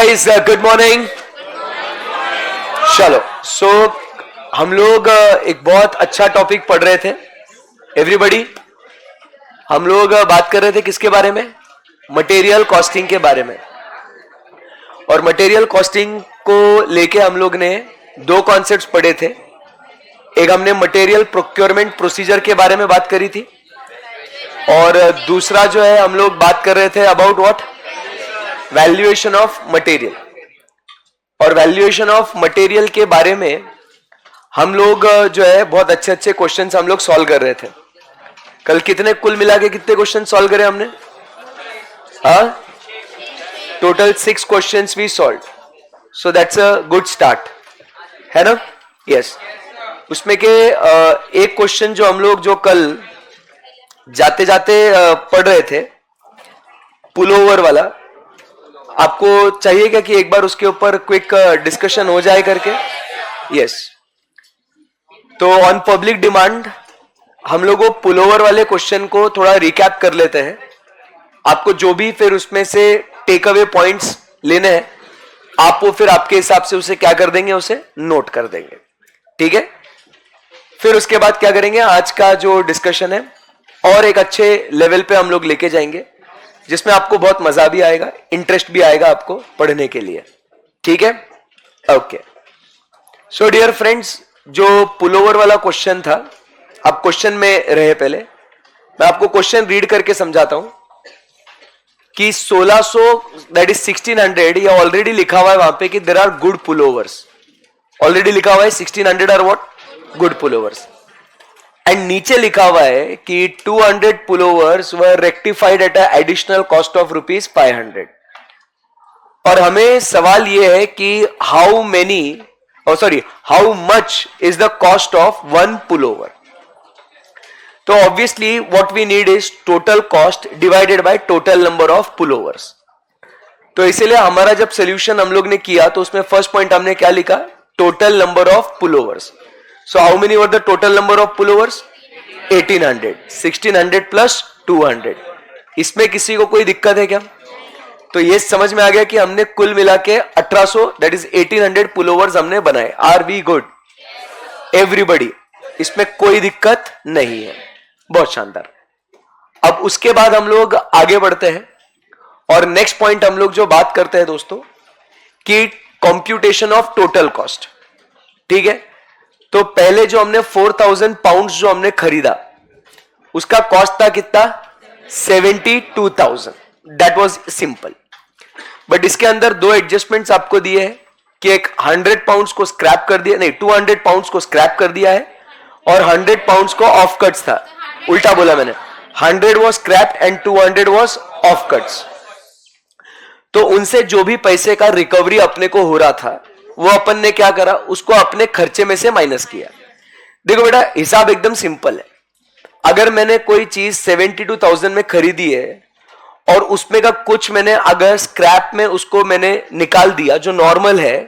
Guys, good morning. चलो, हम लोग एक बहुत अच्छा टॉपिक पढ़ रहे थे। एवरीबडी, हम लोग बात कर रहे थे किसके बारे में? मटेरियल कॉस्टिंग के बारे में। और मटेरियल कॉस्टिंग को लेके हम लोग ने दो कॉन्सेप्ट्स पढ़े थे। एक हमने मटेरियल प्रोक्योरमेंट प्रोसीजर के बारे में बात करी थी, और दूसरा जो है हम लोग बात कर रहे थे about what? Valuation of material. और वैल्यूएशन ऑफ मटेरियल के बारे में हम लोग जो है बहुत अच्छे अच्छे क्वेश्चंस हम लोग सॉल्व कर रहे थे। कल कितने कुल मिला के कितने क्वेश्चन सॉल्व करे हमने? Total 6 questions we solve. So that's a good start, है ना? यस। उसमें के एक क्वेश्चन जो हम लोग जो कल जाते जाते पढ़ रहे थे, पुल ओवर वाला, आपको चाहिए क्या कि एक बार उसके ऊपर क्विक डिस्कशन हो जाए करके? यस। तो ऑन पब्लिक डिमांड हम लोग पुल ओवर वाले क्वेश्चन को थोड़ा रिकैप कर लेते हैं। आपको जो भी फिर उसमें से टेक अवे पॉइंट्स लेने हैं, आप वो फिर आपके हिसाब से उसे क्या कर देंगे, उसे नोट कर देंगे। ठीक है? फिर उसके बाद क्या करेंगे, आज का जो डिस्कशन है और एक अच्छे लेवल पे हम लोग लेके जाएंगे, जिसमें आपको बहुत मजा भी आएगा, इंटरेस्ट भी आएगा आपको पढ़ने के लिए। ठीक है? ओके। सो डियर फ्रेंड्स, जो पुल ओवर वाला क्वेश्चन था, आप क्वेश्चन में रहे पहले, मैं आपको क्वेश्चन रीड करके समझाता हूं कि 1600 दैट इज 1600, ये ऑलरेडी लिखा हुआ है वहां पे कि there are good pullovers. Already लिखा हुआ है 1600 are what? Good pullovers. And नीचे लिखा हुआ है कि 200 pullovers were rectified at additional cost of ₹500। और हमें सवाल यह है कि how much is the cost of one pullover. तो obviously what we need is total cost divided by total number of pullovers. तो इसीलिए हमारा जब सोल्यूशन हम लोग ने किया तो उसमें फर्स्ट पॉइंट हमने क्या लिखा? Total number of pullovers. So how many were the total number of pullovers? 1800. 1600 plus 200. इसमें किसी को कोई दिक्कत है क्या? तो ये समझ में आ गया कि हमने कुल मिला के 1800 that is 1800 pullovers हमने बनाए। Are we good? Everybody. इसमें कोई दिक्कत नहीं है। बहुत शानदार। अब उसके बाद हम लोग आगे बढ़ते हैं और नेक्स्ट पॉइंट हम लोग जो बात करते हैं दोस्तों, कि कंप्यूटेशन ऑफ टोटल कॉस्ट। ठीक है? तो पहले जो हमने 4000 पाउंड्स जो हमने खरीदा, उसका कॉस्ट था कितना? 72,000। That was simple. बट इसके अंदर दो एडजस्टमेंट्स आपको दिए हैं कि एक 100 पाउंड्स को स्क्रैप कर दिया, नहीं 200 पाउंड्स को स्क्रैप कर दिया है, और 100 पाउंड्स को ऑफ कट्स था। उल्टा बोला मैंने, 100 was scraped and 200 was of cuts. तो उनसे जो भी पैसे का रिकवरी अपने को हो रहा था, वो अपन ने क्या करा, उसको अपने खर्चे में से माइनस किया। देखो बेटा, हिसाब एकदम सिंपल है। अगर मैंने कोई चीज 72,000 में खरीदी है और उसमें का कुछ मैंने अगर स्क्रैप में उसको मैंने निकाल दिया जो नॉर्मल है,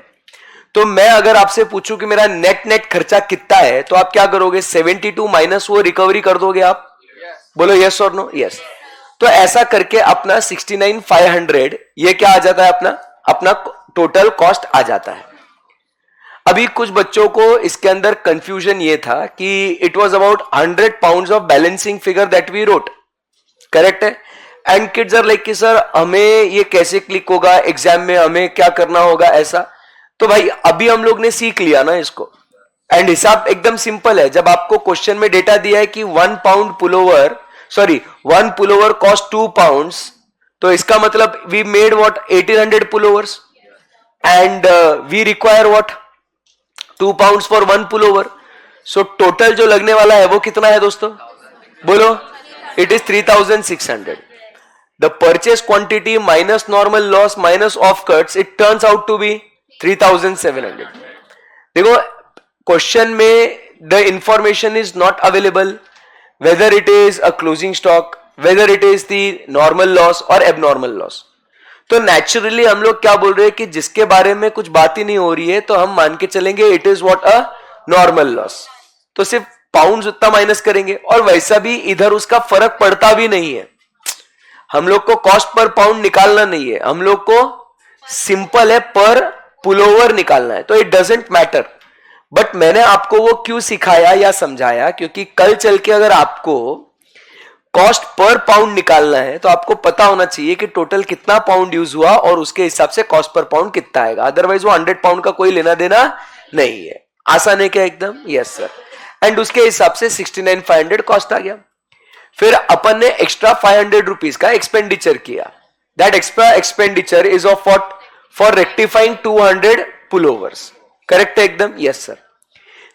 तो मैं अगर आपसे पूछूं कि मेरा नेट खर्चा कितना है, तो आप क्या करोगे? 72 माइनस वो रिकवरी कर दोगे आप? बोलो यस और नो? यस। तो ऐसा करके अपना 69,500 ये क्या आ जाता है? अपना टोटल कॉस्ट आ जाता है। अभी कुछ बच्चों को इसके अंदर कंफ्यूजन ये था कि it was about 100 pounds of balancing figure that we wrote. Correct है? एंड किड्स आर लाइक कि सर हमें ये कैसे क्लिक होगा एग्जाम में, हमें क्या करना होगा ऐसा? तो भाई अभी हम लोग ने सीख लिया ना इसको। एंड हिसाब एकदम सिंपल है। जब आपको क्वेश्चन में डेटा दिया है कि 1 पुलोवर कॉस्ट 2 पाउंड्स, तो इसका मतलब we made what? 1800 pullovers and we require what? 2 pounds for 1 pullover. So total जो लगने वाला है वो कितना है दोस्तों? बोलो। It is 3600. The purchase quantity minus normal loss minus of cuts, it turns out to be 3700. देखो, क्वेश्चन में the information is not available whether it is a closing stock, whether it is the normal loss और abnormal loss. तो naturally हम लोग क्या बोल रहे हैं कि जिसके बारे में कुछ बात ही नहीं हो रही है, तो हम मान के चलेंगे it is what? A normal loss. तो सिर्फ पाउंड्स उतना माइनस करेंगे, और वैसा भी इधर उसका फर्क पड़ता भी नहीं है। हम लोग को कॉस्ट पर पाउंड निकालना नहीं है, हम लोग को सिंपल है, पर पुलोवर निकालना है, तो इट डजेंट मैटर। बट मैंने आपको वो क्यों सिखाया या समझाया, क्योंकि कल चल के अगर आपको कॉस्ट पर पाउंड निकालना है तो आपको पता होना चाहिए कि टोटल कितना पाउंड यूज हुआ और उसके हिसाब से कॉस्ट पर पाउंड कितना आएगा। अदरवाइज वो 100 पाउंड का कोई लेना देना नहीं है। आसान है क्या एकदम? Yes sir. एंड उसके हिसाब से 69,500 कॉस्ट आ गया। फिर अपन ने एक्स्ट्रा 500 रुपीज का एक्सपेंडिचर किया। That extra expenditure is of what? For rectifying 200 pullovers. Correct है एकदम? Yes sir.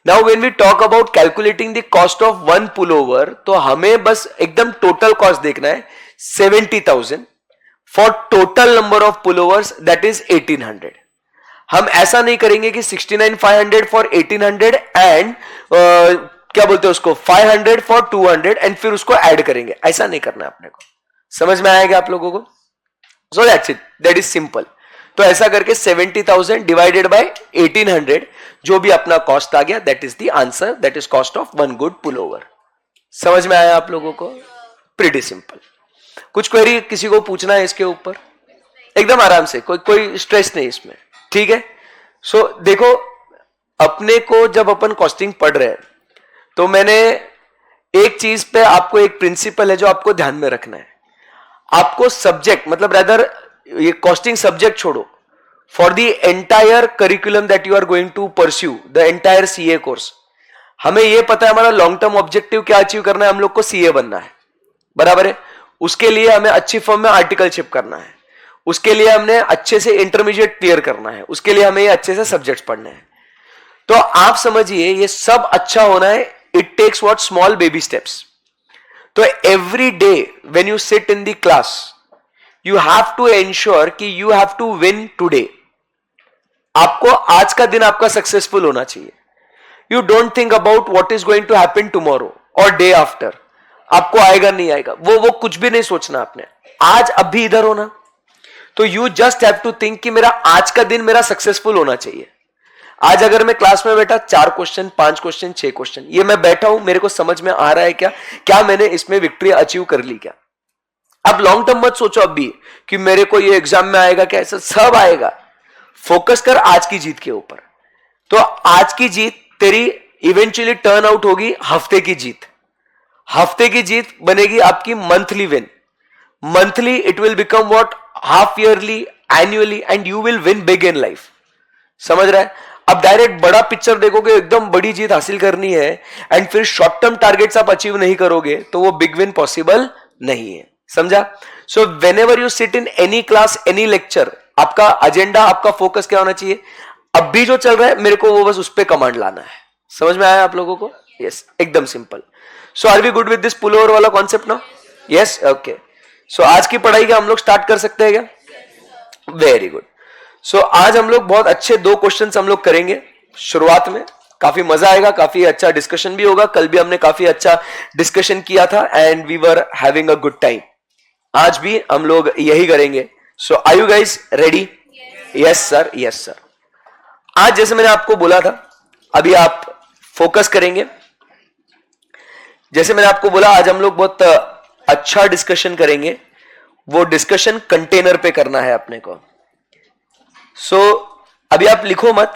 Now when we talk about calculating the cost of one pullover, तो हमें बस एकदम टोटल कॉस्ट देखना है 70,000 for total number of pullovers, that is 1800। हम ऐसा नहीं करेंगे कि 69,500 फॉर 1800 एंड क्या बोलते हैं उसको 500 फॉर 200 एंड फिर उसको ऐड करेंगे। ऐसा नहीं करना है अपने को। समझ में आएगा आप लोगों को? So that's it, that is simple. तो ऐसा करके 70,000 डिवाइडेड बाय 1800, जो भी अपना कॉस्ट आ गया, that is the answer, that is cost of one good pullover. समझ में आया आप लोगों को? Pretty simple. कुछ क्वेरी किसी को पूछना है इसके ऊपर? एकदम आराम से, कोई स्ट्रेस नहीं इसमें, ठीक है? सो देखो, अपने को जब अपन कॉस्टिंग पढ़ रहे हैं तो मैंने एक चीज पे आपको एक प्रिंसिपल है जो आपको ध्यान में रखना है। आपको सब्जेक्ट मतलब रादर ये कॉस्टिंग सब्जेक्ट छोड़ो, for the entire curriculum that you are going to pursue the entire CA course, हमें ये पता है हमारा लॉन्ग टर्म ऑब्जेक्टिव क्या अचीव करना है। हम लोग को सीए बनना है, बराबर है? उसके लिए हमें अच्छी फॉर्म में आर्टिकलशिप करना है, उसके लिए हमने अच्छे से इंटरमीडिएट क्लियर करना है, उसके लिए हमें अच्छे से सब्जेक्ट्स पढ़ने हैं। तो आप समझिए ये सब अच्छा होना है, it takes what? Small baby steps. तो every day when you sit in the class you have to ensure कि you have to win today. आपको आज का दिन आपका सक्सेसफुल होना चाहिए। You don't think about what is going to happen tomorrow और डे आफ्टर, आपको आएगा नहीं आएगा, वो कुछ भी नहीं सोचना आपने। आज अभी इधर होना, तो you just have to think कि मेरा आज का दिन मेरा सक्सेसफुल होना चाहिए। आज अगर मैं क्लास में बैठा 4 क्वेश्चन 5 क्वेश्चन 6 क्वेश्चन, ये मैं बैठा हूं, मेरे को समझ में आ रहा है क्या मैंने इसमें विक्ट्री अचीव कर ली क्या? अब लॉन्ग टर्म मत सोचो अभी कि मेरे को ये एग्जाम में आएगा क्या, ऐसा सब आएगा। फोकस कर आज की जीत के ऊपर। तो आज की जीत तेरी इवेंचुअली टर्न आउट होगी हफ्ते की जीत। हफ्ते की जीत बनेगी आपकी monthly win. Monthly it will become what? Half yearly, annually, and you will win big in life. समझ रहा है? अब डायरेक्ट बड़ा पिक्चर देखोगे, एकदम बड़ी जीत हासिल करनी है एंड फिर शॉर्ट टर्म टारगेट्स आप अचीव नहीं करोगे तो वो बिग विन पॉसिबल नहीं है। समझा? So when ever you sit in any class any lecture, आपका एजेंडा आपका फोकस क्या होना चाहिए? अब भी जो चल रहा है मेरे को वो बस उस पर कमांड लाना है। समझ में आया आप लोगों को? यस, एकदम simple. So are we good with this pullover वाला concept now? Yes, okay. So आज की पढ़ाई का हम लोग स्टार्ट कर सकते हैं क्या? Very good. सो आज हम लोग बहुत अच्छे 2 क्वेश्चंस हम लोग करेंगे शुरुआत में। काफी मजा आएगा, काफी अच्छा डिस्कशन भी होगा। कल भी हमने काफी अच्छा डिस्कशन किया था and we were having a good time. आज भी हम लोग यही करेंगे। So are you guys ready? Yes sir, yes sir. आज जैसे मैंने आपको बोला था, अभी आप फोकस करेंगे। जैसे मैंने आपको बोला आज हम लोग बहुत अच्छा डिस्कशन करेंगे। वो डिस्कशन कंटेनर पे करना है अपने को। सो अभी आप लिखो मत,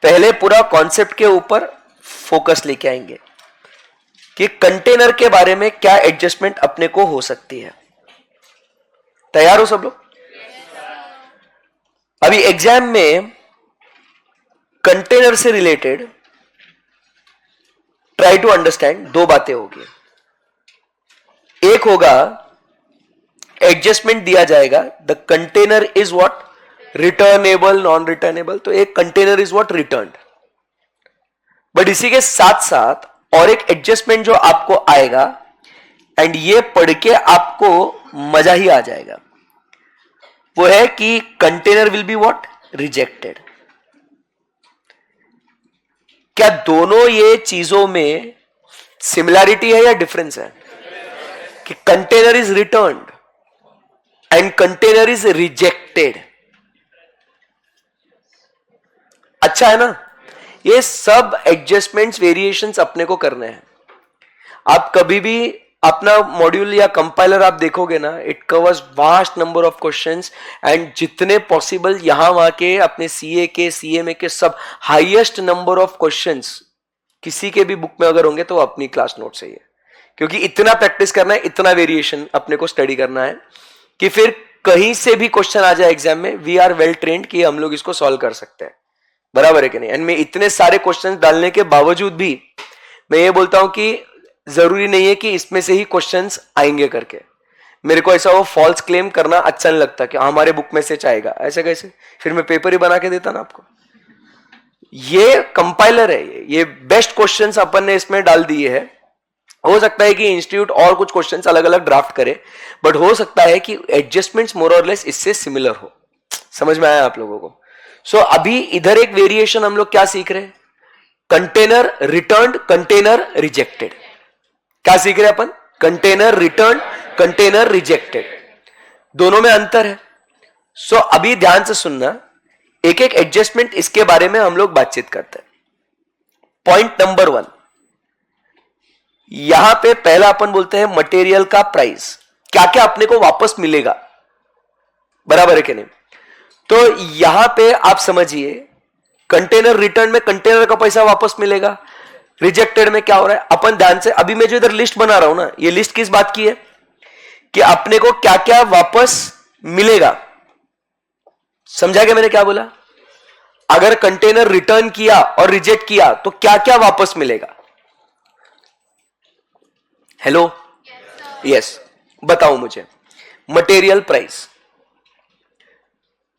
पहले पूरा कॉन्सेप्ट के ऊपर फोकस लेके आएंगे कि कंटेनर के बारे में क्या एडजस्टमेंट अपने को हो सकती है। तैयार हो सब लोग? अभी एग्जाम में कंटेनर से रिलेटेड ट्राई टू अंडरस्टैंड 2 बातें होगी। एक होगा एडजस्टमेंट दिया जाएगा, the container is what? Returnable, non returnable. तो एक container is what? Returned. But इसी के साथ साथ और एक एडजस्टमेंट जो आपको आएगा एंड ये पढ़ के आपको मजा ही आ जाएगा, वो है कि container will be what? Rejected. क्या दोनों ये चीजों में सिमिलैरिटी है या डिफरेंस है? कि container is returned and container is rejected. अच्छा है ना? ये सब एडजस्टमेंट्स वेरिएशंस अपने को करने हैं। आप कभी भी अपना मॉड्यूल या कंपाइलर आप देखोगे ना, it covers vast number of questions and जितने पॉसिबल यहां वहां के अपने सीए के सीएमए के सब हाईएस्ट नंबर ऑफ क्वेश्चंस किसी के भी बुक में अगर होंगे तो अपनी क्लास नोट से ही है, क्योंकि इतना प्रैक्टिस करना है, इतना वेरिएशन अपने को स्टडी करना है कि फिर कहीं से भी क्वेश्चन आ जाए एग्जाम में, वी आर वेल ट्रेंड कि हम लोग इसको सॉल्व कर सकते हैं। बराबर है कि नहीं? एंड मैं इतने सारे क्वेश्चन डालने के बावजूद भी मैं ये बोलता हूं कि जरूरी नहीं है कि इसमें से ही क्वेश्चंस आएंगे करके। मेरे को ऐसा वो फॉल्स क्लेम करना अच्छा नहीं लगता कि हमारे बुक में से आएगा, ऐसे कैसे, फिर मैं पेपर ही बना के देता ना आपको। ये कंपाइलर है, ये बेस्ट क्वेश्चंस अपन ने इसमें डाल दिए हैं। हो सकता है कि इंस्टीट्यूट और कुछ क्वेश्चंस अलग अलग ड्राफ्ट करे, बट हो सकता है कि एडजस्टमेंट्स मोर और लेस इससे सिमिलर हो। समझ में आया आप लोगों को? सो अभी इधर एक वेरिएशन हम लोग क्या सीख रहे हैं, कंटेनर रिटर्न्ड, कंटेनर रिजेक्टेड। क्या सीख रहे हैं अपन? कंटेनर रिटर्न, कंटेनर रिजेक्टेड, दोनों में अंतर है। सो अभी ध्यान से सुनना, एक एक एडजस्टमेंट इसके बारे में हम लोग बातचीत करते हैं। पॉइंट नंबर 1, यहां पे पहला अपन बोलते हैं मटेरियल का प्राइस, क्या क्या अपने को वापस मिलेगा। बराबर है कि नहीं? तो यहां पे आप समझिए, कंटेनर रिटर्न में कंटेनर का पैसा वापस मिलेगा, रिजेक्टेड में क्या हो रहा है अपन ध्यान से, अभी मैं जो इधर लिस्ट बना रहा हूं ना, ये लिस्ट किस बात की है कि अपने को क्या क्या वापस मिलेगा। समझा क्या मैंने क्या बोला? अगर कंटेनर रिटर्न किया और रिजेक्ट किया तो क्या क्या वापस मिलेगा? हेलो, यस, बताओ मुझे। मटेरियल प्राइस,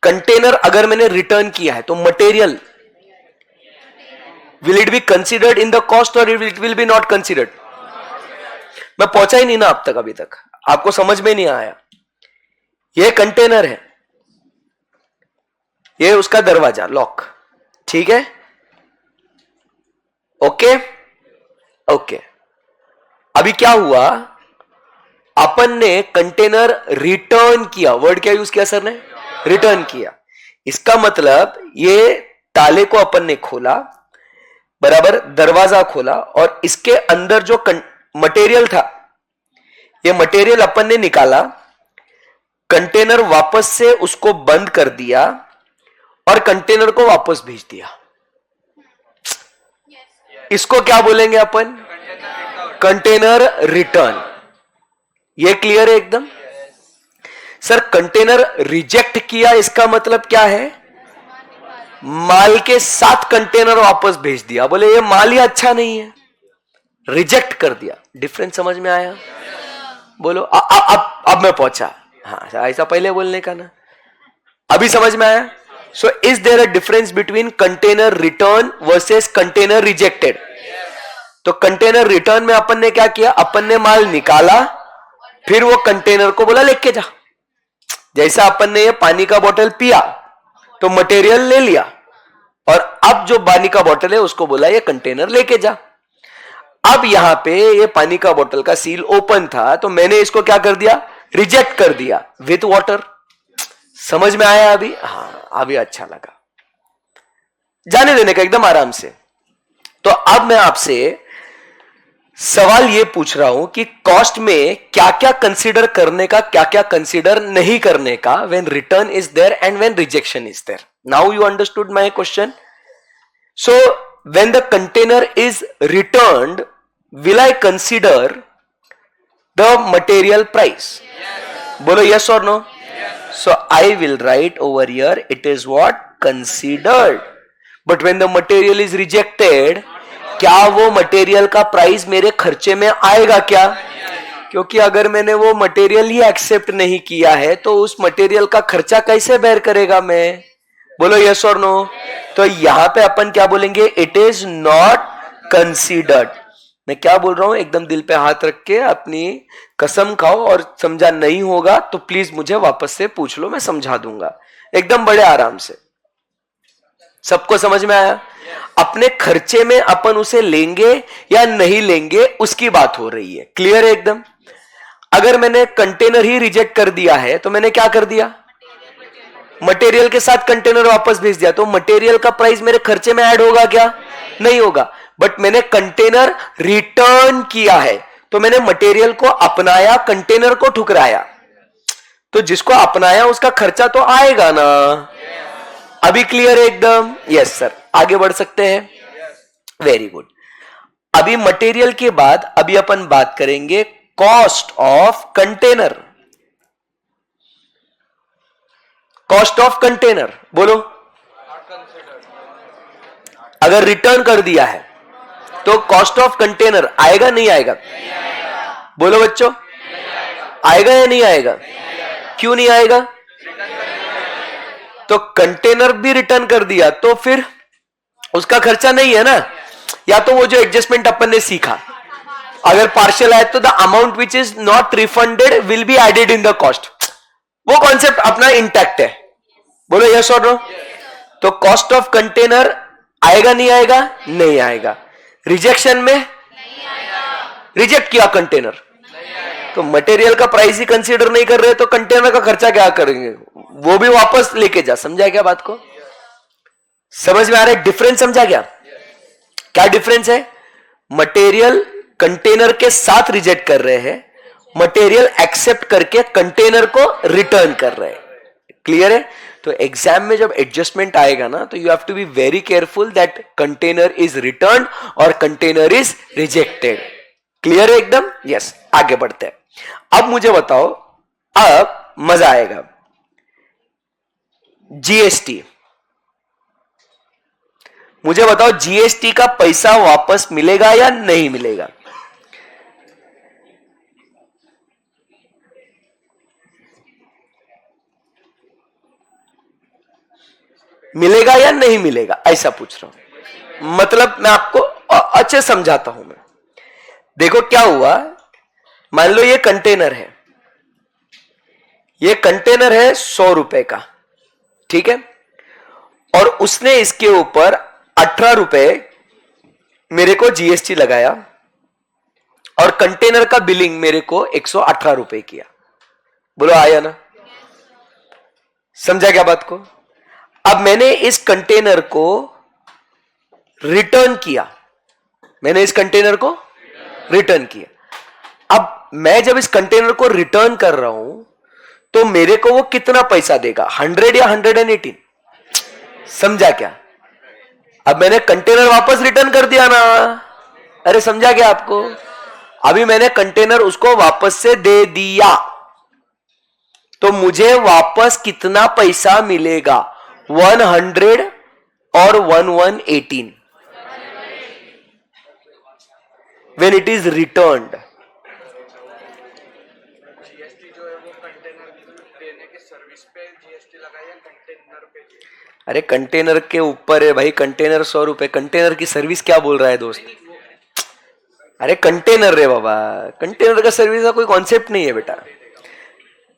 कंटेनर अगर मैंने रिटर्न किया है तो material will it be considered in the cost और it will be not considered? मैं पहुंचा ही नहीं ना अब तक, अभी तक आपको समझ में नहीं आया। यह कंटेनर है, ये उसका दरवाजा लॉक, ठीक है, ओके ओके। अभी क्या हुआ, अपन ने कंटेनर रिटर्न किया, वर्ड क्या यूज किया सर ने? रिटर्न किया। इसका मतलब ये ताले को अपन ने खोला, बराबर, दरवाजा खोला, और इसके अंदर जो मटेरियल था, ये मटेरियल अपन ने निकाला, कंटेनर वापस से उसको बंद कर दिया और कंटेनर को वापस भेज दिया। इसको क्या बोलेंगे अपन? Container return. ये क्लियर है एकदम? सर कंटेनर रिजेक्ट किया, इसका मतलब क्या है? माल के साथ कंटेनर वापस भेज दिया, बोले ये माल ही अच्छा नहीं है, रिजेक्ट कर दिया। डिफरेंस समझ में आया? बोलो अब मैं पहुंचा। हाँ, ऐसा पहले बोलने का ना, अभी समझ में आया? So is there a difference between container return versus container rejected? तो कंटेनर रिटर्न में अपन ने क्या किया, अपन ने माल निकाला, फिर वो कंटेनर को बोला लेके जा। जैसा अपन ने ये पानी का बोतल पिया तो मटेरियल ले लिया, और अब जो पानी का बोतल है उसको बोला ये कंटेनर लेके जा। अब यहां पे ये पानी का बोतल का सील ओपन था, तो मैंने इसको क्या कर दिया? रिजेक्ट कर दिया विथ वाटर। समझ में आया अभी? हाँ, अभी अच्छा लगा। जाने देने का एकदम आराम से। तो अब मैं आपसे सवाल ये पूछ रहा हूं कि कॉस्ट में क्या क्या कंसीडर करने का, क्या क्या कंसीडर नहीं करने का, when return is there and when rejection is there. Now you understood my question? So when the container is returned, will I consider the material price? बोलो यस और no? So I will write over here, it is what? Considered. But when the material is rejected, क्या वो material का price मेरे खर्चे में आएगा क्या? क्योंकि अगर मैंने वो मटेरियल ही एक्सेप्ट नहीं किया है तो उस मटेरियल का खर्चा कैसे बेयर करेगा मैं? बोलो यस और नो? तो यहां पे अपन क्या बोलेंगे? It is not considered. मैं क्या बोल रहा हूं, एकदम दिल पे हाथ रख के अपनी कसम खाओ, और समझा नहीं होगा तो प्लीज मुझे वापस से पूछ लो, मैं समझा दूंगा एकदम बड़े आराम से। सबको समझ में आया? अपने खर्चे में अपन उसे लेंगे या नहीं लेंगे उसकी बात हो रही है। क्लियर है एकदम? अगर मैंने कंटेनर ही रिजेक्ट कर दिया है तो मैंने क्या कर दिया? मटेरियल के साथ कंटेनर वापस भेज दिया, तो मटेरियल का प्राइस मेरे खर्चे में ऐड होगा क्या? नहीं होगा। बट मैंने कंटेनर रिटर्न किया है तो मैंने मटेरियल को अपनाया, कंटेनर को ठुकराया, तो जिसको अपनाया उसका खर्चा तो आएगा ना। अभी क्लियर है एकदम? यस सर, आगे बढ़ सकते हैं। Very good. अभी मटेरियल के बाद अभी अपन बात करेंगे cost of container. Cost of container बोलो। अगर रिटर्न कर दिया है तो कॉस्ट ऑफ कंटेनर आएगा नहीं आएगा? बोलो बच्चों, आएगा या नहीं आएगा? क्यों नहीं आएगा? तो कंटेनर भी रिटर्न कर दिया तो फिर उसका खर्चा नहीं है ना। या तो वो जो एडजस्टमेंट अपन ने सीखा, अगर पार्शियल आए तो the amount which is not refunded will be added in the cost, वो कॉन्सेप्ट अपना इंटैक्ट है। बोलो यस और नो। तो कॉस्ट ऑफ कंटेनर आएगा नहीं आएगा? नहीं आएगा। रिजेक्शन में रिजेक्ट किया कंटेनर, तो मटेरियल का प्राइस ही कंसीडर नहीं कर रहे तो कंटेनर का खर्चा क्या करेंगे? वो भी वापस लेके जा। समझा क्या बात को? समझ में आ रहा है डिफरेंस? समझा क्या? क्या डिफरेंस है? मटेरियल कंटेनर के साथ रिजेक्ट कर रहे हैं, मटेरियल एक्सेप्ट करके कंटेनर को रिटर्न कर रहे हैं। क्लियर है? तो एग्जाम में जब एडजस्टमेंट आएगा ना, तो you have to be very careful that container is return और कंटेनर इज रिजेक्टेड। क्लियर है एकदम? यस, आगे बढ़ते हैं। अब मुझे बताओ, अब मजा आएगा। जीएसटी, मुझे बताओ जीएसटी का पैसा वापस मिलेगा या नहीं मिलेगा? मिलेगा या नहीं मिलेगा, ऐसा पूछ रहा हूं। मतलब मैं आपको अच्छे समझाता हूं। मैं देखो क्या हुआ, मान लो ये कंटेनर है, ये कंटेनर है 100 रुपए का, ठीक है, और उसने इसके ऊपर 18 रुपए मेरे को जीएसटी लगाया और कंटेनर का बिलिंग मेरे को 118 रुपए किया। बोलो आया ना? समझा क्या बात को? अब मैंने इस कंटेनर को रिटर्न किया, मैंने इस कंटेनर को रिटर्न किया। अब मैं जब इस कंटेनर को रिटर्न कर रहा हूं तो मेरे को वो कितना पैसा देगा? 100 या 118? समझा क्या? अब मैंने कंटेनर वापस रिटर्न कर दिया ना। अरे समझा क्या आपको? अभी मैंने कंटेनर उसको वापस से दे दिया, तो मुझे वापस कितना पैसा मिलेगा? 100 और 118 when it is returned। GST जो है वो कंटेनर देने के सर्विस पे जीएसटी लगाया, कंटेनर पे? अरे कंटेनर के ऊपर है भाई, कंटेनर 100 रुपए, कंटेनर की सर्विस क्या बोल रहा है दोस्त? अरे कंटेनर रे बाबा, कंटेनर का सर्विस का कोई कॉन्सेप्ट नहीं है बेटा।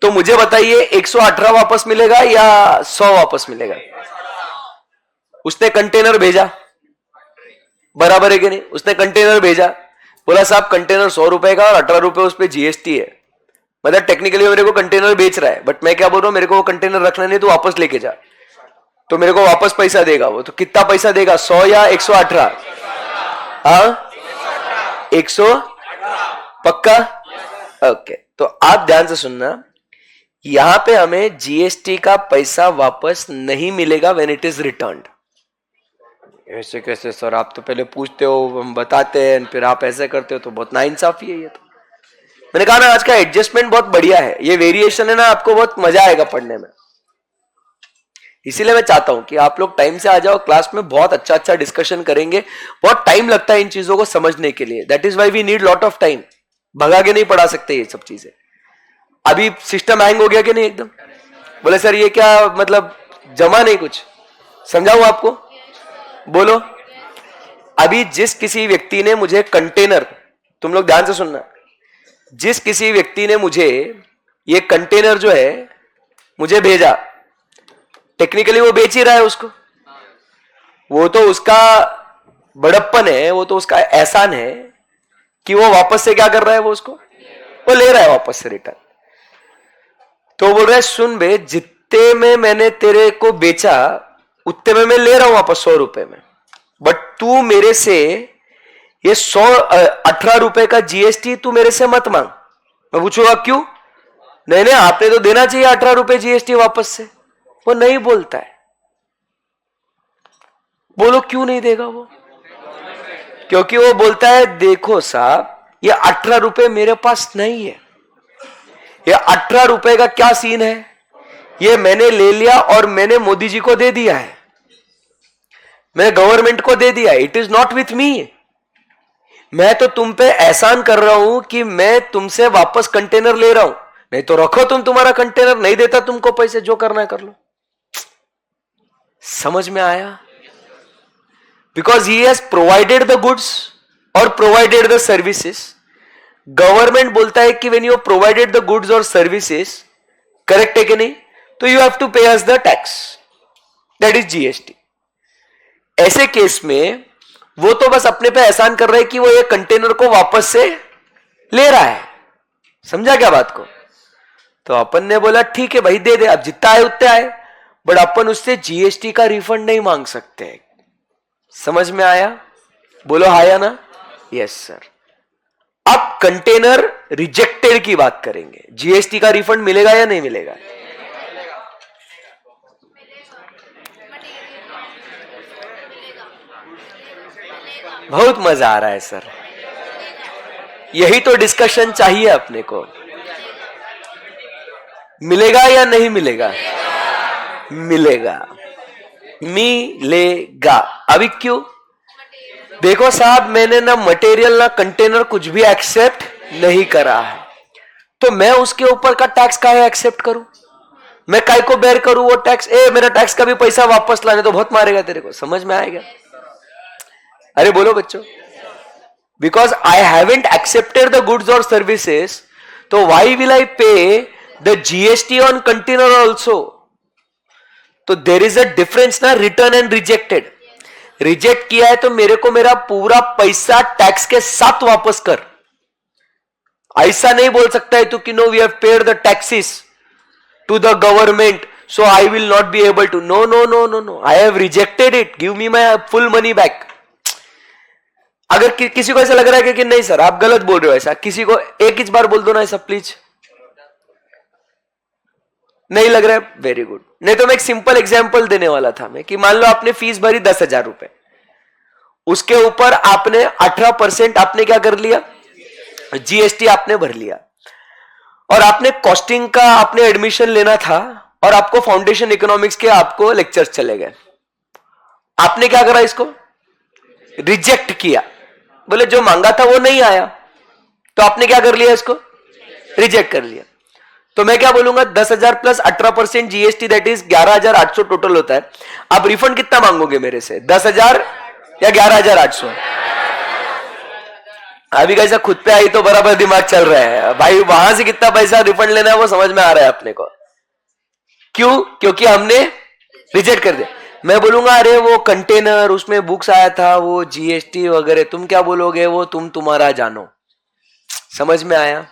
तो मुझे बताइए 118 वापस मिलेगा या 100 वापस मिलेगा? उसने कंटेनर भेजा, बराबर है कि नहीं? उसने कंटेनर भेजा, बोला साहब कंटेनर 100 रुपए का और 18 रुपए उस पर जीएसटी है। मतलब टेक्निकली मेरे को कंटेनर बेच रहा है, बट मैं क्या बोल रहा हूं, मेरे को वो कंटेनर रखना नहीं, तो वापस लेके जा, तो मेरे को वापस पैसा देगा वो। तो कितना पैसा देगा, 100 या 118? हाँ 100 पक्का? ओके, तो आप ध्यान से सुनना, यहां पे हमें जीएसटी का पैसा वापस नहीं मिलेगा व्हेन इट इज रिटर्न्ड। ऐसे कैसे सर, आप तो पहले पूछते हो, हम बताते हैं, फिर आप ऐसे करते हो, तो बहुत नाइंसाफी है ये। तो मैंने कहा ना, आज का एडजस्टमेंट बहुत बढ़िया है, ये वेरिएशन है ना, आपको बहुत मजा आएगा पढ़ने में। इसीलिए मैं चाहता हूं कि आप लोग टाइम से आ जाओ क्लास में, बहुत अच्छा अच्छा डिस्कशन करेंगे। बहुत टाइम लगता है इन चीजों को समझने के लिए, that is why we need lot of time. भगा के नहीं पढ़ा सकते ये सब चीजें। अभी सिस्टम हैंग हो गया कि नहीं एकदम? बोले सर ये क्या मतलब, जमा नहीं कुछ? समझाऊं आपको? बोलो। अभी जिस किसी व्यक्ति ने मुझे कंटेनर, तुम लोग ध्यान से सुनना, जिस किसी व्यक्ति ने मुझे ये कंटेनर जो है मुझे भेजा, टेक्निकली वो बेच ही रहा है उसको, वो तो उसका बड़प्पन है, वो तो उसका एहसान है कि वो वापस से क्या कर रहा है, वो ले रहा है वापस से रिटर्न। तो बोल रहा है सुन बे, जितने में मैंने तेरे को बेचा उतने में मैं ले रहा हूं वापस 100 रुपए में, बट तू मेरे से ये 18 रुपए का जीएसटी तू मेरे से मत मांग। मैं पूछूंगा क्यों? नहीं नहीं, आपने तो देना चाहिए 18 रुपए जीएसटी वापस से। वो नहीं बोलता है। बोलो क्यों नहीं देगा वो? क्योंकि वो बोलता है देखो साहब, ये 18 रुपए मेरे पास नहीं है। ये 18 रुपए का क्या सीन है, ये मैंने ले लिया और मैंने मोदी जी को दे दिया है, मैंने गवर्नमेंट को दे दिया। It is not with me. मैं तो तुम पे एहसान कर रहा हूं कि मैं तुमसे वापस कंटेनर ले रहा हूं, नहीं तो रखो तुम तुम्हारा कंटेनर, नहीं देता तुमको पैसे, जो करना है कर लो। समझ में आया? Because he has provided the goods और प्रोवाइडेड द सर्विसेज। गवर्नमेंट बोलता है कि when you provided the goods और सर्विसेज, करेक्ट है कि नहीं, तो यू हैव टू पे us the tax, that is GST. ऐसे केस में वो तो बस अपने पे एहसान कर रहे हैं कि वो ये कंटेनर को वापस से ले रहा है। समझा क्या बात को? तो अपन ने बोला ठीक है भाई दे दे, अब जितना आए उतना आए, बट अपन उससे जीएसटी का रिफंड नहीं मांग सकते। समझ में आया? बोलो हाँ या ना? Yes sir. अब कंटेनर रिजेक्टेड की बात करेंगे, जीएसटी का रिफंड मिलेगा या नहीं मिलेगा? बहुत मजा आ रहा है सर, यही तो डिस्कशन चाहिए अपने को। मिलेगा या नहीं मिलेगा? मिलेगा, मिलेगा। अभी क्यों? देखो साहब, मैंने ना मटेरियल ना कंटेनर कुछ भी एक्सेप्ट नहीं करा है, तो मैं उसके ऊपर का टैक्स काहे एक्सेप्ट करूं? मैं काय को बेयर करूं वो टैक्स? मेरा टैक्स का भी पैसा वापस लाने तो बहुत मारेगा तेरे को। समझ में आएगा? अरे बोलो बच्चों। Because I haven't accepted the goods और सर्विसेज, तो वाई विल आई पे the GST on container also? तो देर इज अ डिफरेंस ना, रिटर्न एंड रिजेक्टेड। रिजेक्ट किया है तो मेरे को मेरा पूरा पैसा टैक्स के साथ वापस कर। ऐसा नहीं बोल सकता है तू कि no we have paid the taxes to the government so I will not be able to. No no no no no, I have rejected it, give me my full money back. अगर किसी को ऐसा लग रहा है कि नहीं sir आप गलत बोल रहे हो, ऐसा किसी को एक ही बार बोल दो ना ऐसा प्लीज। नहीं लग रहा है? Very good. नहीं तो मैं एक सिंपल एग्जांपल देने वाला था मैं, कि मान लो आपने फीस भरी 10,000 रुपए, उसके ऊपर आपने 18% आपने क्या कर लिया, जीएसटी आपने भर लिया, और आपने कॉस्टिंग का आपने एडमिशन लेना था, और आपको फाउंडेशन इकोनॉमिक्स के आपको लेक्चर्स चले गए। आपने क्या करा, इसको रिजेक्ट किया, बोले जो मांगा था वो नहीं आया, तो आपने क्या कर लिया, इसको रिजेक्ट कर लिया। तो मैं क्या बोलूंगा, 10,000 plus 18% GST, that is 11,800 total होता है। आप रिफंड कितना मांगोगे मेरे से, 10,000 या 11,800? अभी कैसा खुद पे आई तो बराबर दिमाग चल रहा है भाई, वहां से कितना पैसा रिफंड लेना है वो समझ में आ रहा है अपने को। क्यों? क्योंकि हमने रिजेक्ट कर दिया। मैं बोलूंगा अरे वो कंटेनर उसमें बुक्स आया था, वो जीएसटी वगैरह, तुम क्या बोलोगे, वो तुम्हारा जानो। समझ में आया?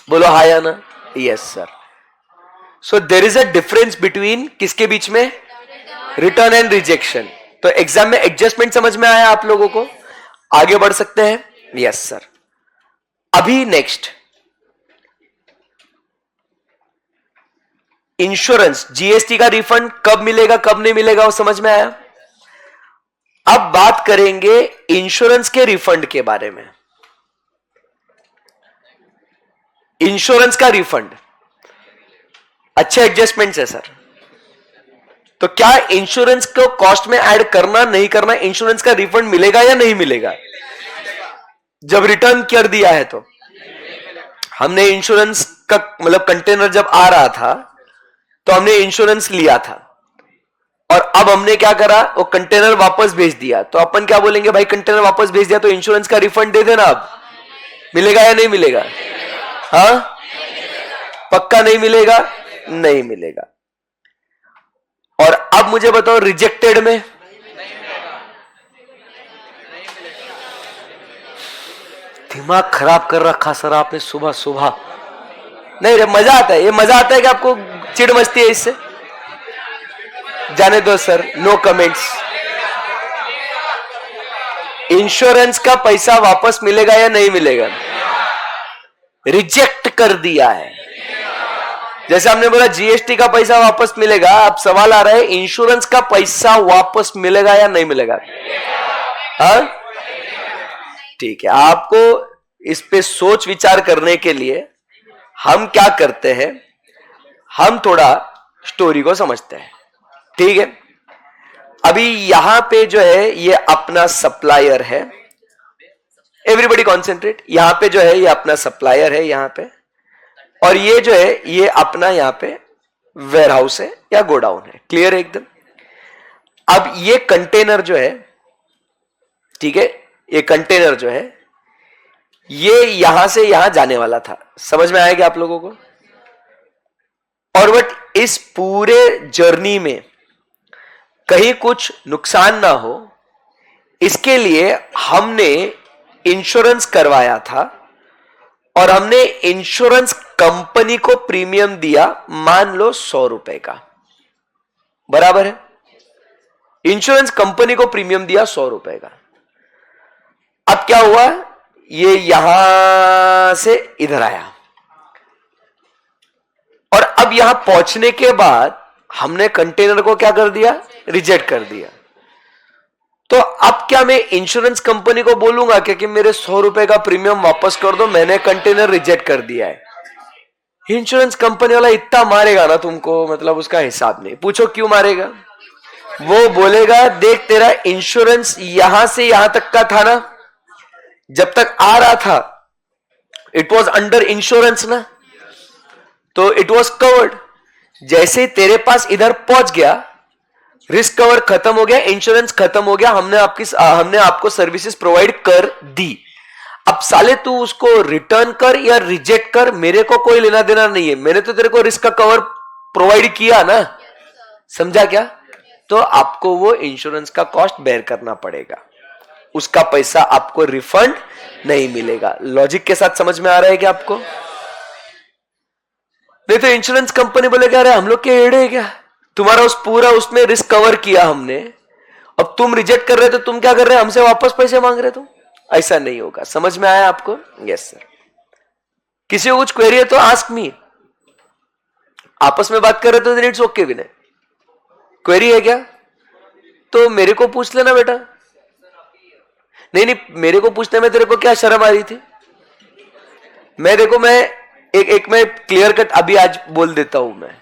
बोलो हाँ या ना? Yes sir. So there is a difference between किसके बीच में, रिटर्न एंड रिजेक्शन। तो एग्जाम में एडजस्टमेंट समझ में आया आप लोगों को? आगे बढ़ सकते हैं? Yes sir. अभी नेक्स्ट इंश्योरेंस, जीएसटी का रिफंड कब मिलेगा कब नहीं मिलेगा वो समझ में आया। अब बात करेंगे इंश्योरेंस के रिफंड के बारे में। इंश्योरेंस का रिफंड अच्छे एडजस्टमेंट्स है सर। तो क्या इंश्योरेंस को कॉस्ट में ऐड करना नहीं करना, इंश्योरेंस का रिफंड मिलेगा या नहीं मिलेगा? जब रिटर्न कर दिया है तो हमने इंश्योरेंस का मतलब कंटेनर जब आ रहा था तो हमने इंश्योरेंस लिया था, और अब हमने क्या करा, वो कंटेनर वापस भेज दिया, तो अपन क्या बोलेंगे, भाई कंटेनर वापस भेज दिया तो इंश्योरेंस का रिफंड दे देना। अब मिलेगा या नहीं मिलेगा? हाँ पक्का नहीं मिलेगा? नहीं मिलेगा। और अब मुझे बताओ रिजेक्टेड में दिमाग खराब कर रखा सर आपने सुबह सुबह। नहीं रे मजा आता है, ये मजा आता है कि आपको चिढ़ मचती है इससे? जाने दो सर, नो कमेंट्स। इंश्योरेंस का पैसा वापस मिलेगा या नहीं मिलेगा? रिजेक्ट कर दिया है। जैसे हमने बोला जीएसटी का पैसा वापस मिलेगा, अब सवाल आ रहा है इंश्योरेंस का पैसा वापस मिलेगा या नहीं मिलेगा? हाँ, ठीक है। आपको इस पे सोच विचार करने के लिए हम क्या करते हैं, हम थोड़ा स्टोरी को समझते हैं, ठीक है। अभी यहां पे जो है ये अपना सप्लायर है, एवरीबडी कॉन्सेंट्रेट। यहां पे जो है ये अपना सप्लायर है यहां पे, और ये जो है ये अपना यहां पे वेयर हाउस है या गोडाउन है। क्लियर है एकदम? अब ये कंटेनर जो है, ठीक है, ये कंटेनर जो है ये यहां से यहां जाने वाला था। समझ में आएगा आप लोगों को? और बट इस पूरे जर्नी में कहीं कुछ नुकसान ना हो, इसके लिए हमने इंश्योरेंस करवाया था, और हमने इंश्योरेंस कंपनी को प्रीमियम दिया, मान लो 100 रुपए का, बराबर है। इंश्योरेंस कंपनी को प्रीमियम दिया 100 रुपए का। अब क्या हुआ, ये यहां से इधर आया, और अब यहां पहुंचने के बाद हमने कंटेनर को क्या कर दिया, रिजेक्ट कर दिया। तो अब क्या मैं इंश्योरेंस कंपनी को बोलूंगा कि मेरे 100 रुपए का प्रीमियम वापस कर दो, मैंने कंटेनर रिजेक्ट कर दिया है? इंश्योरेंस कंपनी वाला इतना मारेगा ना तुमको, मतलब उसका हिसाब नहीं। पूछो क्यों मारेगा? वो बोलेगा देख तेरा इंश्योरेंस यहां से यहां तक का था ना, जब तक आ रहा था इट वॉज अंडर इंश्योरेंस ना, तो इट वॉज कवर्ड। जैसे ही तेरे पास इधर पहुंच गया, रिस्क कवर खत्म हो गया, इंश्योरेंस खत्म हो गया, हमने आपको सर्विसेज प्रोवाइड कर दी। अब साले तू उसको रिटर्न कर या रिजेक्ट कर, मेरे को कोई लेना देना नहीं है। मैंने तो तेरे को रिस्क का कवर प्रोवाइड किया ना, समझा क्या? तो आपको वो इंश्योरेंस का कॉस्ट बेयर करना पड़ेगा, उसका पैसा आपको रिफंड नहीं मिलेगा। लॉजिक के साथ समझ में आ रहा है क्या आपको? नहीं तो इंश्योरेंस कंपनी बोले क्या, हम लोग के एड़े है क्या, तुम्हारा उस पूरा उसमें रिस्क कवर किया हमने, अब तुम रिजेक्ट कर रहे हो तो तुम क्या कर रहे हो, हमसे वापस पैसे मांग रहे तुम? ऐसा नहीं होगा। समझ में आया आपको? Yes sir. किसी को कुछ क्वेरी है तो आस्क मी। आपस में बात कर रहे तो इट्स ओके भी नहीं। क्वेरी है क्या तो मेरे को पूछ लेना बेटा। नहीं, मेरे को पूछने में तेरे को क्या शर्म आ रही थी? मैं देखो, मैं एक मैं क्लियर कट अभी आज बोल देता हूं। मैं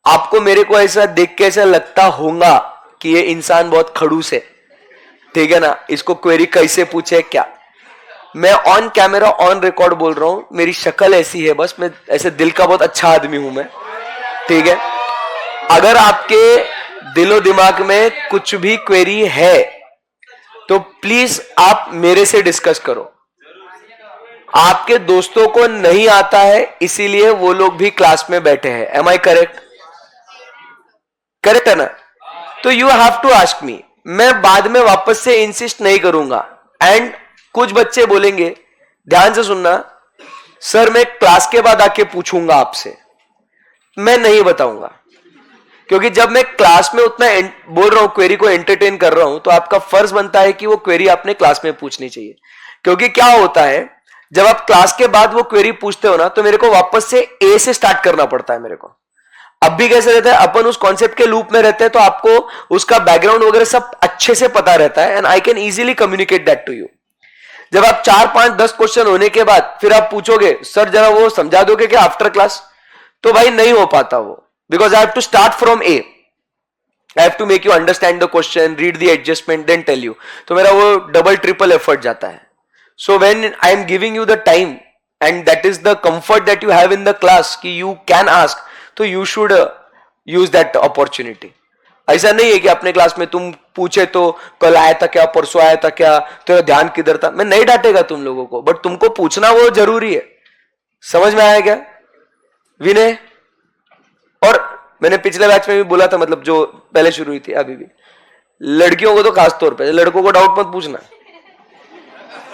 आपको मेरे को ऐसा देख के ऐसा लगता होगा कि ये इंसान बहुत खड़ूस है, ठीक है ना, इसको क्वेरी कैसे पूछे क्या। मैं ऑन कैमरा ऑन रिकॉर्ड बोल रहा हूं, मेरी शक्ल ऐसी है, बस मैं ऐसे दिल का बहुत अच्छा आदमी हूं मैं, ठीक है। अगर आपके दिलो दिमाग में कुछ भी क्वेरी है तो प्लीज आप मेरे से डिस्कस करो। आपके दोस्तों को नहीं आता है इसीलिए वो लोग भी क्लास में बैठे हैं। एम आई करेक्ट? करेक्ट है ना? तो you have to ask me. मैं बाद में वापस से इंसिस्ट नहीं करूंगा। एंड कुछ बच्चे बोलेंगे, ध्यान से सुनना, सर मैं क्लास के बाद आके पूछूंगा आपसे। मैं नहीं बताऊंगा, क्योंकि जब मैं क्लास में उतना बोल रहा हूं, क्वेरी को एंटरटेन कर रहा हूं, तो आपका फर्ज बनता है कि वो क्वेरी आपने क्लास में पूछनी चाहिए। क्योंकि क्या होता है, जब आप क्लास के बाद वो क्वेरी पूछते हो ना, तो मेरे को वापस से ए से स्टार्ट करना पड़ता है मेरे को। अब भी कैसे रहता है, अपन उस कॉन्सेप्ट के लूप में रहते हैं, तो आपको उसका बैकग्राउंड वगैरह सब अच्छे से पता रहता है, and I can easily communicate that to you. जब आप 4, 5, 10 क्वेश्चन होने के बाद फिर आप पूछोगे सर जरा वो समझा दोगे क्या आफ्टर क्लास, तो भाई नहीं हो पाता वो, because I have to start from A. I have to make you understand the question, read the adjustment, then tell you. तो मेरा वो डबल ट्रिपल एफर्ट जाता है। So when I am giving you the time and that is the comfort that you have in the class कि you can ask, तो you should use that opportunity। ऐसा नहीं है कि अपने क्लास में तुम पूछे तो कल आया था क्या, परसों आया था क्या, तेरा ध्यान किधर था। मैं नहीं डांटेगा तुम लोगों को, बट तुमको पूछना वो जरूरी है। समझ में आया क्या विनय? और मैंने पिछले बैच में भी बोला था, मतलब जो पहले शुरू हुई थी, अभी भी लड़कियों को तो खास तौर पे, लड़कों को डाउट मत पूछना।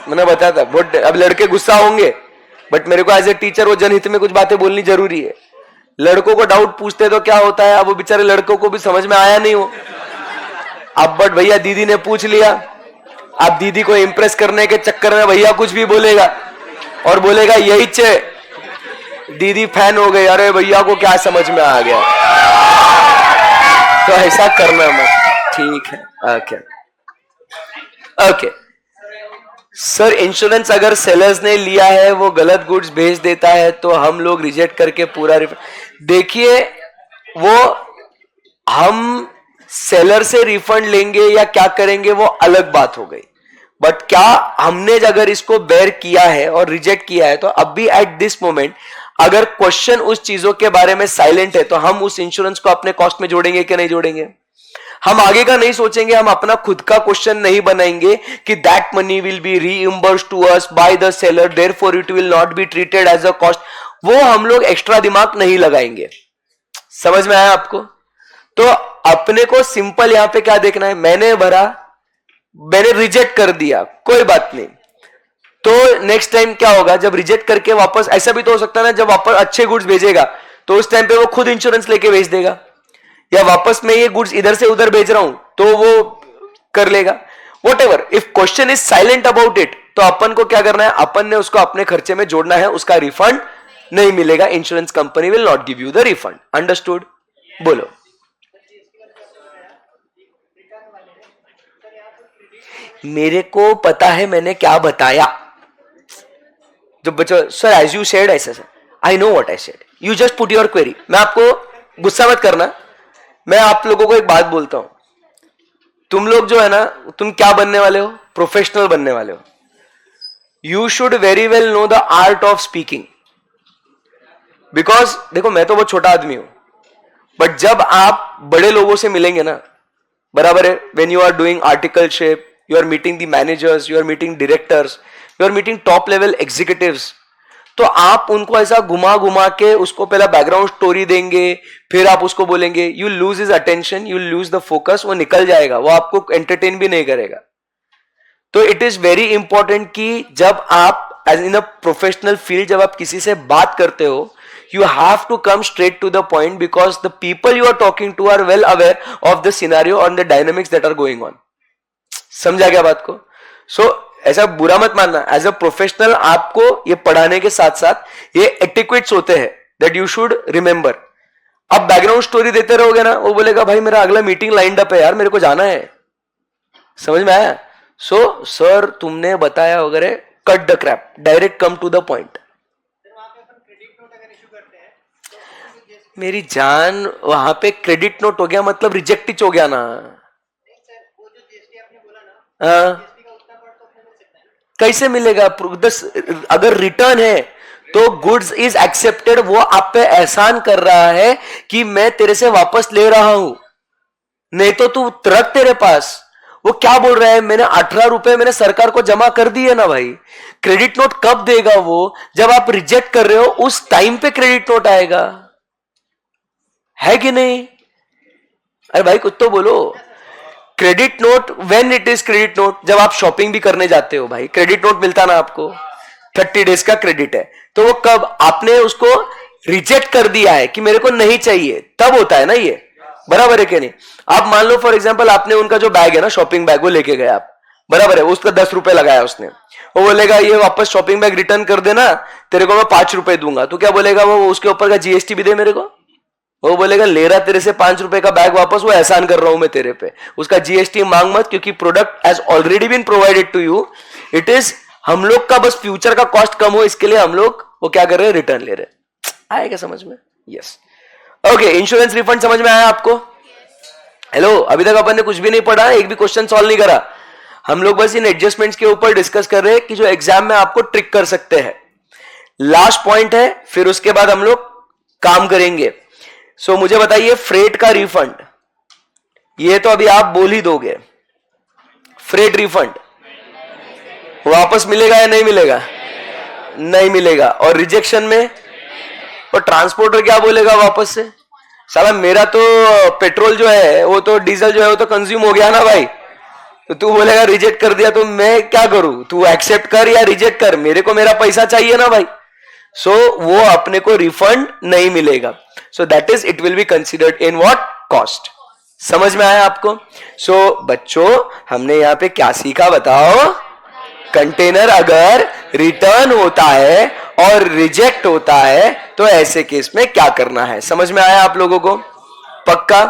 मैंने बताया था बहुत, अब लड़के गुस्सा होंगे, बट मेरे को एज ए टीचर वो जनहित में कुछ बातें बोलनी जरूरी है। लड़कों को डाउट पूछते तो क्या होता है, अब वो बेचारे लड़कों को भी समझ में आया नहीं हो, अब बट भैया दीदी ने पूछ लिया, आप दीदी को इंप्रेस करने के चक्कर में भैया कुछ भी बोलेगा और बोलेगा यही चे, दीदी फैन हो गई, अरे भैया को क्या समझ में आ गया। तो ऐसा करना मत, ठीक है? ओके ओके सर, इंश्योरेंस अगर सेलर्स ने लिया है वो गलत गुड्स भेज देता है तो हम लोग रिजेक्ट करके पूरा देखिए, वो हम सेलर से रिफंड लेंगे या क्या करेंगे वो अलग बात हो गई, बट क्या हमने अगर इसको बेयर किया है और रिजेक्ट किया है तो अभी एट दिस मोमेंट अगर क्वेश्चन उस चीजों के बारे में साइलेंट है तो हम उस इंश्योरेंस को अपने कॉस्ट में जोड़ेंगे कि नहीं जोड़ेंगे? हम आगे का नहीं सोचेंगे, हम अपना खुद का क्वेश्चन नहीं बनाएंगे कि that money will be reimbursed to us by the seller, therefore it will not be treated as a cost. वो हम लोग एक्स्ट्रा दिमाग नहीं लगाएंगे। समझ में आया आपको? तो अपने को सिंपल यहां पे क्या देखना है, मैंने भरा, मैंने रिजेक्ट कर दिया, कोई बात नहीं। तो नेक्स्ट टाइम क्या होगा, जब रिजेक्ट करके वापस, ऐसा भी तो हो सकता है ना, जब वापस अच्छे गुड्स भेजेगा तो उस टाइम पे वो खुद इंश्योरेंस लेके भेज देगा, या वापस मैं ये गुड्स इधर से उधर भेज रहा हूं तो वो कर लेगा। What ever, if question is silent about it तो अपन को क्या करना है, अपन ने उसको अपने खर्चे में जोड़ना है, उसका रिफंड नहीं मिलेगा, insurance company will not give you the refund. Understood? बोलो। मेरे को पता है मैंने क्या बताया। जब बच्चों सर एज यू सेड ऐसा sir, I know what I said, you just put your query. मैं आपको गुस्सा मत करना, मैं आप लोगों को एक बात बोलता हूं, तुम लोग जो है ना, तुम क्या बनने वाले हो? प्रोफेशनल बनने वाले हो। You should very well know the art of speaking, because देखो मैं तो बहुत छोटा आदमी हूं, बट जब आप बड़े लोगों से मिलेंगे ना, बराबर है, when you are doing articleship, you are meeting the managers, you are meeting directors, you are meeting top level executives, तो आप उनको ऐसा घुमा घुमा के उसको पहला बैकग्राउंड स्टोरी देंगे, फिर आप उसको बोलेंगे, you lose his attention, you lose the focus, वो निकल जाएगा, वो आपको एंटरटेन भी नहीं करेगा। तो इट इज वेरी इंपॉर्टेंट कि जब आप as in a professional field जब आप किसी से बात करते हो, you have to come straight to the point because the people you are talking to are well aware of the scenario and the dynamics that are going on. समझा क्या बात को? So ऐसा बुरा मत मानना, एज अ प्रोफेशनल आपको ये पढ़ाने के साथ साथ ये एटिक्वेट्स होते हैं दैट यू शुड रिमेंबर। अब बैकग्राउंड स्टोरी देते रहोगे ना, वो बोलेगा भाई मेरा अगला मीटिंग लाइंड अप है यार, मेरे को जाना है। समझ में आया? सो सर तुमने बताया वगैरह, cut the crap, direct come to the point. मेरी जान, वहां पे क्रेडिट नोट हो गया मतलब रिजेक्ट ही हो गया ना। हाँ, कैसे मिलेगा? अगर रिटर्न है तो गुड्स इज एक्सेप्टेड, वो आप पे एहसान कर रहा है कि मैं तेरे से वापस ले रहा हूं, नहीं तो तू रख तेरे पास। वो क्या बोल रहा है, मैंने 18 रुपए मैंने सरकार को जमा कर दिए ना भाई। क्रेडिट नोट कब देगा वो? जब आप रिजेक्ट कर रहे हो उस टाइम पे क्रेडिट नोट आएगा, है कि नहीं? अरे भाई कुछ तो बोलो। Credit note, when it is credit note, जब आप शॉपिंग भी करने जाते हो भाई, क्रेडिट नोट मिलता ना आपको, 30 डेज का क्रेडिट है, तो वो कब आपने उसको रिजेक्ट कर दिया है कि मेरे को नहीं चाहिए, तब होता है ना ये, बराबर है कि नहीं? आप मान लो फॉर एग्जांपल आपने उनका जो बैग है ना, शॉपिंग बैग, वो लेके गए आप, बराबर है, उसका 10 रुपए लगाया उसने, वो बोलेगा ये वापस शॉपिंग बैग रिटर्न कर देना, तेरे को मैं 5 रुपए दूंगा। तो क्या बोलेगा वो, उसके ऊपर का जीएसटी भी दे मेरे को? वो बोलेगा ले रहा तेरे से 5 रुपए का बैग वापस, वो एहसान कर रहा हूं मैं तेरे पे, उसका जीएसटी मांग मत, क्योंकि product has already been provided to you. It is हम लोग का बस फ्यूचर का कॉस्ट कम हो इसके लिए हम लोग वो क्या कर रहे हैं, रिटर्न ले रहे हैं। आएगा समझ में? यस। ओके, इंश्योरेंस रिफंड समझ में आया आपको? हेलो, अभी तक अपन ने कुछ भी नहीं पढ़ा, एक भी क्वेश्चन सॉल्व नहीं करा, हम लोग बस इन एडजस्टमेंट्स के ऊपर डिस्कस कर रहे हैं कि जो एग्जाम में आपको ट्रिक कर सकते हैं। लास्ट पॉइंट है, फिर उसके बाद हम लोग काम करेंगे। सो मुझे बताइए, फ्रेट का रिफंड, ये तो अभी आप बोल ही दोगे, फ्रेट रिफंड वापस मिलेगा या नहीं मिलेगा? नहीं मिलेगा। और रिजेक्शन में और ट्रांसपोर्टर क्या बोलेगा वापस से, साला मेरा तो पेट्रोल जो है वो तो डीजल जो है वो तो कंज्यूम हो गया ना भाई, तो तू बोलेगा रिजेक्ट कर दिया, तो मैं क्या करूं? तू एक्सेप्ट कर या रिजेक्ट कर, मेरे को मेरा पैसा चाहिए ना भाई। सो वो अपने को रिफंड नहीं मिलेगा। So that is, it will B considered in what? Cost. समझ में आया आपको? बच्चों हमने यहाँ पे क्या सीखा बताओ? कंटेनर अगर रिटर्न होता है और रिजेक्ट होता है तो ऐसे केस में क्या करना है। समझ में आया आप लोगों को? पक्का?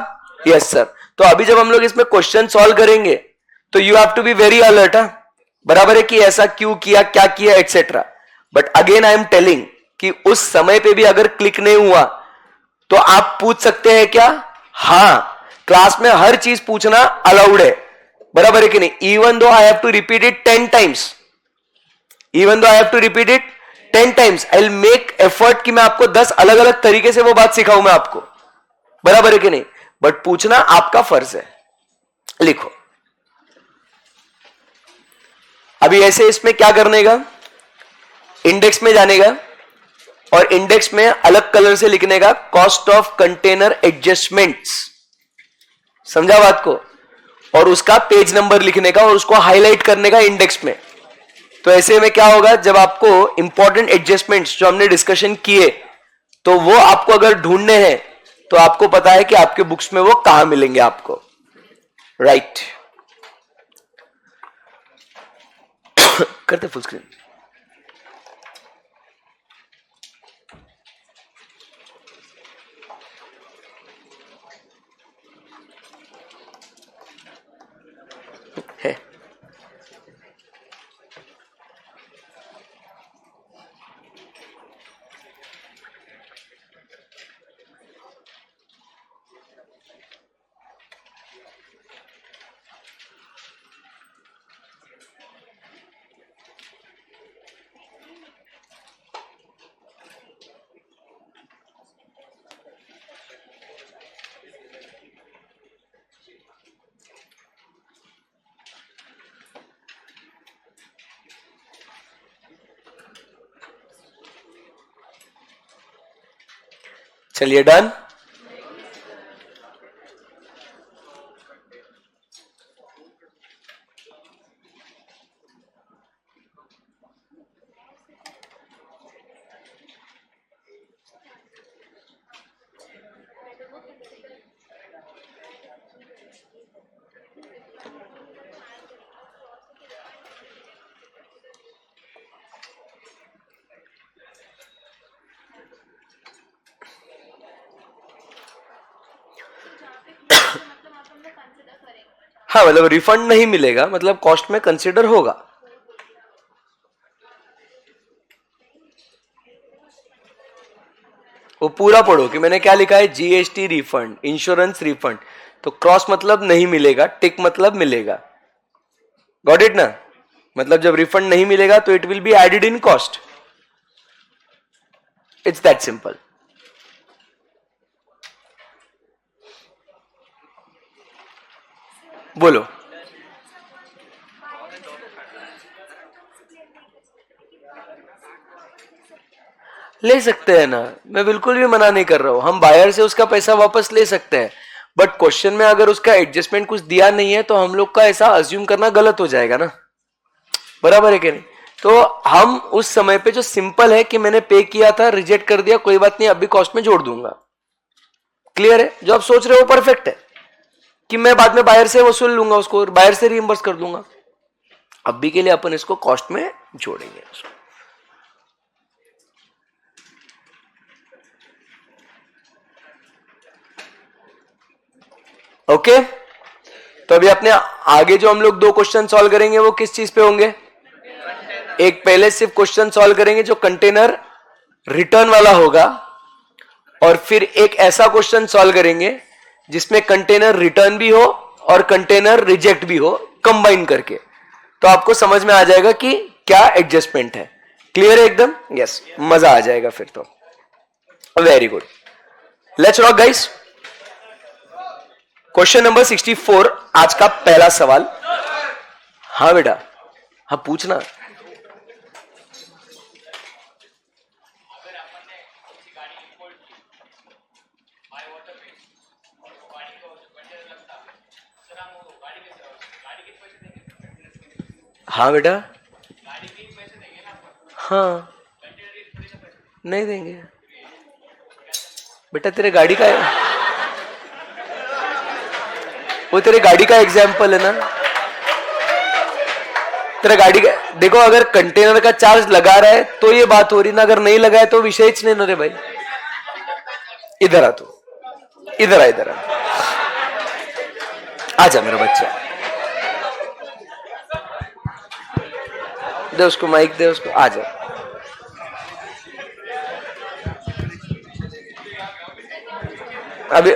Yes sir. तो अभी जब हम लोग इसमें क्वेश्चन सॉल्व करेंगे तो you have to be very alert. बराबर है कि ऐसा क्यों किया, क्या किया, etcetera. But again I am telling कि उस समय पे भी अगर क्लिक नहीं हुआ तो आप पूछ सकते हैं क्या? हां, क्लास में हर चीज पूछना अलाउड है। बराबर है कि नहीं? Even though I have to repeat it 10 times, even though I have to repeat it 10 times, I will make effort कि मैं आपको 10 अलग अलग तरीके से वो बात सिखाऊं मैं आपको। बराबर है कि नहीं? बट पूछना आपका फर्ज है। लिखो अभी ऐसे इसमें क्या करने का, इंडेक्स में जाने का और इंडेक्स में अलग कलर से लिखने का कॉस्ट ऑफ कंटेनर एडजस्टमेंट्स। समझा बात को? और उसका पेज नंबर लिखने का और उसको हाईलाइट करने का इंडेक्स में। तो ऐसे में क्या होगा, जब आपको इंपॉर्टेंट एडजस्टमेंट्स जो हमने डिस्कशन किए तो वो आपको अगर ढूंढने हैं तो आपको पता है कि आपके बुक्स में वो कहां मिलेंगे आपको। राइट करते फुल स्क्रीन। है चलिए डन। हाँ मतलब रिफंड नहीं मिलेगा, मतलब कॉस्ट में कंसिडर होगा। वो पूरा पढ़ो कि मैंने क्या लिखा है, जीएसटी रिफंड, इंश्योरेंस रिफंड। तो क्रॉस मतलब नहीं मिलेगा, टिक मतलब मिलेगा। गॉट इट ना? मतलब जब रिफंड नहीं मिलेगा तो it will be added in cost. It's that simple. बोलो। ले सकते हैं ना, मैं बिल्कुल भी मना नहीं कर रहा हूं, हम बायर से उसका पैसा वापस ले सकते हैं। बट क्वेश्चन में अगर उसका एडजस्टमेंट कुछ दिया नहीं है तो हम लोग का ऐसा अज्यूम करना गलत हो जाएगा ना। बराबर है कि नहीं? तो हम उस समय पे जो सिंपल है कि मैंने पे किया था, रिजेक्ट कर दिया, कोई बात नहीं, अभी कॉस्ट में जोड़ दूंगा। क्लियर है? जो आप सोच रहे हो परफेक्ट है कि मैं बाद में बायर से वसूल लूंगा, उसको बायर से रिइंबर्स कर दूंगा। अभी के लिए अपन इसको कॉस्ट में जोड़ेंगे। ओके तो अभी अपने आगे जो हम लोग 2 क्वेश्चन सॉल्व करेंगे वो किस चीज पे होंगे? एक पहले सिर्फ क्वेश्चन सॉल्व करेंगे जो कंटेनर रिटर्न वाला होगा, और फिर एक ऐसा क्वेश्चन सॉल्व करेंगे जिसमें कंटेनर रिटर्न भी हो और कंटेनर रिजेक्ट भी हो, कंबाइन करके। तो आपको समझ में आ जाएगा कि क्या एडजस्टमेंट है। क्लियर है एकदम? यस, मजा आ जाएगा फिर तो। Very good, let's rock guys. Question number 64 आज का पहला सवाल। हाँ बेटा, हाँ पूछना। हाँ बेटा, हाँ नहीं देंगे बेटा, तेरे गाड़ी का है। वो तेरे गाड़ी का एग्जाम्पल है ना, तेरा गाड़ी का देखो, अगर कंटेनर का चार्ज लगा रहा है तो ये बात हो रही ना, अगर नहीं लगा है तो विषय ही नहीं ना रे भाई। इधर आ, तू इधर आ, इधर आ, आजा मेरा बच्चा, दे उसको माइक, दे उसको, आजा। अभी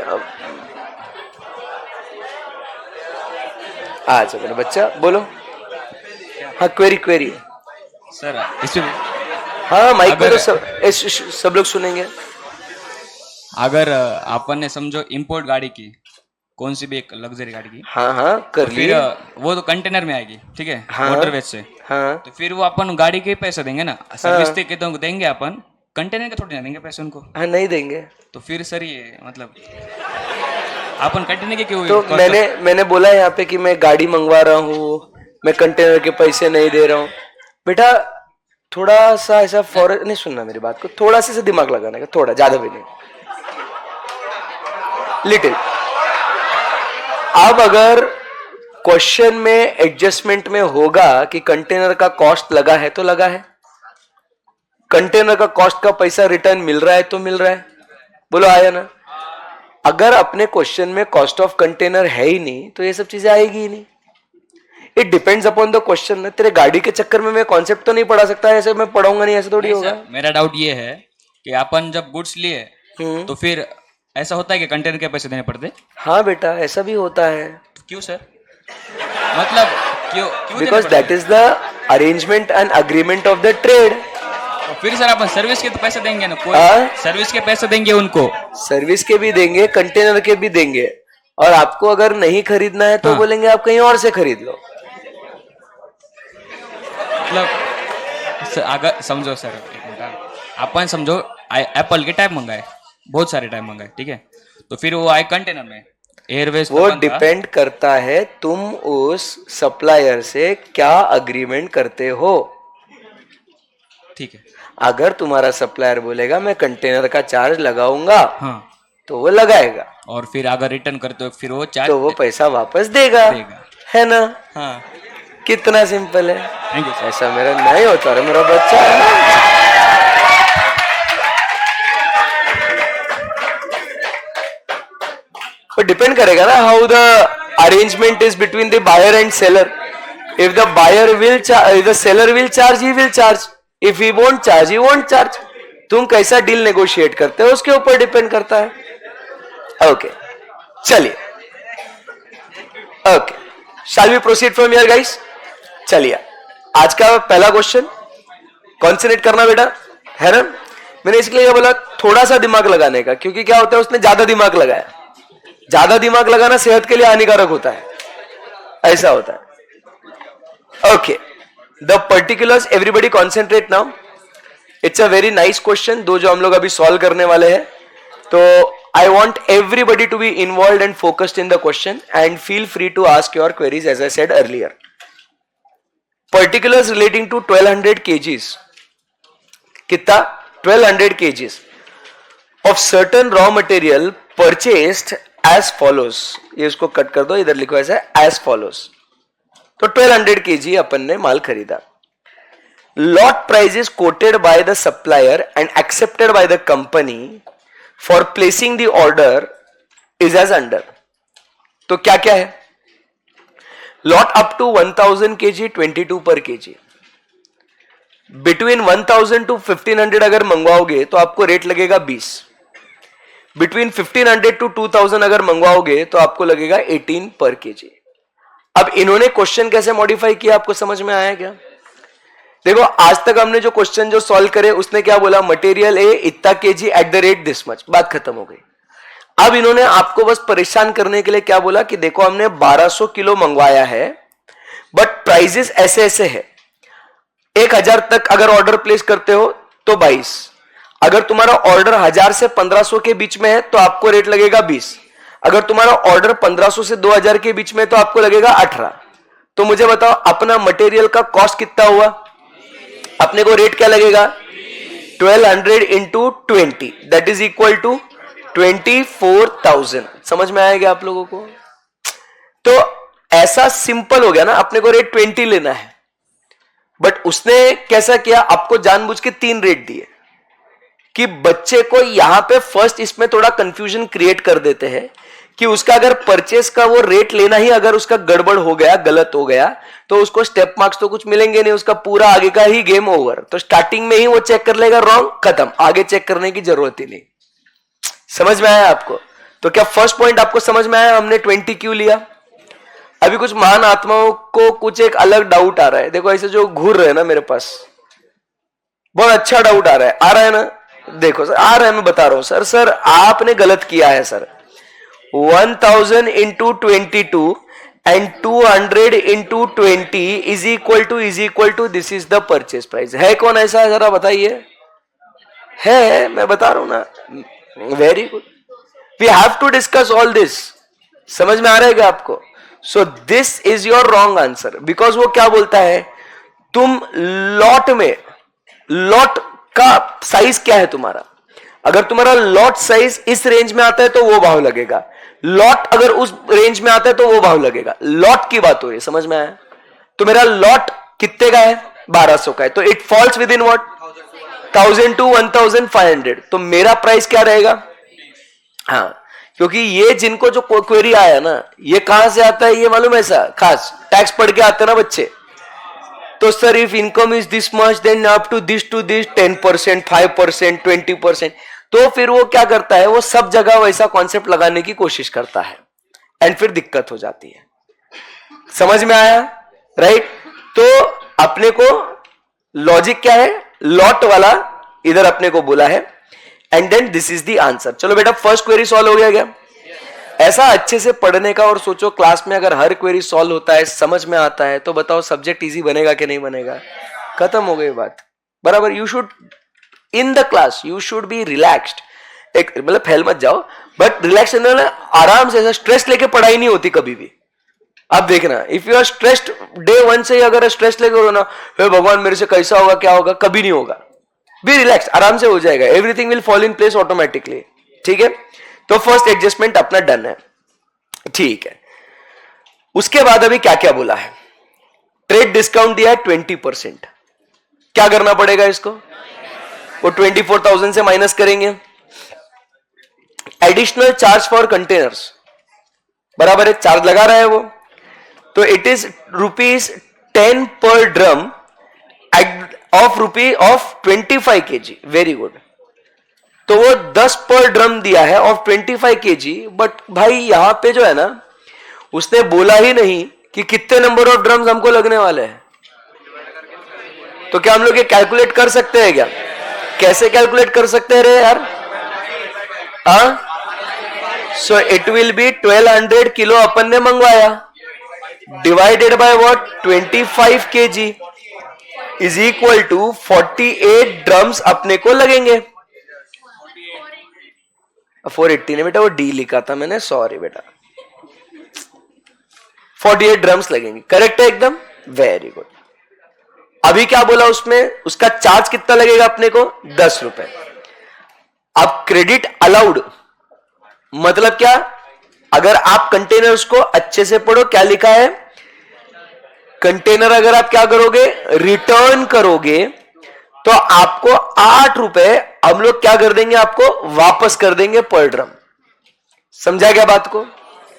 आजा मेरा बच्चा, बोलो। हाँ, क्वेरी क्वेरी। सर इसमें हाँ, माइक पे अगर- तो सब लोग सुनेंगे। अगर अपन ने समझो इंपोर्ट गाड़ी की, कौन सी भी एक लग्जरी गाड़ी की, हाँ हाँ, कर फिर लिए। वो तो कंटेनर में आएगी, ठीक है, हाँ। मोटरवेज से, हाँ तो फिर वो अपन गाड़ी के ही पैसे देंगे ना, सर्विस के तो देंगे अपन, कंटेनर के थोड़ी ना देंगे पैसे उनको। हाँ, नहीं देंगे तो फिर सर ये मतलब अपन कंटेनर के क्यों तो cost- मैंने बोला यहाँ पे कि मैं गाड़ी मंगवा रहा हूँ, मैं कंटेनर के पैसे नहीं दे रहा हूँ। बेटा थोड़ा सा ऐसा फॉरन नहीं सुनना मेरी बात को, थोड़ा सा दिमाग लगाने का, थोड़ा, ज्यादा भी नहीं, लिटिल। अब अगर क्वेश्चन में एडजस्टमेंट में होगा कि कंटेनर का कॉस्ट लगा है तो लगा है, कंटेनर का कॉस्ट का पैसा रिटर्न मिल रहा है तो मिल रहा है, बोलो आया ना। अगर अपने क्वेश्चन में कॉस्ट ऑफ कंटेनर है ही नहीं तो ये सब चीजें आएगी ही नहीं। It depends upon the question ना। तेरे गाड़ी के चक्कर में मैं कॉन्सेप्ट तो नहीं पढ़ा सकता, ऐसे मैं पढ़ाऊंगा नहीं, ऐसे थोड़ी नहीं होगा। सर, मेरा डाउट ये है कि अपन जब गुड्स लिए तो फिर ऐसा होता है कि कंटेनर के पैसे देने पड़ते, हाँ बेटा, ऐसा भी होता है, क्यों सर? मतलब क्यों क्यों देने बिकॉज पड़ते? That is the arrangement and agreement of the trade. और फिर सर अपन सर्विस के तो पैसे देंगे ना, कोई हाँ? सर्विस के पैसे देंगे उनको। सर्विस के भी देंगे, कंटेनर के भी देंगे, और आपको अगर नहीं खरीदना है तो हाँ। बोलेंगे आप कहीं और से खरीद लो। मतलब अगर समझो सर, एक मिनट, अपन समझो एप्पल के टाइप मंगाए, बहुत सारे टाइप मंगाए, ठीक है, तो फिर वो आए कंटेनर में, एयरवेज वो डिपेंड करता है तुम उस सप्लायर से क्या अग्रीमेंट करते हो। ठीक है, अगर तुम्हारा सप्लायर बोलेगा मैं कंटेनर का चार्ज लगाऊंगा हाँ, तो वो लगाएगा, और फिर अगर रिटर्न करते हो फिर वो चार्ज तो वो पैसा वापस देगा, देगा। है ना। हाँ, कितना सिंपल है। Thank you sir. ऐसा मेरा नहीं होता रे, मेरा बच्चा है ना। वो डिपेंड करेगा ना how the arrangement is between the buyer and seller. If the buyer will if the seller will charge, he will charge, if he won't charge, he won't charge. तुम कैसा डील नेगोशिएट करते हो उसके ऊपर depend करता है। Okay, चलिए, okay, shall we proceed from here guys. चलिए, आज का पहला क्वेश्चन कॉन्सेंट्रेट करना बेटा, है ना। मैंने इसलिए बोला थोड़ा सा दिमाग लगाने का, क्योंकि क्या होता है उसने ज्यादा दिमाग लगाया। ज्यादा दिमाग लगाना सेहत के लिए हानिकारक होता है, ऐसा होता है। Okay, the particulars, everybody concentrate now. It's a very nice question, दो जो हम लोग अभी सॉल्व करने वाले हैं। तो I want everybody to be involved and focused in the question, and feel free to ask your queries as I said earlier. Particulars relating to 1200 kgs. कितना? 1200 kgs of certain raw material purchased as follows. ये उसको cut कर दो, इधर लिखो ऐसा as follows. तो 1200 kg अपन ने माल खरीदा. Lot price is quoted by the supplier and accepted by the company for placing the order is as under. तो क्या क्या है? Lot up to 1000 kg 22 per kg. Between 1000 to 1500 अगर मंगवाओगे तो आपको रेट लगेगा 20. Between 1500 to 2000 अगर मंगवाओगे तो आपको लगेगा 18 per kg. अब इन्होंने क्वेश्चन कैसे मॉडिफाई किया, आपको समझ में आया क्या? देखो, आज तक हमने जो क्वेश्चन जो सॉल्व करे उसने क्या बोला, मटेरियल ए इतना KG at the rate this much, बात खत्म हो गई। अब इन्होंने आपको बस परेशान करने के लिए क्या बोला कि देखो हमने 1200 किलो मंगवाया है, बट प्राइजेस ऐसे ऐसे है। 1000 तक अगर ऑर्डर प्लेस करते हो तो 22, अगर तुम्हारा ऑर्डर 1000 से 1500 के बीच में है तो आपको रेट लगेगा 20, अगर तुम्हारा ऑर्डर 1500 से 2000 के बीच में तो आपको लगेगा 18। तो मुझे बताओ अपना मटेरियल का कॉस्ट कितना हुआ? अपने को रेट क्या लगेगा? 1200 into 20 that is equal to 24,000। समझ में आएगा आप लोगों को? ऐसा सिंपल हो गया ना, अपने को रेट 20 लेना है, बट उसने कैसा किया, आपको जानबूझ के 3 रेट दिए कि बच्चे को यहां पे फर्स्ट इसमें थोड़ा कंफ्यूजन क्रिएट कर देते हैं कि उसका अगर परचेस का वो रेट लेना ही अगर उसका गड़बड़ हो गया, गलत हो गया, तो उसको स्टेप मार्क्स तो कुछ मिलेंगे नहीं, उसका पूरा आगे का ही गेम ओवर। तो स्टार्टिंग में ही वो चेक कर लेगा रॉन्ग, खत्म, आगे चेक करने की जरूरत ही नहीं। समझ में आया आपको? तो क्या फर्स्ट पॉइंट आपको समझ में आया हमने 20 क्यों लिया? अभी कुछ महान आत्माओं को कुछ एक अलग डाउट आ रहा है, देखो ऐसे जो घूर रहे हैं ना मेरे पास, बहुत अच्छा डाउट आ रहा है ना? देखो सर, आ रहा है, मैं बता रहा हूं सर आपने गलत किया है sir. 1000 into 22 and 200 into 20 is equal to this is the purchase price। है कौन ऐसा, जरा बताइए? है, मैं बता रहा हूं ना। Very good, we have to discuss all this. समझ में आ रहा है क्या आपको? So this is your wrong answer, because वो क्या बोलता है, तुम लॉट में, लॉट का साइज क्या है तुम्हारा, अगर तुम्हारा लॉट साइज इस रेंज में आता है तो वो भाव लगेगा, लॉट अगर उस रेंज में आता है तो वो भाव लगेगा। लॉट की बात हो रही है, समझ में आया? तो मेरा लॉट कितने का है? 1200 का है, तो it falls with in what, 1000 to 1500। तो मेरा प्राइस क्या रहेगा? हाँ, क्योंकि ये जिनको जो क्वेरी आया ना, ये कहां से आता है ये मालूम है? ऐसा खास टैक्स पढ़ के आते ना बच्चे, तो sir if income is this much then up to this 10%, 5%, 20%। तो फिर वो क्या करता है, वो सब जगह वैसा कॉन्सेप्ट लगाने की कोशिश करता है, एंड फिर दिक्कत हो जाती है। समझ में आया? राइट? तो अपने को लॉजिक क्या है, लॉट वाला इधर अपने को बोला है, and then this is the answer. चलो बेटा, फर्स्ट क्वेरी सॉल्व हो गया क्या? ऐसा अच्छे से पढ़ने का, और सोचो क्लास में अगर हर क्वेरी सॉल्व होता है, समझ में आता है, तो बताओ सब्जेक्ट इजी बनेगा कि नहीं बनेगा? खत्म हो गई बात, बराबर। You should in the class you should be relaxed, एक मतलब फैल मत जाओ, बट रिलैक्स आराम से, स्ट्रेस लेके पढ़ाई नहीं होती कभी भी। आप देखना, if you are stressed day 1 से ही अगर स्ट्रेस लेके हो ना, हे भगवान मेरे से कैसा होगा, क्या होगा, कभी नहीं होगा। बी रिलैक्स, आराम से हो जाएगा, everything will fall in place automatically. ठीक है? तो फर्स्ट एडजस्टमेंट अपना डन है, ठीक है। उसके बाद अभी क्या क्या बोला है, ट्रेड डिस्काउंट दिया है 20%, क्या करना पड़ेगा इसको, वो 24,000 से माइनस करेंगे। एडिशनल चार्ज फॉर कंटेनर्स, बराबर है, चार्ज लगा रहा है वो, तो इट इज ₹10 पर drum of ₹25 kg। Very good, तो वो 10 पर ड्रम दिया है ऑफ 25 kg, बट भाई यहां पे जो है ना, उसने बोला ही नहीं कि कितने नंबर ऑफ ड्रम्स हमको लगने वाले हैं। तो क्या हम लोग ये कैलकुलेट कर सकते हैं क्या? कैसे कैलकुलेट कर सकते हैं रे यार? So it will be 1200 kilo अपन ने मंगवाया, divided by what, 25 kg is equal to 48 drums अपने को लगेंगे। 480 ने बेटा वो डी लिखा था मैंने, सॉरी बेटा, 48 ड्रम्स लगेंगे, करेक्ट है एकदम, वेरी गुड। अभी क्या बोला उसमें, उसका चार्ज कितना लगेगा अपने को, 10 रुपए। अब क्रेडिट अलाउड मतलब क्या, अगर आप कंटेनर्स को अच्छे से पढ़ो, क्या लिखा है, कंटेनर अगर आप क्या करोगे, रिटर्न करोगे, तो आपको 8 रुपए हम लोग क्या कर देंगे, आपको वापस कर देंगे पर ड्रम। समझा क्या बात को?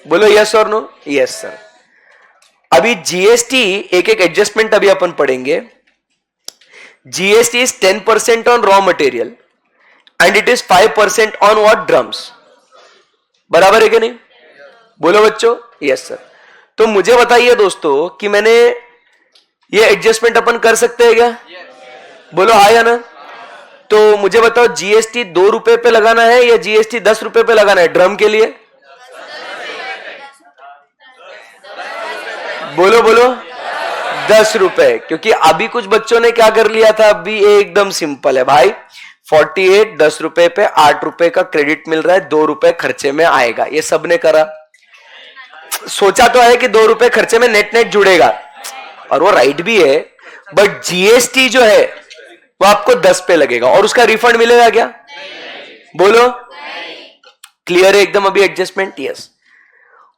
बोलो यस और नो। Yes sir. अभी जीएसटी, एक एक एडजस्टमेंट अभी अपन पढ़ेंगे। GST is 10% on raw material and it is 5% on what, drums. बराबर है कि नहीं? बोलो बच्चों यस सर। तो मुझे बताइए दोस्तों कि मैंने ये एडजस्टमेंट अपन कर सकते हैं क्या? बोलो हाँ या ना? तो मुझे बताओ, जीएसटी 2 रुपए पे लगाना है या जीएसटी 10 रुपए पे लगाना है ड्रम के लिए? बोलो बोलो 10 रुपए, क्योंकि अभी कुछ बच्चों ने क्या कर लिया था, अभी एकदम सिंपल है भाई, 48 10 रुपए पे 8 रुपए का क्रेडिट मिल रहा है, 2 रुपए खर्चे में आएगा, ये सबने करा। सोचा तो है कि 2 रुपए खर्चे में नेट नेट जुड़ेगा, और वो राइट भी है, बट जीएसटी जो है वो आपको 10 पे लगेगा, और उसका रिफंड मिलेगा क्या? बोलो क्लियर है एकदम अभी एडजस्टमेंट? यस।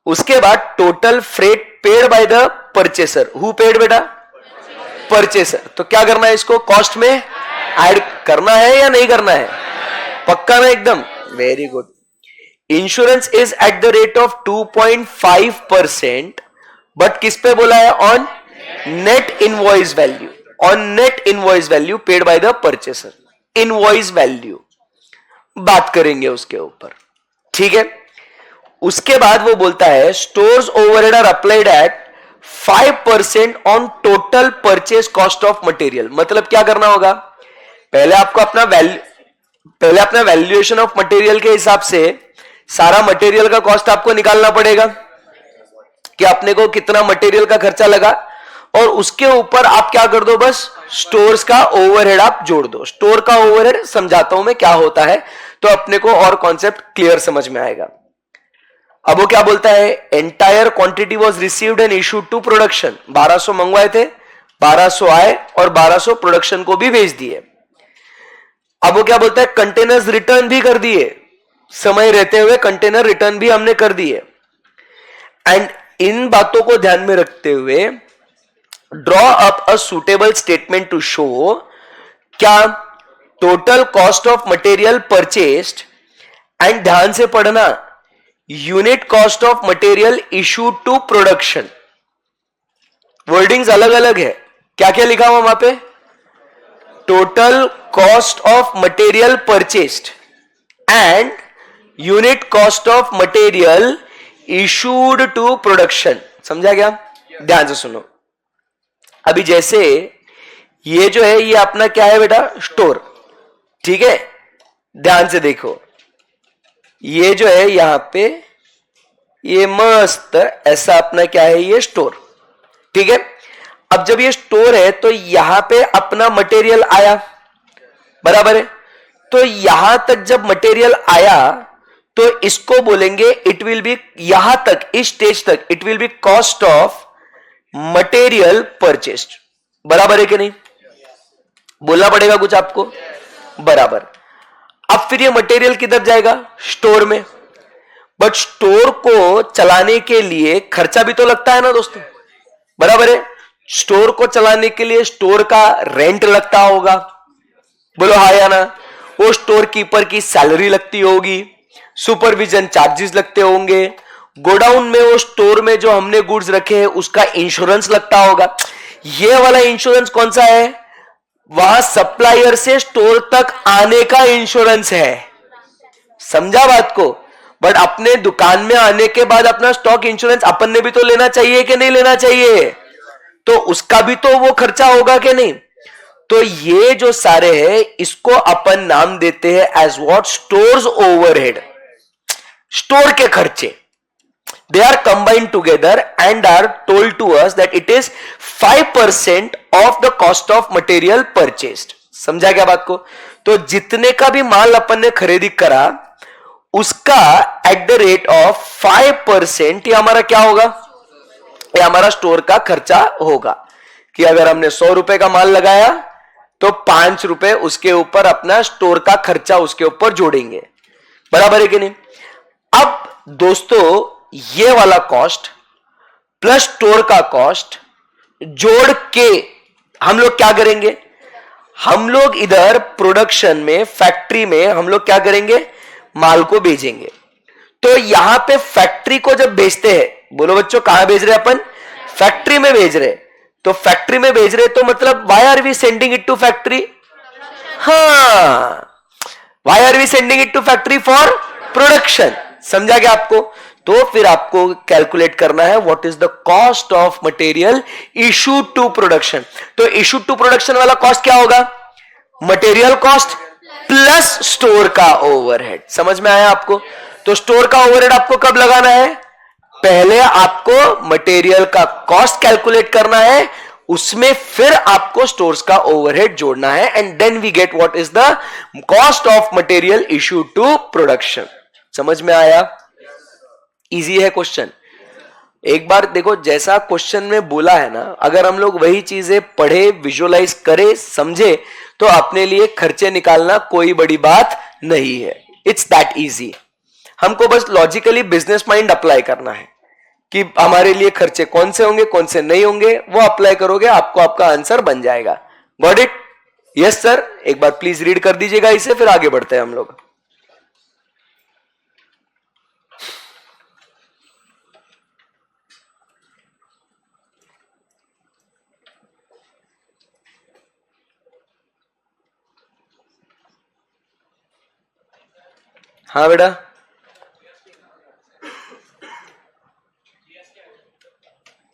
उसके बाद total freight paid by the purchaser, who paid बेटा, परचेसर। तो क्या करना है, इसको कॉस्ट में ऐड करना है या नहीं करना है, पक्का ना एकदम, very good. Insurance is at the rate of 2.5%, but किस पे बोला है, on net invoice value, on net invoice value paid by the purchaser, invoice value बात करेंगे उसके ऊपर, ठीक है। उसके बाद वो बोलता है stores overhead are applied at 5% on total purchase cost of material. मतलब क्या करना होगा, पहले आपको अपना वैल्यूएशन ऑफ मटेरियल के हिसाब से सारा मटेरियल का कॉस्ट आपको निकालना पड़ेगा कि अपने को कितना मटेरियल का खर्चा लगा, और उसके ऊपर आप क्या कर दो, बस स्टोर्स का ओवरहेड आप जोड़ दो। स्टोर का ओवरहेड समझाता हूं मैं क्या होता है, तो अपने को और कॉन्सेप्ट क्लियर समझ में आएगा। अब वो क्या बोलता है, entire quantity was received and issued to production. 1200 मंगवाए थे, 1200 आए और 1200 प्रोडक्शन को भी भेज दिए। अब वो क्या बोलता है, कंटेनर्स रिटर्न भी कर दिए, समय रहते हुए कंटेनर रिटर्न भी हमने कर दिए। एंड इन बातों को ध्यान में रखते हुए draw up a suitable statement to show क्या total cost of material purchased, and ध्यान से पढ़ना, unit cost of material issued to production. Wordings अलग अलग है, क्या क्या लिखा हुआ वहां पे, total cost of material purchased and unit cost of material issued to production. समझा क्या, ध्यान से सुनो। अभी जैसे ये जो है, ये अपना क्या है बेटा, स्टोर, ठीक है। ध्यान से देखो, ये जो है यहां पे ये मस्त ऐसा अपना क्या है, ये स्टोर, ठीक है। अब जब ये स्टोर है तो यहां पे अपना मटेरियल आया, बराबर है। तो यहां तक जब मटेरियल आया तो इसको बोलेंगे, इट विल बी, यहां तक, इस स्टेज तक it will B cost of material purchased. बराबर है कि नहीं, बोलना पड़ेगा कुछ आपको, बराबर। अब फिर ये मटेरियल किधर जाएगा, स्टोर में। बट स्टोर को चलाने के लिए खर्चा भी तो लगता है ना दोस्तों, बराबर है। स्टोर को चलाने के लिए स्टोर का रेंट लगता होगा, बोलो हाँ या ना। वो स्टोर कीपर की सैलरी लगती होगी, सुपरविजन चार्जेस लगते होंगे, गोडाउन में वो स्टोर में जो हमने गुड्स रखे हैं उसका इंश्योरेंस लगता होगा। ये वाला इंश्योरेंस कौन सा है, वहां सप्लायर से स्टोर तक आने का इंश्योरेंस है, समझा बात को। बट अपने दुकान में आने के बाद अपना स्टॉक इंश्योरेंस अपन ने भी तो लेना चाहिए कि नहीं लेना चाहिए, तो उसका भी तो वो खर्चा होगा कि नहीं। तो ये जो सारे हैं इसको अपन नाम देते हैं as what, stores overhead, store के खर्चे। They are combined together and are told to us that it is 5% of the cost of material purchased. समझा क्या बात को। तो जितने का भी माल अपन ने खरीदी करा उसका एट द रेट ऑफ 5% ये हमारा क्या होगा, ये हमारा स्टोर का खर्चा होगा। कि अगर हमने 100 रुपए का माल लगाया तो 5 रुपए उसके ऊपर अपना स्टोर का खर्चा उसके ऊपर जोड़ेंगे, बराबर है कि नहीं। अब दोस्तों ये वाला कॉस्ट प्लस स्टोर का कॉस्ट जोड़ के हम लोग क्या करेंगे, हम लोग इधर प्रोडक्शन में, फैक्ट्री में हम लोग क्या करेंगे, माल को भेजेंगे। तो यहां पे फैक्ट्री को जब भेजते हैं, बोलो बच्चों कहां भेज रहे अपन, फैक्ट्री में भेज रहे। तो फैक्ट्री में भेज रहे तो मतलब why are we sending it to factory, हाँ, why are we sending it to factory, for production. समझा क्या आपको। तो फिर आपको कैलकुलेट करना है what is the cost of material issued to production. तो इशूड टू प्रोडक्शन वाला कॉस्ट क्या होगा, मटेरियल कॉस्ट प्लस स्टोर का ओवरहेड। समझ में आया आपको। तो स्टोर का ओवरहेड आपको कब लगाना है, पहले आपको मटेरियल का कॉस्ट कैलकुलेट करना है, उसमें फिर आपको स्टोर्स का ओवरहेड जोड़ना है, and then we get what is the cost of material issued to production. समझ में आया, इजी है क्वेश्चन। एक बार देखो जैसा क्वेश्चन में बोला है ना, अगर हम लोग वही चीजें पढ़े, विजुअलाइज करें, समझे, तो अपने लिए खर्चे निकालना कोई बड़ी बात नहीं है। It's that easy. हमको बस लॉजिकली बिजनेस माइंड अप्लाई करना है। कि हमारे लिए खर्चे कौन से होंगे कौन से नहीं होंगे, वो अप्लाई करोगे आपको आपका आंसर बन जाएगा. Got it? Yes sir. एक बार प्लीज रीड कर दीजिएगा इसे, फिर आगे बढ़ते हैं हम लोग. हाँ बेटा,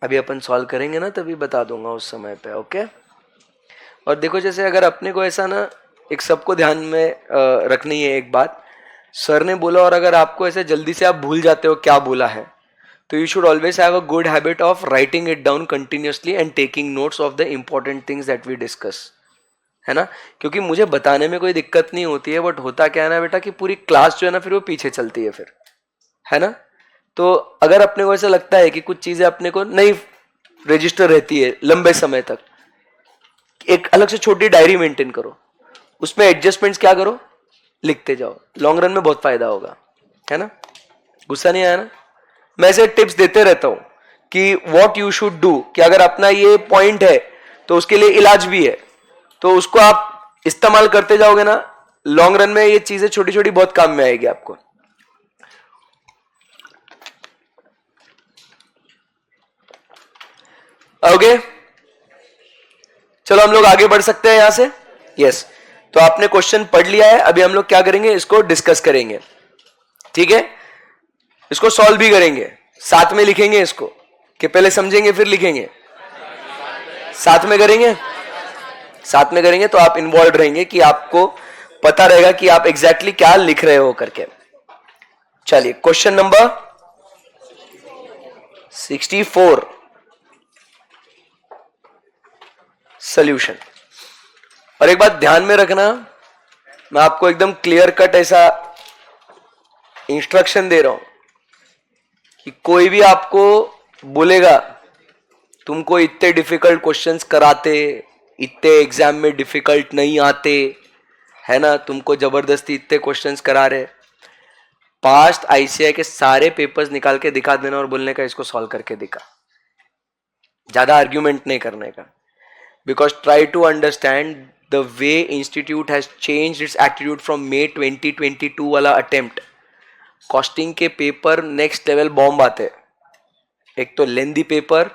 अभी अपन सॉल्व करेंगे ना, तभी बता दूंगा उस समय पे. ओके. और देखो, जैसे अगर अपने को ऐसा ना, एक सबको ध्यान में रखनी है एक बात. सर ने बोला और अगर आपको ऐसे जल्दी से आप भूल जाते हो क्या बोला है, तो you should always have a good habit of writing it down continuously and taking notes of the important things that we discuss. है ना? क्योंकि मुझे बताने में कोई दिक्कत नहीं होती है, बट होता क्या है ना बेटा, कि पूरी क्लास जो है ना फिर वो पीछे चलती है फिर. है ना? तो अगर अपने को ऐसा लगता है कि कुछ चीजें अपने को नहीं रजिस्टर रहती है लंबे समय तक, एक अलग से छोटी डायरी मेंटेन करो, उसमें एडजस्टमेंट्स क्या करो, लिखते जाओ. लॉन्ग रन में बहुत फायदा होगा. है ना? गुस्सा नहीं आया ना? मैं ऐसे टिप्स देते रहता हूं कि व्हाट यू शुड डू, कि अगर अपना ये पॉइंट है तो उसके लिए इलाज भी है, तो उसको आप इस्तेमाल करते जाओगे ना, लॉन्ग रन में ये चीजें छोटी छोटी बहुत काम में आएगी आपको. ओके, चलो हम लोग आगे बढ़ सकते हैं यहां से. यस. तो आपने क्वेश्चन पढ़ लिया है, अभी हम लोग क्या करेंगे, इसको डिस्कस करेंगे. ठीक है? इसको सॉल्व भी करेंगे, साथ में लिखेंगे इसको, कि पहले समझेंगे फिर लिखेंगे. साथ में करेंगे. साथ में करेंगे तो आप इन्वॉल्व रहेंगे, कि आपको पता रहेगा कि आप एग्जैक्टली क्या लिख रहे हो करके. चलिए, क्वेश्चन नंबर 64, सॉल्यूशन. और एक बात ध्यान में रखना, मैं आपको एकदम क्लियर कट ऐसा इंस्ट्रक्शन दे रहा हूं कि कोई भी आपको बोलेगा तुमको इतने डिफिकल्ट क्वेश्चंस कराते, इतने एग्जाम में डिफिकल्ट नहीं आते, है ना, तुमको जबरदस्ती इतने क्वेश्चंस करा रहे, पास्ट आईसीआई के सारे पेपर्स निकाल के दिखा देना और बोलने का इसको सॉल्व करके दिखा. ज्यादा आर्ग्यूमेंट नहीं करने का. Because try to understand the way institute has changed its attitude from May 2022 वाला attempt. कॉस्टिंग के पेपर नेक्स्ट लेवल बॉम्ब आते. एक तो लेंदी पेपर,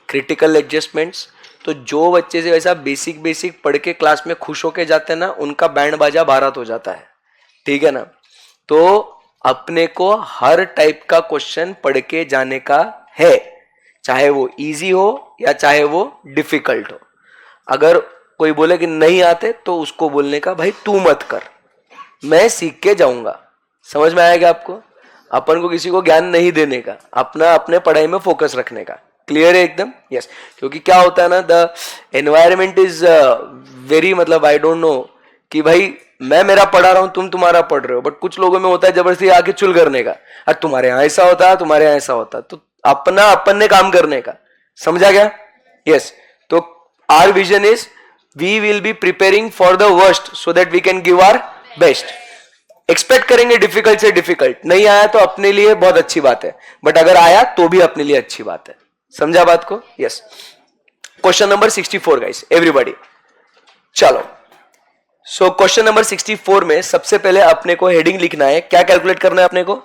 क्रिटिकल एडजस्टमेंट्स. तो जो बच्चे से वैसा बेसिक बेसिक पढ़ के क्लास में खुश होके जाते हैं ना, उनका बैंड बाजा बारात हो जाता है. ठीक है ना? तो अपने को हर टाइप का क्वेश्चन पढ़ के जाने का है, चाहे वो इजी हो या चाहे वो डिफिकल्ट हो. अगर कोई बोले कि नहीं आते तो उसको बोलने का, भाई तू मत कर, मैं सीख के जाऊंगा. समझ में आएगा आपको? अपन को किसी को ज्ञान नहीं देने का, अपना अपने पढ़ाई में फोकस रखने का. क्लियर है एकदम? यस. क्योंकि क्या होता है ना, द एनवायरमेंट इज वेरी, मतलब आई डोंट नो कि भाई मैं मेरा पढ़ा रहा हूं, तुम तुम्हारा पढ़ रहे हो, बट कुछ लोगों में होता है जबरदस्ती आके चुल करने का, अरे तुम्हारे यहां ऐसा होता है, तुम्हारे यहां ऐसा होता है. तो अपना अपन ने काम करने का. समझा क्या? यस. तो our vision is we will be preparing for the worst so that we can give our best. Expect करेंगे डिफिकल्ट से डिफिकल्ट. नहीं आया तो अपने लिए बहुत अच्छी बात है, बट अगर आया तो भी अपने लिए अच्छी बात है. समझा बात को? Yes. Question number 64 guys, everybody. चलो, सो क्वेश्चन नंबर 64 में सबसे पहले अपने को हेडिंग लिखना है. क्या कैलकुलेट करना है अपने को?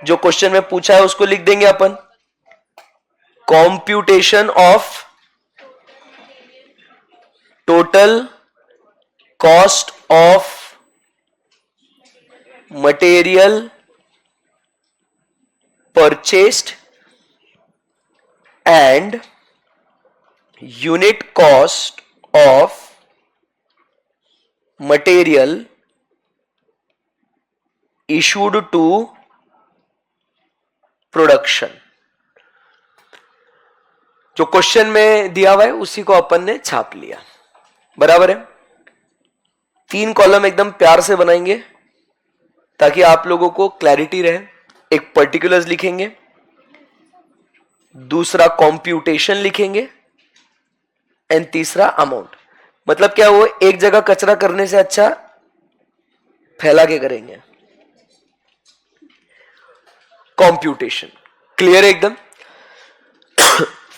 जो क्वेश्चन में पूछा है उसको लिख देंगे अपन. Computation of total cost of material purchased and unit cost of material issued to production. जो क्वेश्चन में दिया हुआ है उसी को अपन ने छाप लिया. बराबर है? 3 कॉलम एकदम प्यार से बनाएंगे ताकि आप लोगों को क्लैरिटी रहे. एक पर्टिकुलर्स लिखेंगे, दूसरा कॉम्प्यूटेशन लिखेंगे, एंड तीसरा अमाउंट. मतलब क्या, वो एक जगह कचरा करने से अच्छा फैला के करेंगे. कॉम्प्यूटेशन. क्लियर है एकदम?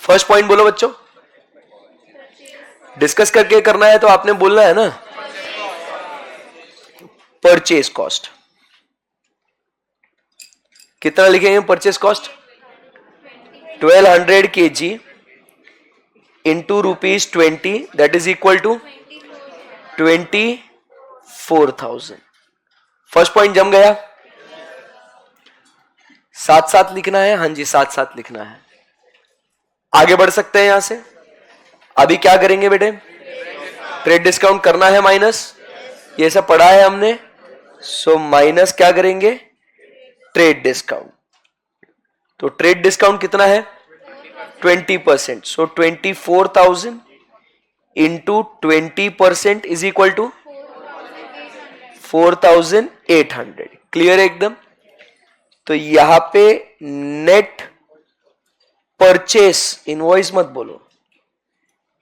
फर्स्ट पॉइंट बोलो बच्चों, डिस्कस करके करना है तो आपने बोलना है ना। परचेज कॉस्ट कितना लिखेंगे? Purchase cost 1200 kg into ₹20, that is equal to 24,000। First point जम गया। साथ साथ लिखना है, हाँ जी साथ साथ लिखना है। आगे बढ़ सकते हैं यहां से। अभी क्या करेंगे बेटे? ट्रेड डिस्काउंट करना है माइनस, ये सब पढ़ा है हमने। सो माइनस क्या करेंगे? Trade discount. तो ट्रेड डिस्काउंट कितना है? 20%। So 24,000 into 20% is equal to 4,800। Clear एकदम? तो यहां पे नेट परचेस, इनवॉइस मत बोलो,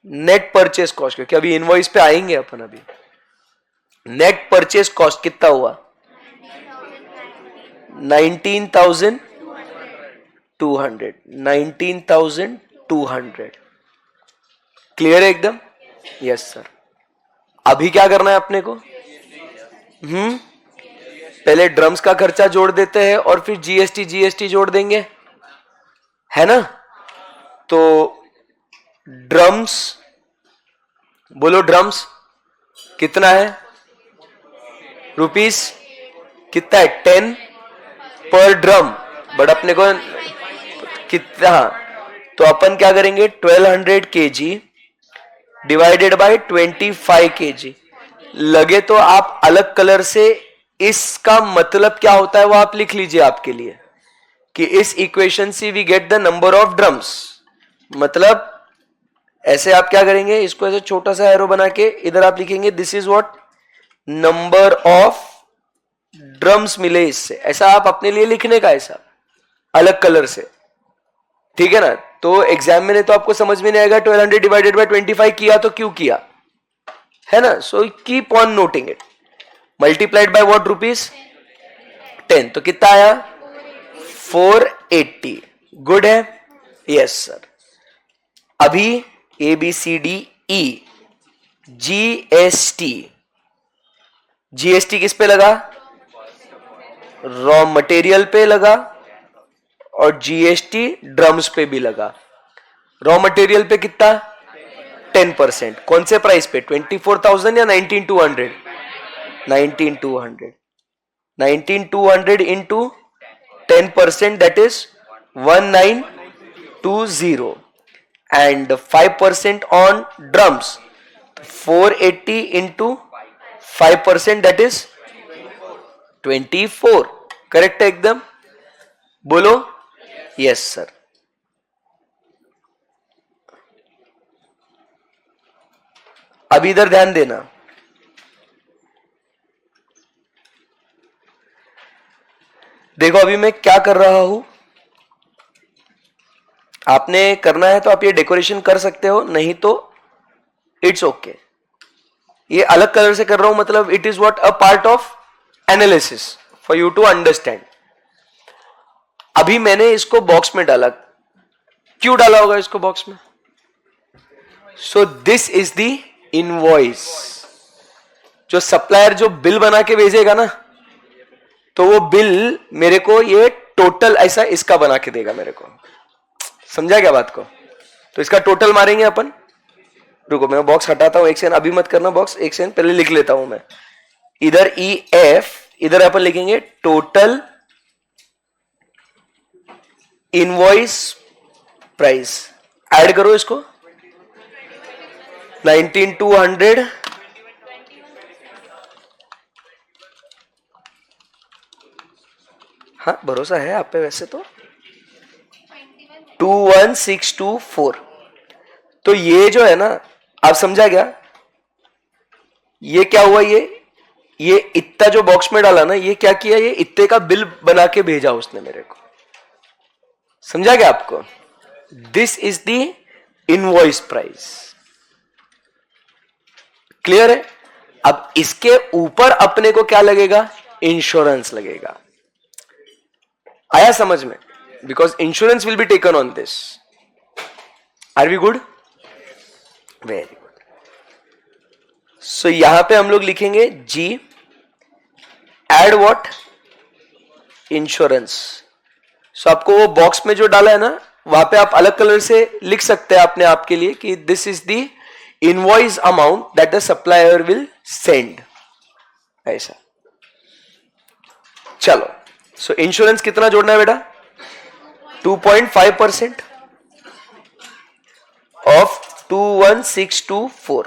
नेट परचेस कॉस्ट, क्योंकि अभी इनवॉइस पे आएंगे अपन। अभी नेट परचेस कॉस्ट कितना हुआ? 19,200। 19,200। क्लियर है एकदम? Yes sir. अभी क्या करना है अपने को? पहले ड्रम्स का खर्चा जोड़ देते हैं और फिर जीएसटी जोड़ देंगे, है ना? तो ड्रम्स बोलो, ड्रम्स कितना है? रुपीस कितना है? 10 पर ड्रम। बट अपने को कितना, तो अपन क्या करेंगे? 1200 kg डिवाइडेड बाय 25 kg। लगे तो आप अलग कलर से इसका मतलब क्या होता है वो आप लिख लीजिए आपके लिए, कि इस इक्वेशन से we get the number of drums. मतलब ऐसे आप क्या करेंगे? इसको ऐसे छोटा सा एरो बना के इधर आप लिखेंगे this is what number of drums मिले इससे। ऐसा आप अपने लिए लिखने का, ऐसा अलग कलर से, ठीक है ना? तो एग्जाम में तो आपको समझ में नहीं आएगा 1200 डिवाइडेड बाय 25 किया तो क्यों किया, है ना? So keep on noting it. Multiplied by what? Rupees 10। तो कितना आया? 480। गुड है? Yes sir. अभी ABCDE जीएसटी किस पे लगा? रॉ मटेरियल पे लगा, और जीएसटी ड्रम्स पे भी लगा। रॉ मटेरियल पे कितना? 10%। कौन से प्राइस पे? 24,000 या 19,200? 19,200। 19,200 into 10%, that is 1920, and 5% on drums, 480 into 5%, that is 24। Correct है एकदम? बोलो यस सर। अभी इधर ध्यान देना। देखो अभी मैं क्या कर रहा हूं, आपने करना है तो आप ये डेकोरेशन कर सकते हो, नहीं तो इट्स ओके। ये अलग कलर से कर रहा हूं, मतलब it is what a part of analysis for you to understand. अभी मैंने इसको बॉक्स में डाला, क्यों डाला होगा इसको बॉक्स में? सो दिस इज द इनवॉइस। जो सप्लायर जो बिल बना के भेजेगा ना, तो वो बिल मेरे को ये टोटल ऐसा इसका बना के देगा मेरे को। समझा क्या बात को? तो इसका टोटल मारेंगे अपन। रुको मैं बॉक्स हटाता हूं एक सेकंड, अभी मत करना बॉक्स, एक सेकंड पहले लिख लेता हूं मैं। इधर EF, इधर अपन लिखेंगे टोटल इनवॉइस प्राइस। ऐड करो इसको, 19,200 हाँ भरोसा है आप पे वैसे तो 21,624। तो ये जो है ना, आप समझा क्या? ये क्या हुआ? ये इतना जो बॉक्स में डाला ना, ये क्या किया? ये इतने का बिल बना के भेजा उसने मेरे को। समझा क्या आपको? This is the invoice price. Clear है? अब इसके ऊपर अपने को क्या लगेगा? इंश्योरेंस लगेगा। आया समझ में? Because insurance will be taken on this. Are we good? Very good. So यहां पे हम लोग लिखेंगे जी, एड व्हाट? इंश्योरेंस. सो आपको वो बॉक्स में जो डाला है ना, वहां पे आप अलग कलर से लिख सकते हैं अपने आप के लिए कि this is the invoice amount that the supplier will send. ऐसा. चलो. सो इंश्योरेंस कितना जोड़ना है बेटा? 2.5% of 21624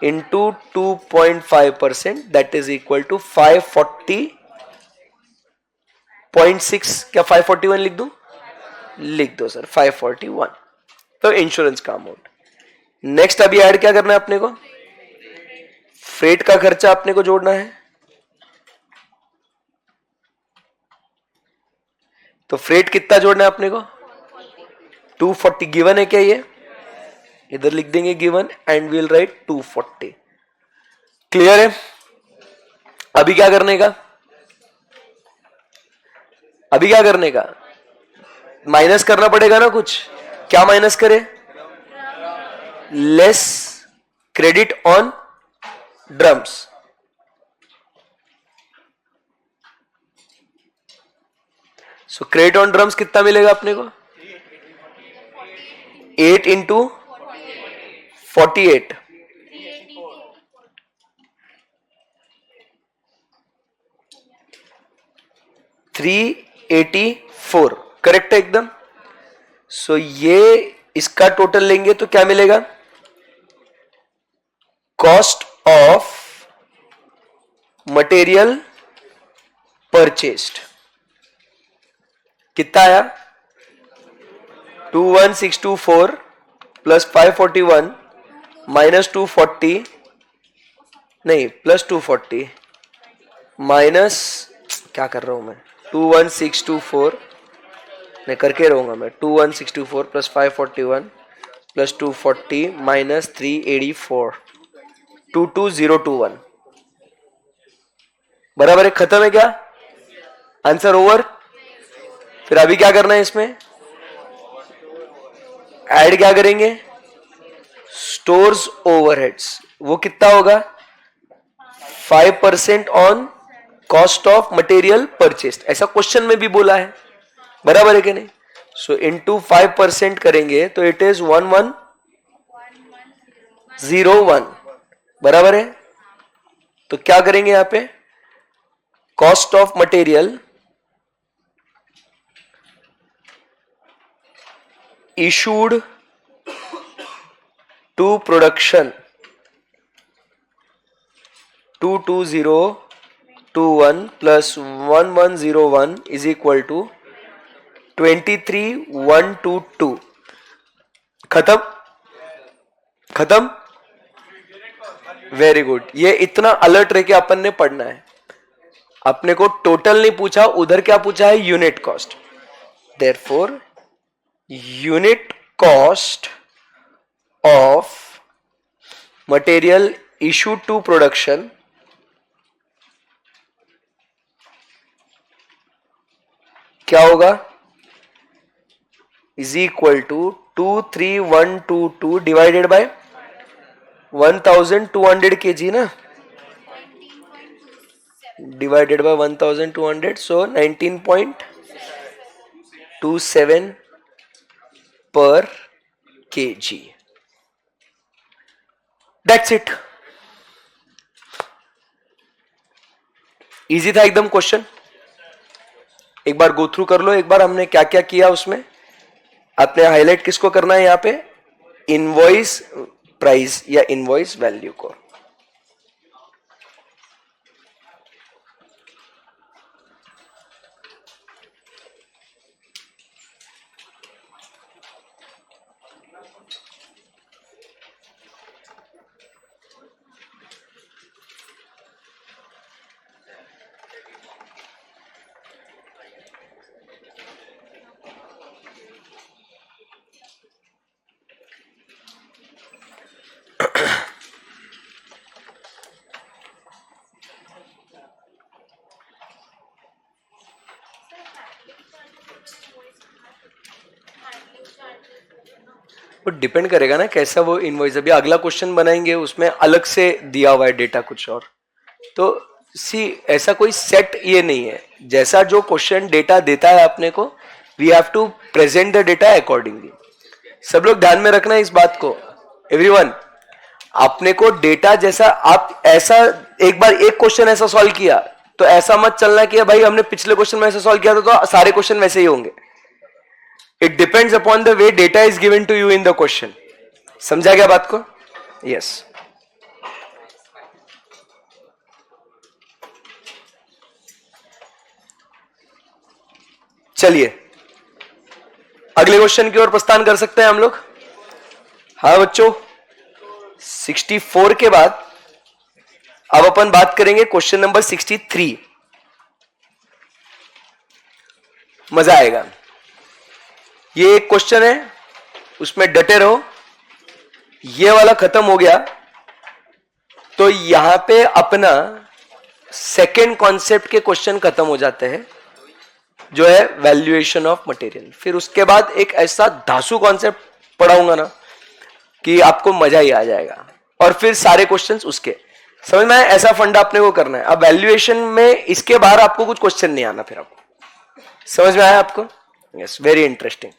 into 2.5%, that is equal to 540.6. क्या 541 लिख दूं? लिख दो सर, 541. तो इंश्योरेंस का अमाउंट. नेक्स्ट अभी ऐड क्या करना है अपने को? फ्रेट का खर्चा अपने को जोड़ना है. तो फ्रेट कितना जोड़ना है अपने को? 240. गिवन है क्या ये? इधर लिख देंगे given and will write 240. Clear है? अभी क्या करने का? अभी क्या करने का? माइनस करना पड़ेगा ना कुछ. क्या माइनस करे? Less credit on drums. So credit on drums कितना मिलेगा अपने को? 8 इंटू 48. 384. करेक्ट है एकदम. सो ये इसका टोटल लेंगे तो क्या मिलेगा? कॉस्ट ऑफ मटेरियल परचेस्ड कितना आया? 21624 प्लस 541 माइनस 240, नहीं प्लस 240 माइनस, क्या कर रहा हूं मैं? 21624 नहीं करके रहूंगा मैं. 21624 प्लस 541 प्लस 240 माइनस 384, 22021. बराबर है. खत्म है क्या? Answer over. फिर अभी क्या करना है इसमें? ऐड क्या करेंगे? Stores overheads. वो कितना होगा? 5% on cost of material purchased. ऐसा क्वेश्चन में भी बोला है. बराबर है कि नहीं? सो इनटू 5% करेंगे तो इट इज 1101. बराबर है. तो क्या करेंगे यहां पे? Cost of material issued to production 22021 plus 1101 is equal to 23122. खत्म. खत्म. Very good. ये इतना अलर्ट रह के अपन ने पढ़ना है. अपने को टोटल नहीं पूछा, उधर क्या पूछा है? Unit cost. Therefore unit cost of material issued to production क्या होगा? is equal to 23122 divided by 1200 kg ना, divided by 1200, so 19.27 per kg. That's it. Easy था एकदम क्वेश्चन. एक बार गो थ्रू कर लो. एक बार हमने क्या क्या किया उसमें. आपने हाईलाइट किसको करना है यहां पे? इनवॉइस प्राइस या इनवॉइस वैल्यू को. वो डिपेंड करेगा ना कैसा वो इनवॉइस। अभी अगला क्वेश्चन बनाएंगे उसमें अलग से दिया हुआ है डेटा कुछ और। तो सी ऐसा कोई सेट ये नहीं है, जैसा जो क्वेश्चन डेटा देता है अपने को, we have to present the data accordingly. सब लोग ध्यान में रखना इस बात को, एवरीवन। आपने को डेटा जैसा, आप ऐसा एक बार एक क्वेश्चन ऐसा सॉल्व किया तो ऐसा मत चलना कि भाई हमने पिछले क्वेश्चन में ऐसा सॉल्व किया था तो सारे क्वेश्चन वैसे ही होंगे। It depends upon the way data is given to you in the question. समझा गया बात को? यस। चलिए अगले क्वेश्चन की ओर प्रस्थान कर सकते हैं हम लोग। हाँ बच्चों, 64 के बाद अब अपन बात करेंगे क्वेश्चन नंबर 63। मजा आएगा। ये एक क्वेश्चन है, उसमें डटे रहो। ये वाला खत्म हो गया तो यहां पे अपना सेकेंड कॉन्सेप्ट के क्वेश्चन खत्म हो जाते हैं, जो है वैल्यूएशन ऑफ मटेरियल। फिर उसके बाद एक ऐसा धासु कॉन्सेप्ट पढ़ाऊंगा ना कि आपको मजा ही आ जाएगा। और फिर सारे क्वेश्चंस उसके, समझ में आया? ऐसा फंडा अपने को करना है। अब वैल्यूएशन में इसके बाहर आपको कुछ क्वेश्चन नहीं आना। फिर आपको समझ में आया आपको? Yes, very interesting.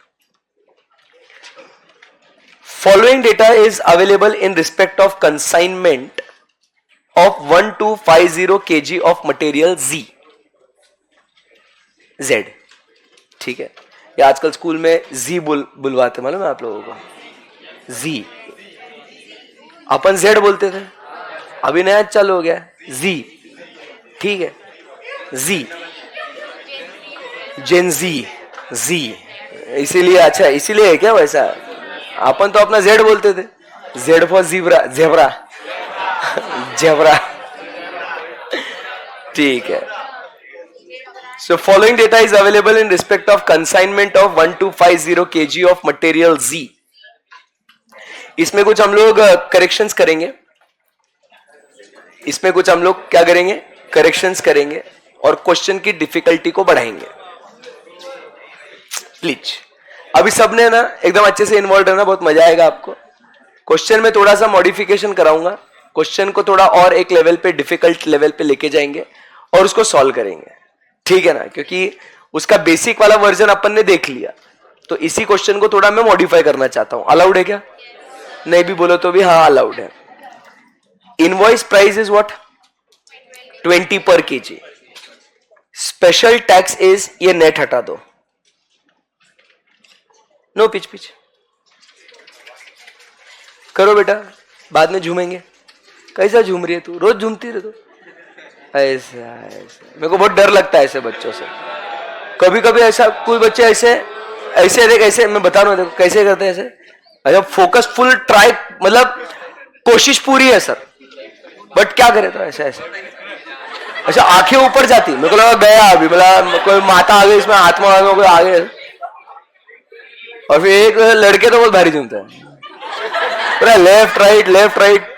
Following data is available in respect of consignment of 1250 kg of material Z. Z, ठीक है। ये आजकल स्कूल में Z बुलवाते, मालूम है आप लोगों को? Z, अपन Z बोलते थे, अभी नया चालू हो गया Z, ठीक है। Z, जेन Z, इसीलिए, अच्छा इसीलिए है क्या वैसा? अपन तो अपना जेड बोलते थे, Z for zebra, zebra, zebra, ठीक है। So following data is available in respect of consignment of 1250 kg of material Z। इसमें कुछ हम लोग करेक्शंस करेंगे, इसमें कुछ हम लोग क्या करेंगे? करेक्शंस करेंगे और क्वेश्चन की डिफिकल्टी को बढ़ाएंगे। प्लीज अभी सबने ना एकदम अच्छे से इन्वॉल्व रहना, बहुत मजा आएगा आपको। क्वेश्चन में थोड़ा सा मॉडिफिकेशन कराऊंगा, क्वेश्चन को थोड़ा और एक लेवल पे, डिफिकल्ट लेवल पे लेके जाएंगे और उसको सॉल्व करेंगे, ठीक है ना? क्योंकि उसका बेसिक वाला वर्जन अपन ने देख लिया, तो इसी क्वेश्चन को थोड़ा मैं मॉडिफाई करना चाहता हूं। अलाउड है क्या? नहीं भी बोलो तो भी हाँ अलाउड है। Invoice price is what? 20 पर kg। स्पेशल टैक्स इज, ये नेट हटा दो, नो पिच पिच करो बेटा, बाद में झूमेंगे। कैसा झूम रही है तू? रोज झूमती रहे तू ऐसा ऐसा। मेरे को बहुत डर लगता है ऐसे बच्चों से। कभी कभी ऐसा कोई बच्चे ऐसे ऐसे देख, ऐसे मैं बता रहा हूं, देखो कैसे करते हैं ऐसे। अच्छा फोकस फुल ट्राई, मतलब कोशिश पूरी है सर, बट क्या करे तो ऐसे ऐसे। अच्छा आंखें ऊपर जाती, मेरे को लगा गया अभी, मतलब कोई माता आ गई इसमें, आत्मा कोई आ गए। और फिर एक लड़के तो बहुत भारी झूमते हैं, पूरा लेफ्ट राइट,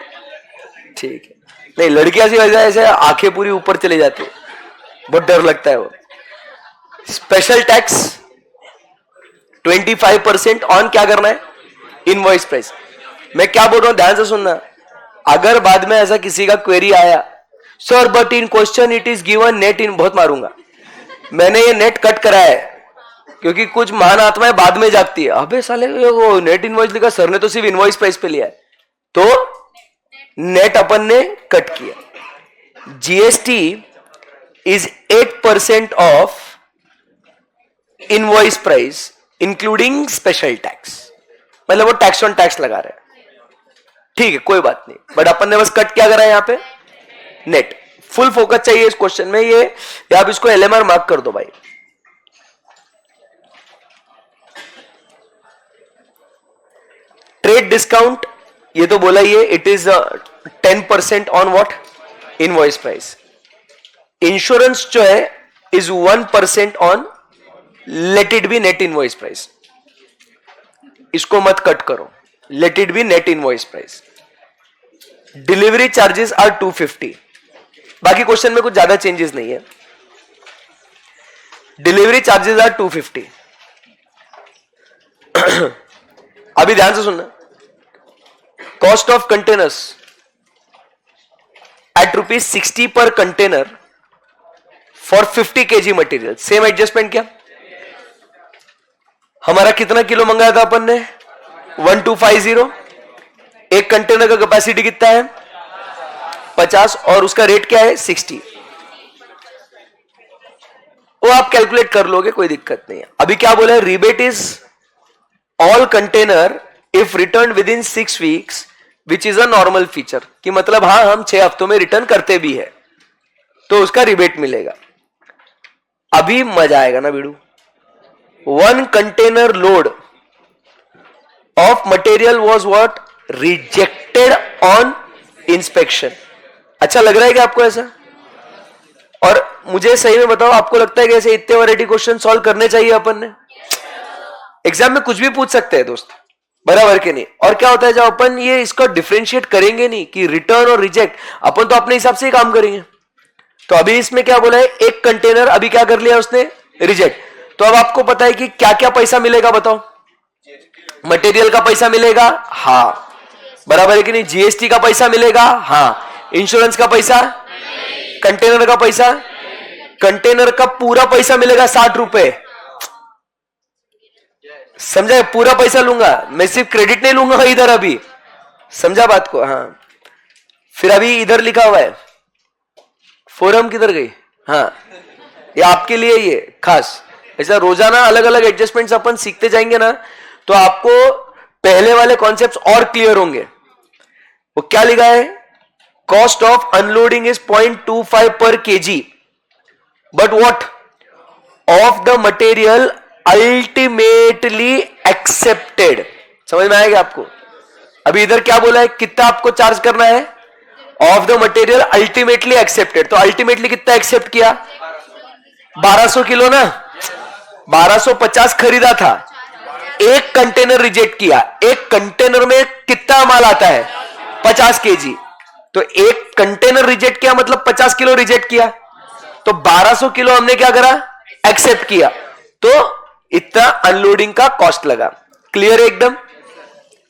ठीक है। नहीं लड़की ऐसी वजह ऐसे आंखें पूरी ऊपर चली जाती है, बहुत डर लगता है वो। स्पेशल टैक्स 25% ऑन क्या करना है? Invoice price. मैं क्या बोल रहा हूं ध्यान से सुनना। अगर बाद में ऐसा किसी का क्वेरी आया, sir but in question it is given net in, बहुत मारूंगा। मैंने ये नेट कट करा है क्योंकि कुछ महान आत्माएं बाद में जागती है। अबे साले वो नेट इनवॉइस लिखा, सर ने तो सिर्फ इनवॉइस प्राइस पे लिया है, तो नेट अपन ने कट किया। GST is 8% of invoice price including special tax, मतलब वो टैक्स ऑन टैक्स लगा रहे हैं, ठीक है कोई बात नहीं। बट अपन ने बस कट क्या करा है यहाँ पे? नेट। फुल फोकस चाहिए इस क्वेश्चन में, ये आप इसको एलएमआर मार्क कर दो भाई। ट्रेड डिस्काउंट, ये तो बोला ही है, it is 10% on what? Invoice price. Insurance जो है is 1% on let it be net invoice price. इसको मत कट करो, let it be net invoice price. Delivery charges are 250। बाकी क्वेश्चन में कुछ ज्यादा चेंजेस नहीं है। Delivery charges are 250। अभी ध्यान से सुनना, कॉस्ट ऑफ कंटेनर्स एट ₹60 पर container for 50 kg material, same adjustment क्या? हमारा कितना किलो मंगाया था अपन ने? 1250। एक कंटेनर का कैपेसिटी कितना है? 50 और उसका रेट क्या है? 60। वो आप कैलकुलेट कर लोगे, कोई दिक्कत नहीं है। अभी क्या बोला है? Rebate is all container if return with in 6 weeks which is a normal feature, कि मतलब हाँ हम 6 हफ्तों में रिटर्न करते भी है तो उसका रिबेट मिलेगा। अभी मजा आएगा ना बीड़ू। 1 container load of material was what? Rejected on inspection. अच्छा लग रहा है क्या आपको ऐसा? और मुझे सही में बताओ, आपको लगता है कि ऐसे इतने वैरायटी क्वेश्चन सॉल्व करने चाहिए अपन ने? एग्जाम में कुछ भी पूछ सकते हैं दोस्त, बराबर के नहीं। और क्या होता है, जब अपन ये इसको डिफरेंशिएट करेंगे नहीं कि रिटर्न और रिजेक्ट, अपन तो अपने हिसाब से ही काम करेंगे। तो अभी इसमें क्या बोला है? एक कंटेनर अभी क्या कर लिया उसने? रिजेक्ट। तो अब आपको पता है कि क्या क्या पैसा मिलेगा, बताओ। मटेरियल का पैसा मिलेगा, हाँ, बराबर है कि नहीं? जीएसटी का पैसा मिलेगा, हाँ। इंश्योरेंस का पैसा, कंटेनर का पैसा, कंटेनर का पूरा पैसा मिलेगा 60 रुपए। समझा? पूरा पैसा लूंगा मैं, सिर्फ क्रेडिट नहीं लूंगा इधर अभी। समझा बात को? हाँ। फिर अभी इधर लिखा हुआ है फोरम, किधर गई? हाँ, ये आपके लिए, ये खास। ऐसा रोजाना अलग अलग एडजस्टमेंट्स अपन सीखते जाएंगे ना, तो आपको पहले वाले कॉन्सेप्ट्स और क्लियर होंगे। वो क्या लिखा है? कॉस्ट ऑफ अनलोडिंग इज 0.25 पर KG, but what of the material ultimately accepted. समझ में आएगा आपको? अभी इधर क्या बोला है? कितना आपको चार्ज करना है? Of the material ultimately accepted. तो अल्टीमेटली कितना एक्सेप्ट किया? 1200 किलो ना, 1250 खरीदा था, एक कंटेनर रिजेक्ट किया। एक कंटेनर में कितना माल आता है? 50 केजी। तो एक कंटेनर रिजेक्ट किया मतलब 50 किलो रिजेक्ट किया, तो 1200 किलो हमने क्या करा? एक्सेप्ट किया। तो इतना अनलोडिंग का कॉस्ट लगा। क्लियर है एकदम?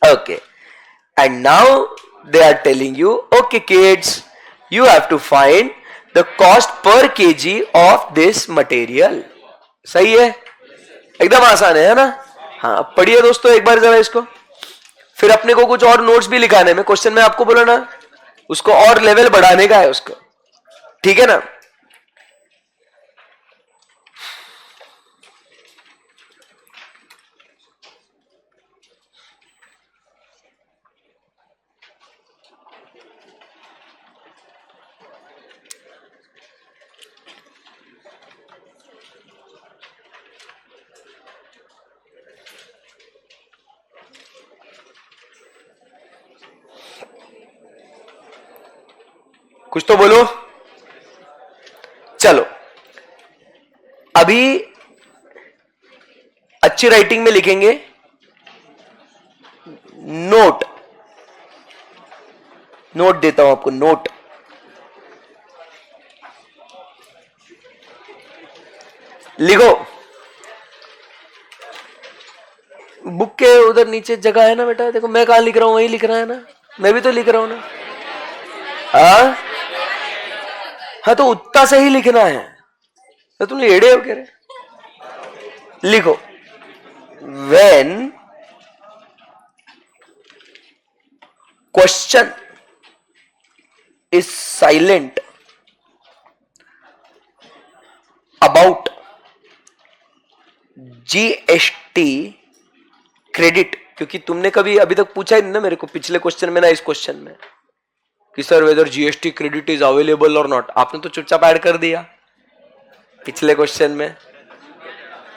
Okay. And now they are telling you, okay kids, you have to find the cost per kg of this material. सही है? एकदम आसान है ना? हाँ, पढ़िए दोस्तों एक बार जरा इसको। फिर अपने को कुछ और नोट्स भी लिखाने में, क्वेश्चन में आपको बोला ना, उसको और लेवल बढ़ाने का है उसको, ठीक है ना? कुछ तो बोलो। चलो अभी अच्छी राइटिंग में लिखेंगे नोट। नोट देता हूं आपको, नोट। लिखो। बुक के उधर नीचे जगह है ना बेटा, देखो मैं कहां लिख रहा हूं, वहीं लिख रहा है ना, मैं भी तो लिख रहा हूं ना। हाँ तो उतना सही लिखना है। तो तुम एड़े हो कह रहे? लिखो, when question is silent about GST credit, क्योंकि तुमने कभी अभी तक पूछा ही नहीं ना मेरे को पिछले क्वेश्चन में ना इस क्वेश्चन में कि sir whether GST credit is available और नॉट। आपने तो चुपचाप ऐड कर दिया पिछले क्वेश्चन में,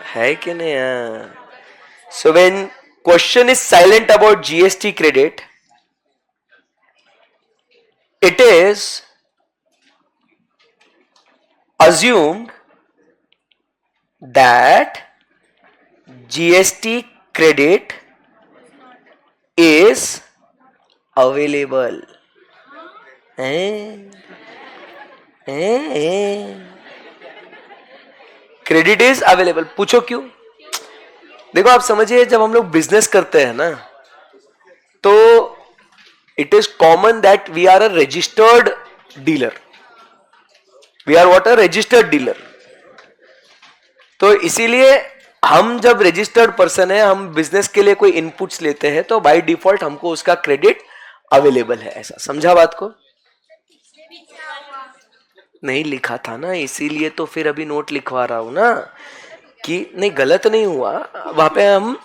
है कि नहीं? So when question is silent about GST credit, it is assumed that GST credit is available. Credit is available. पूछो क्यों? देखो आप समझिए, जब हम लोग बिजनेस करते हैं ना, तो it is common that we are a registered dealer. We are what? A registered dealer. तो इसीलिए हम जब रजिस्टर्ड पर्सन है, हम बिजनेस के लिए कोई इनपुट्स लेते हैं तो बाय डिफॉल्ट हमको उसका क्रेडिट अवेलेबल है. ऐसा समझा बात को? नहीं लिखा था ना, इसीलिए तो फिर अभी नोट लिखवा रहा हूं ना कि नहीं गलत नहीं हुआ वहां पे. हम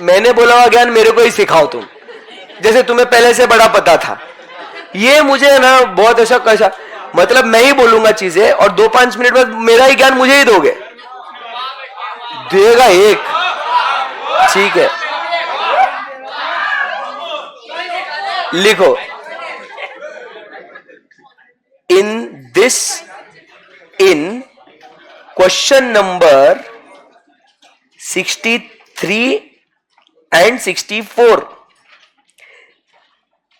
मैंने बोला हुआ ज्ञान मेरे को ही सिखाओ तुम, जैसे तुम्हें पहले से बड़ा पता था. ये मुझे ना बहुत ऐसा कैसा, मतलब मैं ही बोलूंगा चीजें और 2-5 मिनट बाद मेरा ही ज्ञान मुझे ही दोगे. देगा एक, ठीक है. लिखो in question number 63 and 64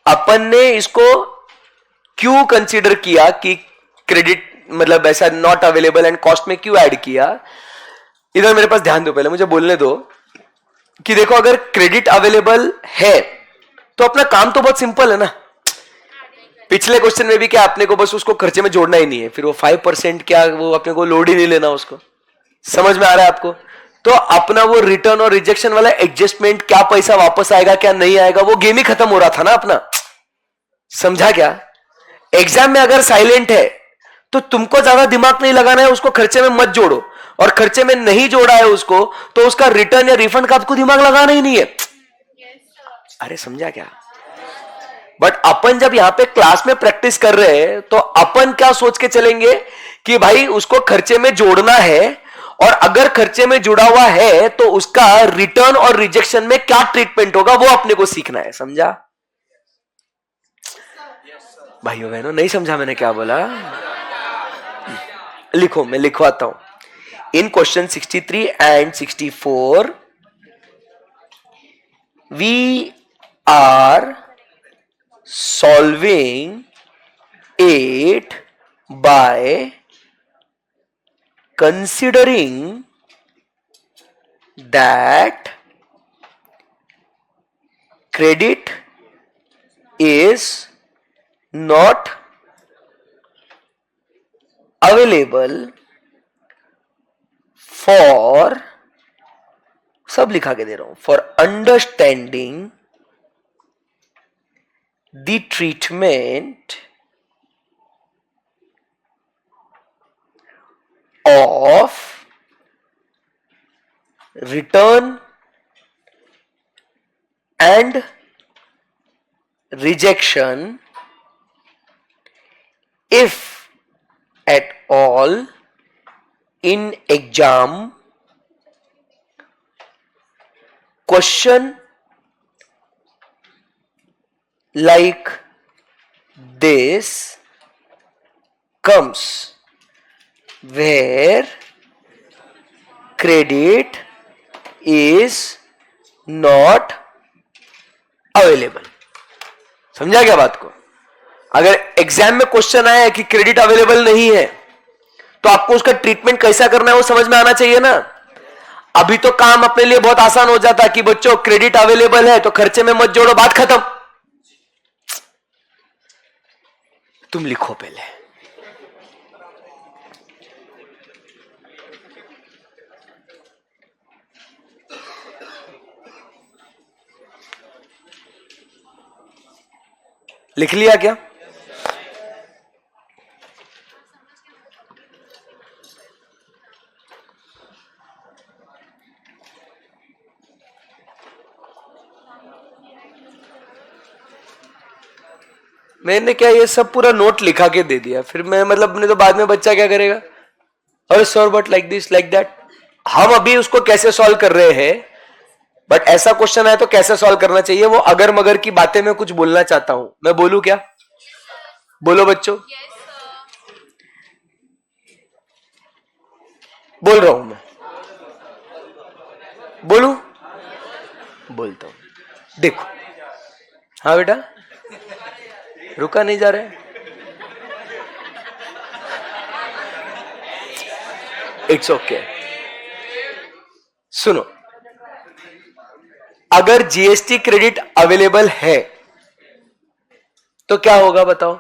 अपन ने इसको क्यों कंसीडर किया कि क्रेडिट मतलब ऐसा नॉट अवेलेबल एंड कॉस्ट में क्यों ऐड किया. इधर मेरे पास ध्यान दो, पहले मुझे बोलने दो कि देखो अगर क्रेडिट अवेलेबल है तो अपना काम तो बहुत सिंपल है ना. पिछले क्वेश्चन में भी क्या, अपने को बस उसको खर्चे में जोड़ना ही नहीं है, फिर वो 5% क्या वो अपने को लोड ही नहीं लेना उसको. समझ में आ रहा है आपको? तो अपना वो रिटर्न और रिजेक्शन वाला एडजस्टमेंट, क्या पैसा वापस आएगा क्या नहीं आएगा, वो गेम ही खत्म हो रहा था ना अपना. समझा क्या? एग्जाम में अगर साइलेंट है तो तुमको ज्यादा दिमाग नहीं लगाना है, उसको खर्चे में मत जोड़ो. और खर्चे में नहीं जोड़ा है उसको तो उसका रिटर्न या रिफंड का आपको दिमाग लगाना ही नहीं है. अरे समझा क्या? बट अपन जब यहां पे क्लास में प्रैक्टिस कर रहे हैं तो अपन क्या सोच के चलेंगे कि भाई उसको खर्चे में जोड़ना है, और अगर खर्चे में जुड़ा हुआ है तो उसका रिटर्न और रिजेक्शन में क्या ट्रीटमेंट होगा वो अपने को सीखना है. समझा भाइयों बहनों? नहीं समझा मैंने क्या बोला? लिखो, मैं लिखवाता हूं. In question 63 and 64 we are solving it by considering that credit is not available for, सब लिखा के दे रहा हूं, for understanding the treatment of return and rejection if at all in exam question like this comes where credit is not available. समझा क्या बात को? अगर एग्जाम में क्वेश्चन आया है कि क्रेडिट अवेलेबल नहीं है तो आपको उसका ट्रीटमेंट कैसा करना है वो समझ में आना चाहिए ना. अभी तो काम अपने लिए बहुत आसान हो जाता कि बच्चों क्रेडिट अवेलेबल है तो खर्चे में मत जोड़ो, बात खत्म. तुम लिखो पहले. लिख लिया क्या? मैंने क्या ये सब पूरा नोट लिखा के दे दिया, फिर मैं मतलब नहीं तो बाद में बच्चा क्या करेगा, अरे sir but like this like that. हम अभी उसको कैसे सॉल्व कर रहे हैं, बट ऐसा क्वेश्चन है तो कैसे सॉल्व करना चाहिए वो अगर मगर की बातें मैं कुछ बोलना चाहता हूं. मैं बोलूं क्या? बोलो बच्चों. बोल रहा हूं मैं. बोलूं? बोलता हूं. देखो, हाँ बेटा, रुका नहीं जा रहा है. It's okay. सुनो, अगर जीएसटी क्रेडिट अवेलेबल है तो क्या होगा बताओ?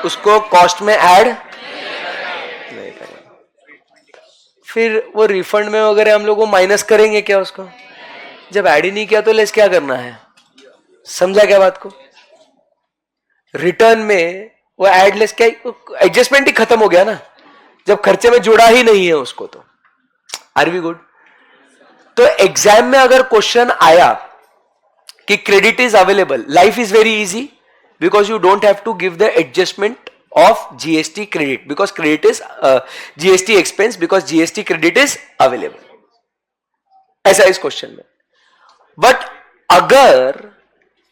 उसको कॉस्ट में ऐड नहीं करेंगे। फिर वो रिफंड में वगैरह हम लोग वो माइनस करेंगे क्या उसको? जब ऐड ही नहीं किया तो लेस क्या करना है? समझा क्या बात को? रिटर्न में वो ऐड लेस क्या, एडजस्टमेंट ही खत्म हो गया ना, जब खर्चे में जुड़ा ही नहीं है उसको। तो आर वी गुड? तो एग्जाम में अगर क्वेश्चन आया कि credit is available, life is very easy because you don't have to give the adjustment of GST credit because credit is GST expense because GST credit is available. ऐसा इस question में। But अगर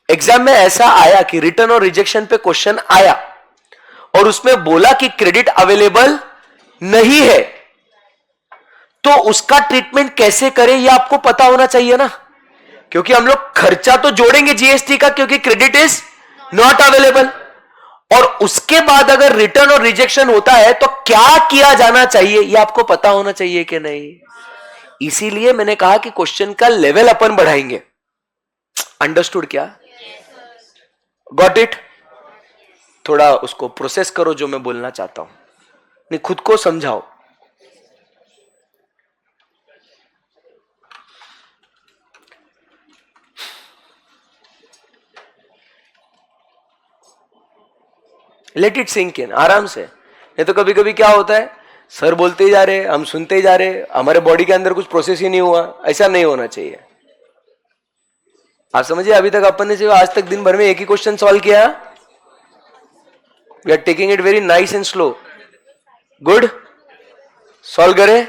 exam में ऐसा आया कि return और rejection पे क्वेश्चन आया और उसमें बोला कि क्रेडिट अवेलेबल नहीं है, तो उसका ट्रीटमेंट कैसे करें ये आपको पता होना चाहिए ना, क्योंकि हम लोग खर्चा तो जोड़ेंगे जीएसटी का क्योंकि क्रेडिट इज नॉट अवेलेबल। और उसके बाद अगर रिटर्न और रिजेक्शन होता है तो क्या किया जाना चाहिए ये आपको पता होना चाहिए कि नहीं। इसीलिए मैंने कहा कि क्वेश्चन का लेवल अपन बढ़ाएंगे। अंडरस्टूड क्या? Got it? थोड़ा उसको प्रोसेस करो जो मैं बोलना चाहता हूं, नहीं खुद को समझाओ। लेट इट सिंक इन, आराम से। नहीं तो कभी कभी क्या होता है, सर बोलते ही जा रहे, हम सुनते ही जा रहे, हमारे बॉडी के अंदर कुछ प्रोसेस ही नहीं हुआ। ऐसा नहीं होना चाहिए। आप समझिए, अभी तक अपन ने सिर्फ आज तक दिन भर में एक ही क्वेश्चन सॉल्व किया। We are taking it very nice and slow. Good, solve करे?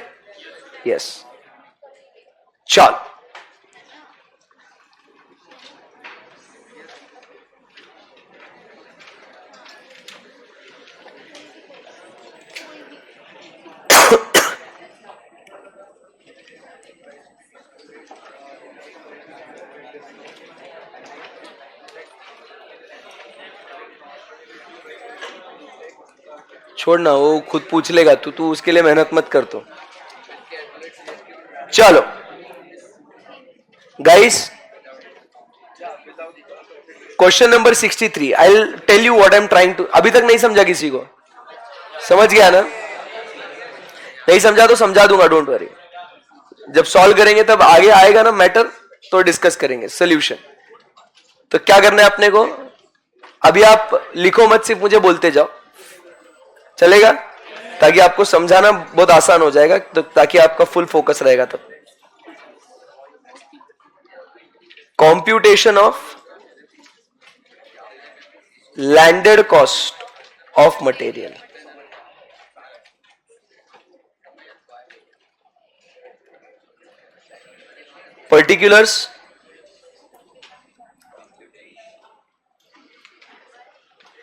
यस, चल। छोड़ना, वो खुद पूछ लेगा, तू उसके लिए मेहनत मत कर। तो चलो guys, question number 63। I will tell you what I am trying to. अभी तक नहीं समझा किसी को? समझ गया ना? नहीं समझा तो समझा दूंगा, डोंट वरी। जब सॉल्व करेंगे तब आगे आएगा ना मैटर, तो डिस्कस करेंगे सोल्यूशन। तो क्या करना है अपने को? अभी आप लिखो मत, सिर्फ मुझे बोलते जाओ, चलेगा? ताकि आपको समझाना बहुत आसान हो जाएगा, तो ताकि आपका फुल फोकस रहेगा। तब computation of landed cost of material, particulars,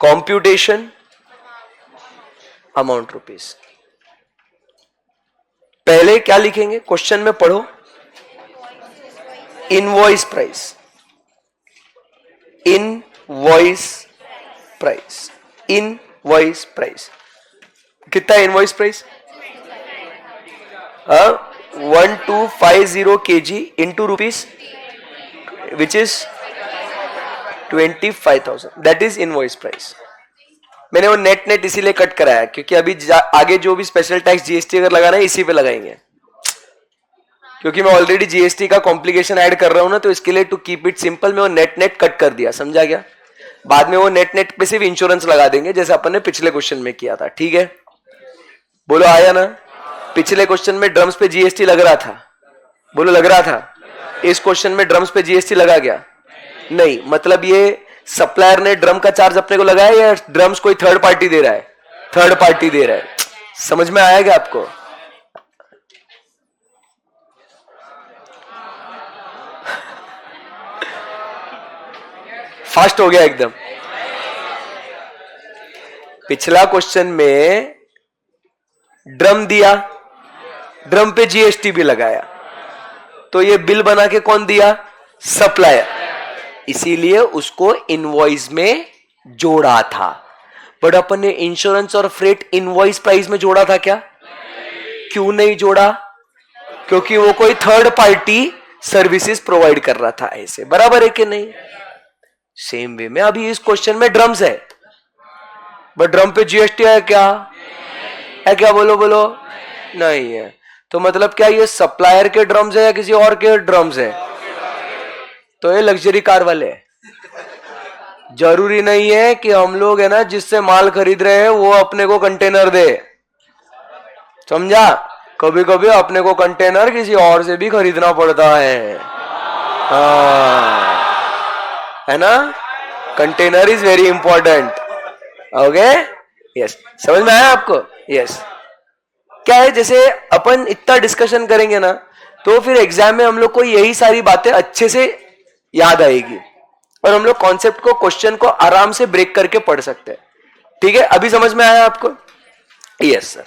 computation, amount rupees. पहले क्या लिखेंगे? क्वेश्चन में पढ़ो, invoice price, invoice price, invoice price. कितना है invoice price? 1250 kg into rupees, which is 25,000, that is invoice price. मैंने वो नेट इसीलिए कट कराया क्योंकि अभी आगे जो भी स्पेशल टैक्स जीएसटी अगर लगाना है इसी पे लगाएंगे, क्योंकि मैं ऑलरेडी जीएसटी का कॉम्प्लिकेशन ऐड कर रहा हूं ना, तो इसके लिए टू कीप इट सिंपल मैं वो नेट कट कर दिया। समझा क्या? बाद में वो नेट पे सिर्फ इंश्योरेंस लगा देंगे जैसे अपन ने पिछले क्वेश्चन में किया था। ठीक है, बोलो आया ना? पिछले क्वेश्चन में ड्रम्स पे जीएसटी लग रहा था, बोलो लग रहा था। इस क्वेश्चन में ड्रम्स पे जीएसटी लगा गया नहीं, मतलब ये सप्लायर ने ड्रम का चार्ज अपने को लगाया या ड्रम्स कोई थर्ड पार्टी दे रहा है? थर्ड पार्टी दे रहा है। समझ में आएगा आपको? फास्ट हो गया एकदम। पिछला क्वेश्चन में ड्रम दिया, ड्रम पे जीएसटी भी लगाया, तो ये बिल बना के कौन दिया? सप्लायर। इसीलिए उसको इनवॉइस में जोड़ा था। बट अपन ने इंश्योरेंस और फ्रेट इनवॉइस प्राइस में जोड़ा था क्या? क्यों नहीं जोड़ा? क्योंकि वो कोई थर्ड पार्टी सर्विसेज प्रोवाइड कर रहा था ऐसे, बराबर है कि नहीं? सेम वे में अभी इस क्वेश्चन में ड्रम्स है, बट ड्रम पे जीएसटी है क्या? है क्या? बोलो बोलो। नहीं है। तो मतलब क्या ये सप्लायर के ड्रम्स है या किसी और के ड्रम्स है? तो ये लग्जरी कार वाले हैं। जरूरी नहीं है कि हम लोग है ना जिससे माल खरीद रहे हैं वो अपने को कंटेनर दे, समझा? कभी कभी अपने को कंटेनर किसी और से भी खरीदना पड़ता है, हाँ, है ना? Container is very important. Okay, yes, समझ में आया आपको? यस। क्या है, जैसे अपन इतना डिस्कशन करेंगे ना तो फिर एग्जाम में हम लोग को यही सारी बातें अच्छे से याद आएगी और हम लोग कॉन्सेप्ट को, क्वेश्चन को आराम से ब्रेक करके पढ़ सकते हैं। ठीक है, अभी समझ में आया आपको? Yes sir.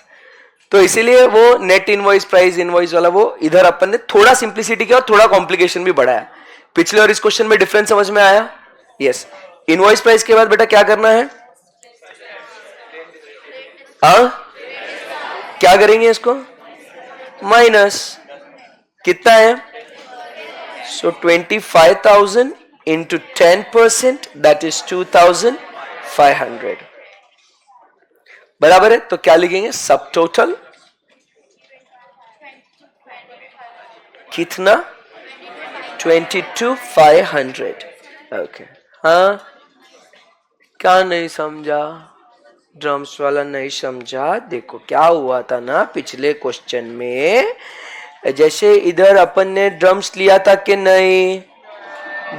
तो इसीलिए वो नेट इनवॉइस, प्राइस इनवॉइस वाला वो इधर अपन ने थोड़ा सिंप्लिसिटी किया और थोड़ा कॉम्प्लिकेशन भी बढ़ाया। पिछले और इस क्वेश्चन में डिफरेंस समझ में आया? यस। इनवॉइस प्राइस के बाद बेटा क्या करना है? क्या करेंगे इसको? माइनस कितना है? सो 25,000 into 10%, that is 2,500, बराबर है? तो क्या लिखेंगे? सब टोटल कितना? 22,500। ओके, हाँ, क्या नहीं समझा? ड्रम्स वाला नहीं समझा? देखो क्या हुआ था ना पिछले क्वेश्चन में, जैसे इधर अपन ने ड्रम्स लिया था कि नहीं?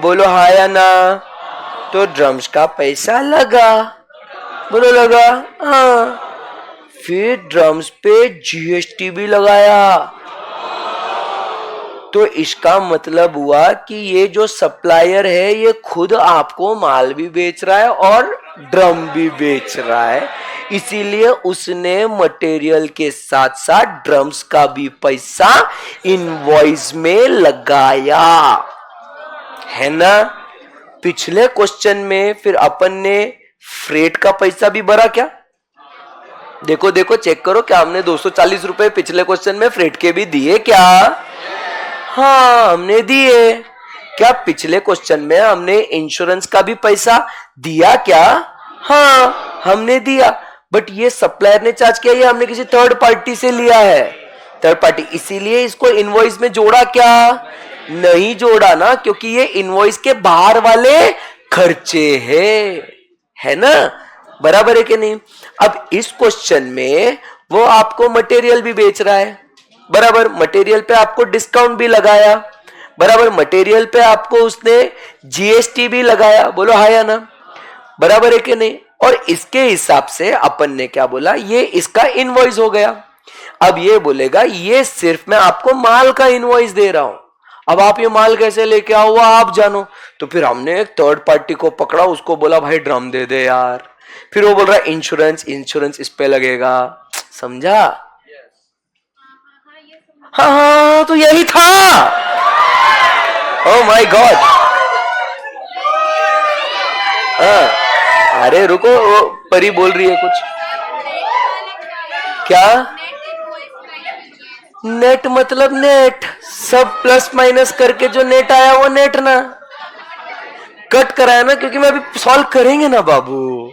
बोलो हाँ या ना? तो ड्रम्स का पैसा लगा, बोलो लगा? हाँ। फिर ड्रम्स पे जीएसटी भी लगाया, तो इसका मतलब हुआ कि ये जो सप्लायर है ये खुद आपको माल भी बेच रहा है और ड्रम भी बेच रहा है, इसीलिए उसने मटेरियल के साथ साथ ड्रम्स का भी पैसा इनवॉइस में लगाया, है ना? पिछले क्वेश्चन में फिर अपन ने फ्रेट का पैसा भी भरा क्या? देखो देखो, चेक करो, क्या हमने 240 रुपए पिछले क्वेश्चन में फ्रेट के भी दिए क्या? हाँ, हमने दिए। क्या पिछले क्वेश्चन में हमने इंश्योरेंस का भी पैसा दिया क्या? हाँ, हमने दिया। बट ये सप्लायर ने चार्ज किया, ये हमने किसी थर्ड पार्टी से लिया है, थर्ड पार्टी, इसीलिए इसको इनवॉइस में जोड़ा क्या? नहीं जोड़ा ना, क्योंकि ये इनवॉइस के बाहर वाले खर्चे है ना? बराबर है कि नहीं? अब इस क्वेश्चन में वो आपको मटेरियल भी बेच रहा है, बराबर, मटेरियल पे आपको डिस्काउंट भी लगाया, बराबर, मटेरियल पे आपको उसने जीएसटी भी लगाया, बोलो हाँ या ना? बराबर है कि नहीं? और इसके हिसाब से अपन ने क्या बोला? ये इसका इनवॉइस हो गया। अब ये बोलेगा ये सिर्फ मैं आपको माल का इनवॉइस दे रहा हूं, अब आप ये माल कैसे लेके आओ आप जानो। तो फिर हमने एक थर्ड पार्टी को पकड़ा, उसको बोला भाई ड्रम दे दे यार। फिर वो बोल रहा है इंश्योरेंस इस पे लगेगा, समझा? हाँ, तो यही था। Oh my God. अरे रुको, वो परी बोल रही है कुछ। क्या? नेट मतलब नेट, सब प्लस माइनस करके जो नेट आया वो नेट ना, कट कराया ना, क्योंकि मैं अभी सॉल्व करेंगे ना बाबू,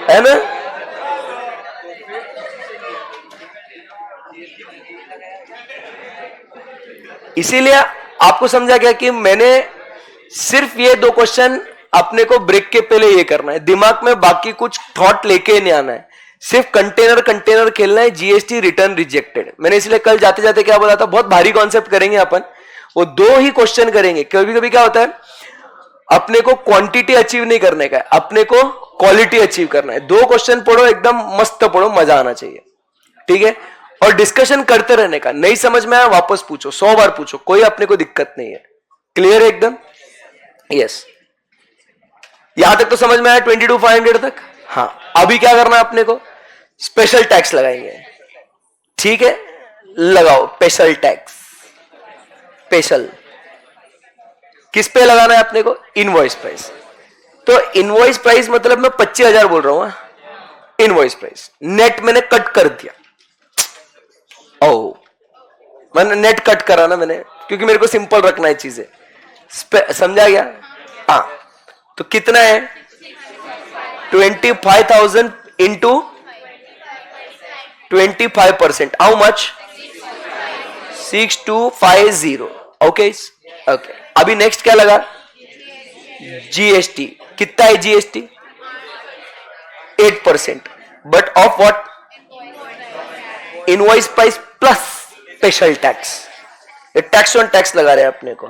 है ना? इसीलिए आपको समझा गया कि मैंने सिर्फ ये दो क्वेश्चन अपने को ब्रेक के पहले ये करना है, दिमाग में बाकी कुछ थॉट लेके नहीं आना है, सिर्फ कंटेनर खेलना है, जीएसटी रिटर्न रिजेक्टेड। मैंने इसलिए कल जाते जाते क्या बोला था, बहुत भारी कॉन्सेप्ट करेंगे अपन, वो दो ही क्वेश्चन करेंगे। कभी कभी क्या होता है, अपने को क्वांटिटी अचीव नहीं करने का है, अपने को क्वालिटी अचीव करना है। दो क्वेश्चन पढ़ो, एकदम मस्त पढ़ो, मजा आना चाहिए, ठीक है? और डिस्कशन करते रहने का, नहीं समझ में आया वापस पूछो, 100 बार पूछो, कोई अपने को दिक्कत नहीं है। क्लियर है एकदम? यस, यहां तक तो समझ में आया 22,500 तक? हाँ, अभी क्या करना है अपने को? स्पेशल टैक्स लगाएंगे, ठीक है? लगाओ स्पेशल टैक्स। स्पेशल किस पे लगाना है अपने को? Invoice price. तो इनवॉइस प्राइस मतलब मैं 25,000 बोल रहा हूं, इनवॉइस प्राइस नेट मैंने कट कर दिया। ओ, मैंने नेट कट करा ना मैंने, क्योंकि मेरे को सिंपल रखना है चीजें। समझा गया? हाँ, तो कितना है 25,000 into 25%, how much 6250। Okay okay, अभी नेक्स्ट क्या लगा? जीएसटी। कितना है GST? 8%, but of what? Invoice price plus special tax. ये टैक्स ऑन टैक्स लगा रहे हैं अपने को।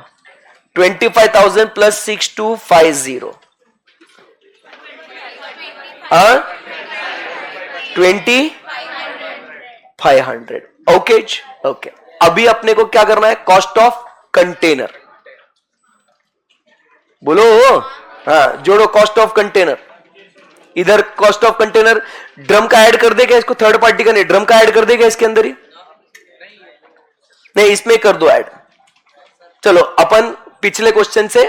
25,000 प्लस 6250, हाँ 2500। ओके ओके, अभी अपने को क्या करना है? Cost of container. बोलो, हाँ जोड़ो कॉस्ट ऑफ कंटेनर। इधर कॉस्ट ऑफ कंटेनर ड्रम का ऐड कर देगा, इसको थर्ड पार्टी का नहीं, ड्रम का ऐड कर देगा इसके अंदर ही। नहीं, इसमें कर दो ऐड। चलो अपन पिछले क्वेश्चन से,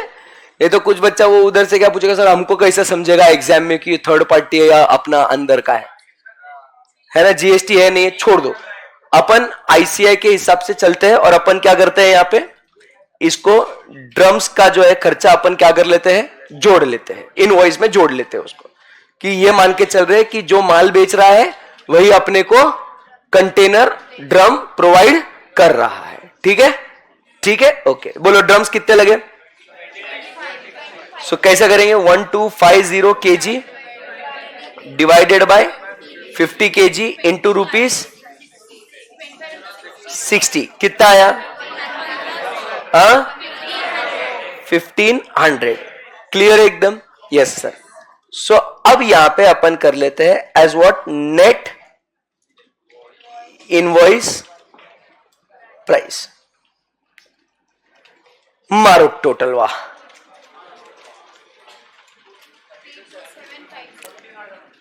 ये तो कुछ बच्चा वो उधर से क्या पूछेगा, सर हमको कैसे समझेगा एग्जाम में कि थर्ड पार्टी है या अपना अंदर का है ना, जीएसटी है नहीं है, छोड़ दो। अपन आईसीआई के हिसाब से चलते हैं और अपन क्या करते हैं यहाँ पे, इसको ड्रम्स का जो है खर्चा अपन क्या कर लेते हैं, जोड़ लेते हैं, इनवॉइस में जोड़ लेते हैं उसको, कि ये मान के चल रहे हैं कि जो माल बेच रहा है वही अपने को कंटेनर ड्रम प्रोवाइड कर रहा है। ठीक है, ठीक है, ओके। बोलो ड्रम्स कितने लगे? सो कैसे करेंगे? 1250 kg divided by 50 kg into ₹60, कितना आया? 1500। क्लियर एकदम? Yes sir. सो अब यहां पे अपन कर लेते हैं as what, net invoice price. मारो टोटल, वाह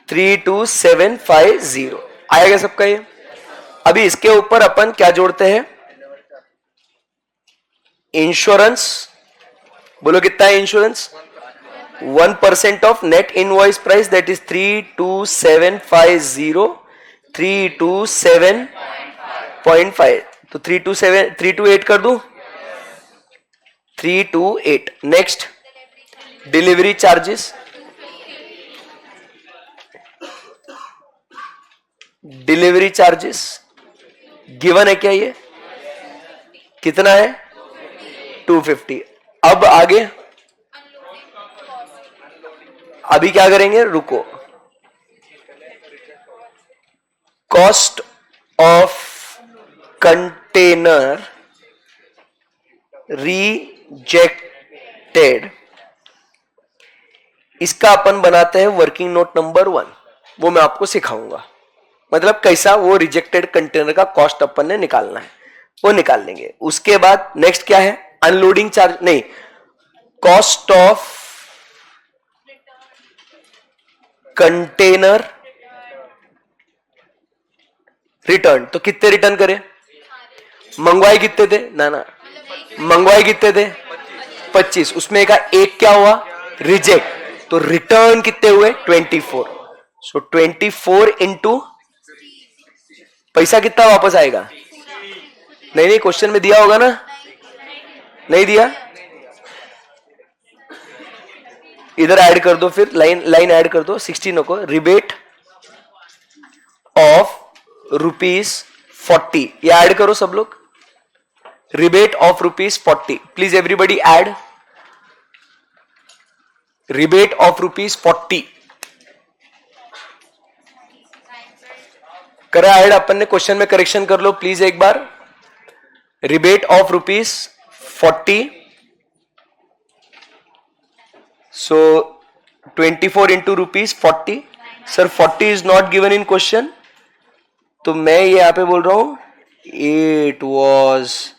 32750 आएगा सबका ये। अभी इसके ऊपर अपन क्या जोड़ते हैं? इंश्योरेंस। बोलो कितना है insurance? 1% of net invoice price, that is 32750, 327.5। तो 328 कर दूं? 328। Next delivery charges, delivery charges given है क्या? ये कितना है? 250। अब आगे अभी क्या करेंगे, रुको। कॉस्ट ऑफ कंटेनर रिजेक्टेड, इसका अपन बनाते हैं वर्किंग नोट नंबर 1, वो मैं आपको सिखाऊंगा। मतलब कैसा वो रिजेक्टेड कंटेनर का कॉस्ट अपन ने निकालना है, वो निकाल लेंगे। उसके बाद नेक्स्ट क्या है? अनलोडिंग चार्ज, नहीं, कॉस्ट ऑफ कंटेनर रिटर्न। तो कितने रिटर्न करे? मंगवाए कितने थे? ना ना, मंगवाए कितने थे? 25। उसमें का एक क्या हुआ? रिजेक्ट। तो रिटर्न कितने हुए? 24। सो 24 इंटू पैसा कितना वापस आएगा? नहीं नहीं, क्वेश्चन में दिया होगा ना? नहीं दिया? इधर ऐड कर दो, फिर लाइन लाइन ऐड कर दो। 16 को रिबेट ऑफ ₹40, ये ऐड करो सब लोग। Rebate of ₹40, please everybody add. Rebate of ₹40 करा ऐड अपन ने, क्वेश्चन में करेक्शन कर लो प्लीज एक बार। Rebate of ₹40, so 24 into ₹40। Sir 40 is not given in question, तो मैं ये यहां पे बोल रहा हूं it was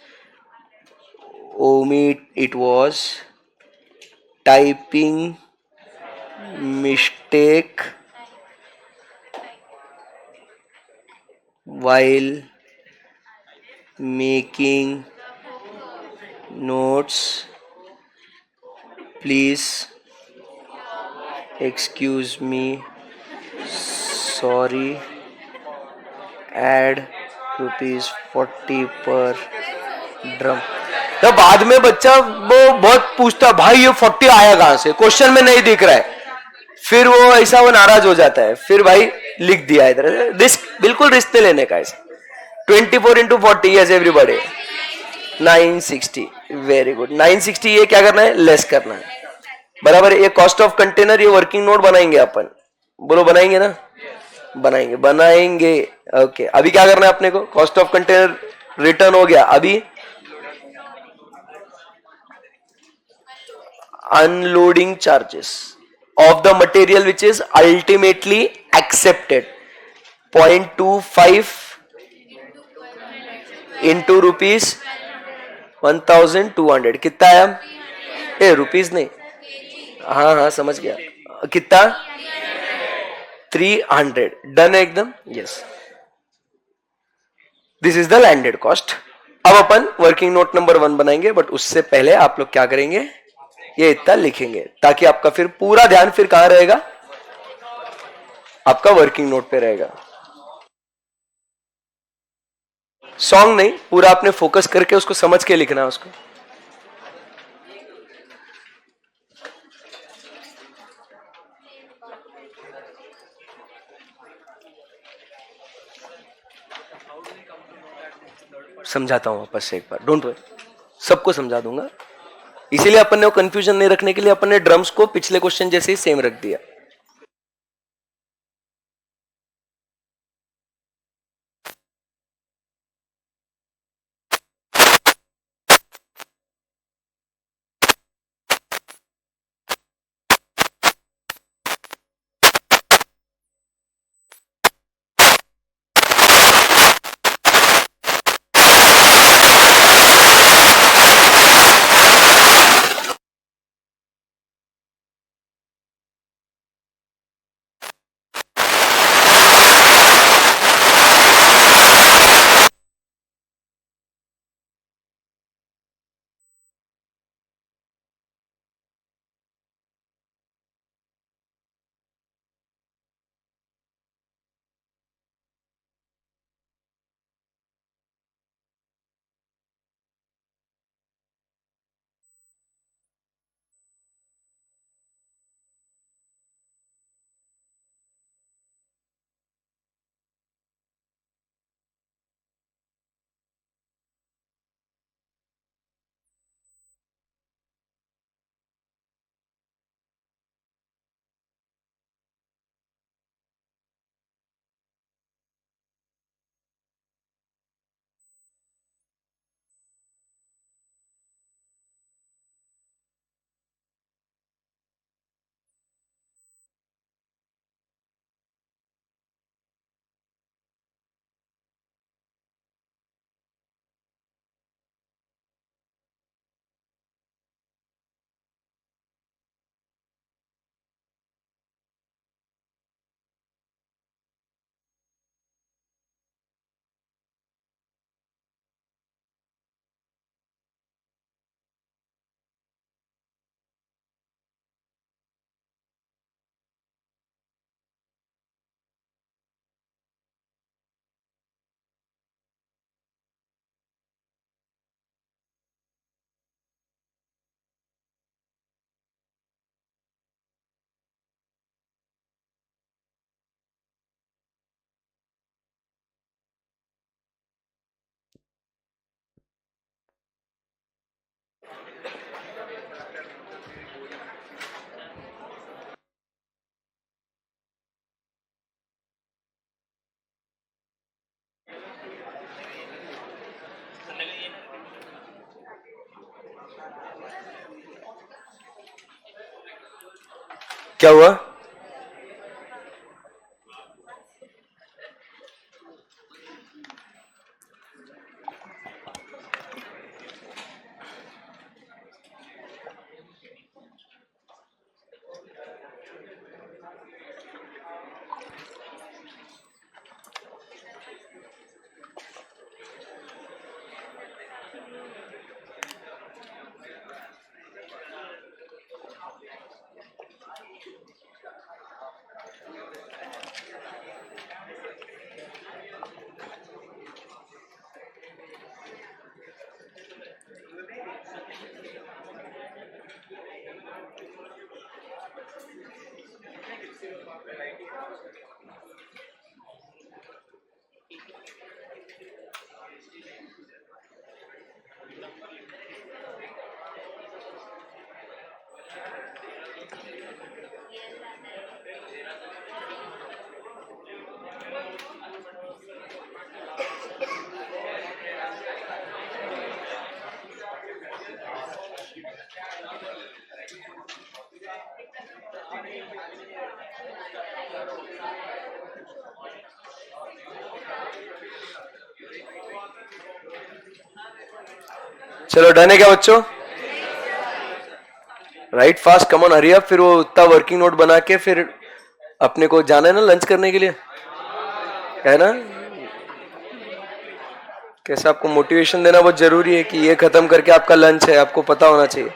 omit, it was typing mistake while making notes, please excuse me, sorry, add ₹40 per drum। तो बाद में बच्चा वो बहुत पूछता, भाई ये 40 आया कहां से, क्वेश्चन में नहीं दिख रहा है, फिर वो नाराज हो जाता है, फिर भाई लिख दिया इधर। रिस्क, बिल्कुल रिस्क नहीं लेने का ऐसा। 24 into 40, yes everybody. 960, very good. 960 ये क्या करना है, लेस करना है, बराबर है। ये कॉस्ट ऑफ कंटेनर, ये वर्किंग नोट बनाएंगे अपन, बोलो बनाएंगे ना, बनाएंगे बनाएंगे। ओके, अभी क्या करना है अपने को, कॉस्ट ऑफ कंटेनर रिटर्न हो गया, अभी unloading charges of the material which is ultimately accepted, 0.25 into rupees 1200, कितना आया, ए रुपीस नहीं, हाँ हाँ समझ गया, कितना, 300, डन है एकदम, yes. This is the landed cost. अब अपन वर्किंग नोट नंबर 1 बनाएंगे, बट उससे पहले आप लोग क्या करेंगे, ये इतना लिखेंगे, ताकि आपका फिर पूरा ध्यान फिर कहां रहेगा, आपका वर्किंग नोट पे रहेगा। सॉन्ग नहीं, पूरा आपने फोकस करके उसको समझ के लिखना है उसको। समझाता हूं वापस से एक बार, डोंट वरी, सबको समझा दूंगा। इसीलिए अपन ने वो कंफ्यूजन नहीं रखने के लिए अपन ने ड्रम्स को पिछले क्वेश्चन जैसे ही सेम रख दिया। क्या हुआ, चलो डन है क्या बच्चों? Right fast, come on hurry up. फिर वो उतना वर्किंग नोट बना के फिर अपने को जाना है ना लंच करने के लिए, है ना? कैसे आपको मोटिवेशन देना बहुत जरूरी है कि ये खत्म करके आपका लंच है, आपको पता होना चाहिए।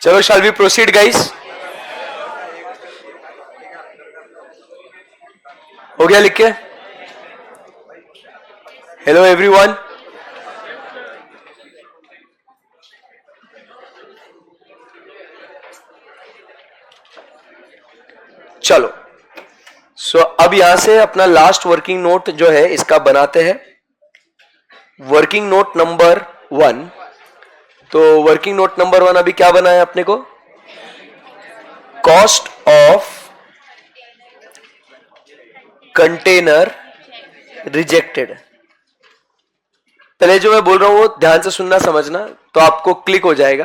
चलो शैल वी प्रोसीड गाइस? हो गया लिख के? हेलो एवरीवन, चलो सो अब यहां से अपना लास्ट वर्किंग नोट जो है इसका बनाते हैं। Working note number 1। तो वर्किंग नोट नंबर 1 अभी क्या बनाया अपने को? Cost of container rejected. पहले जो मैं बोल रहा हूं वो ध्यान से सुनना समझना, तो आपको क्लिक हो जाएगा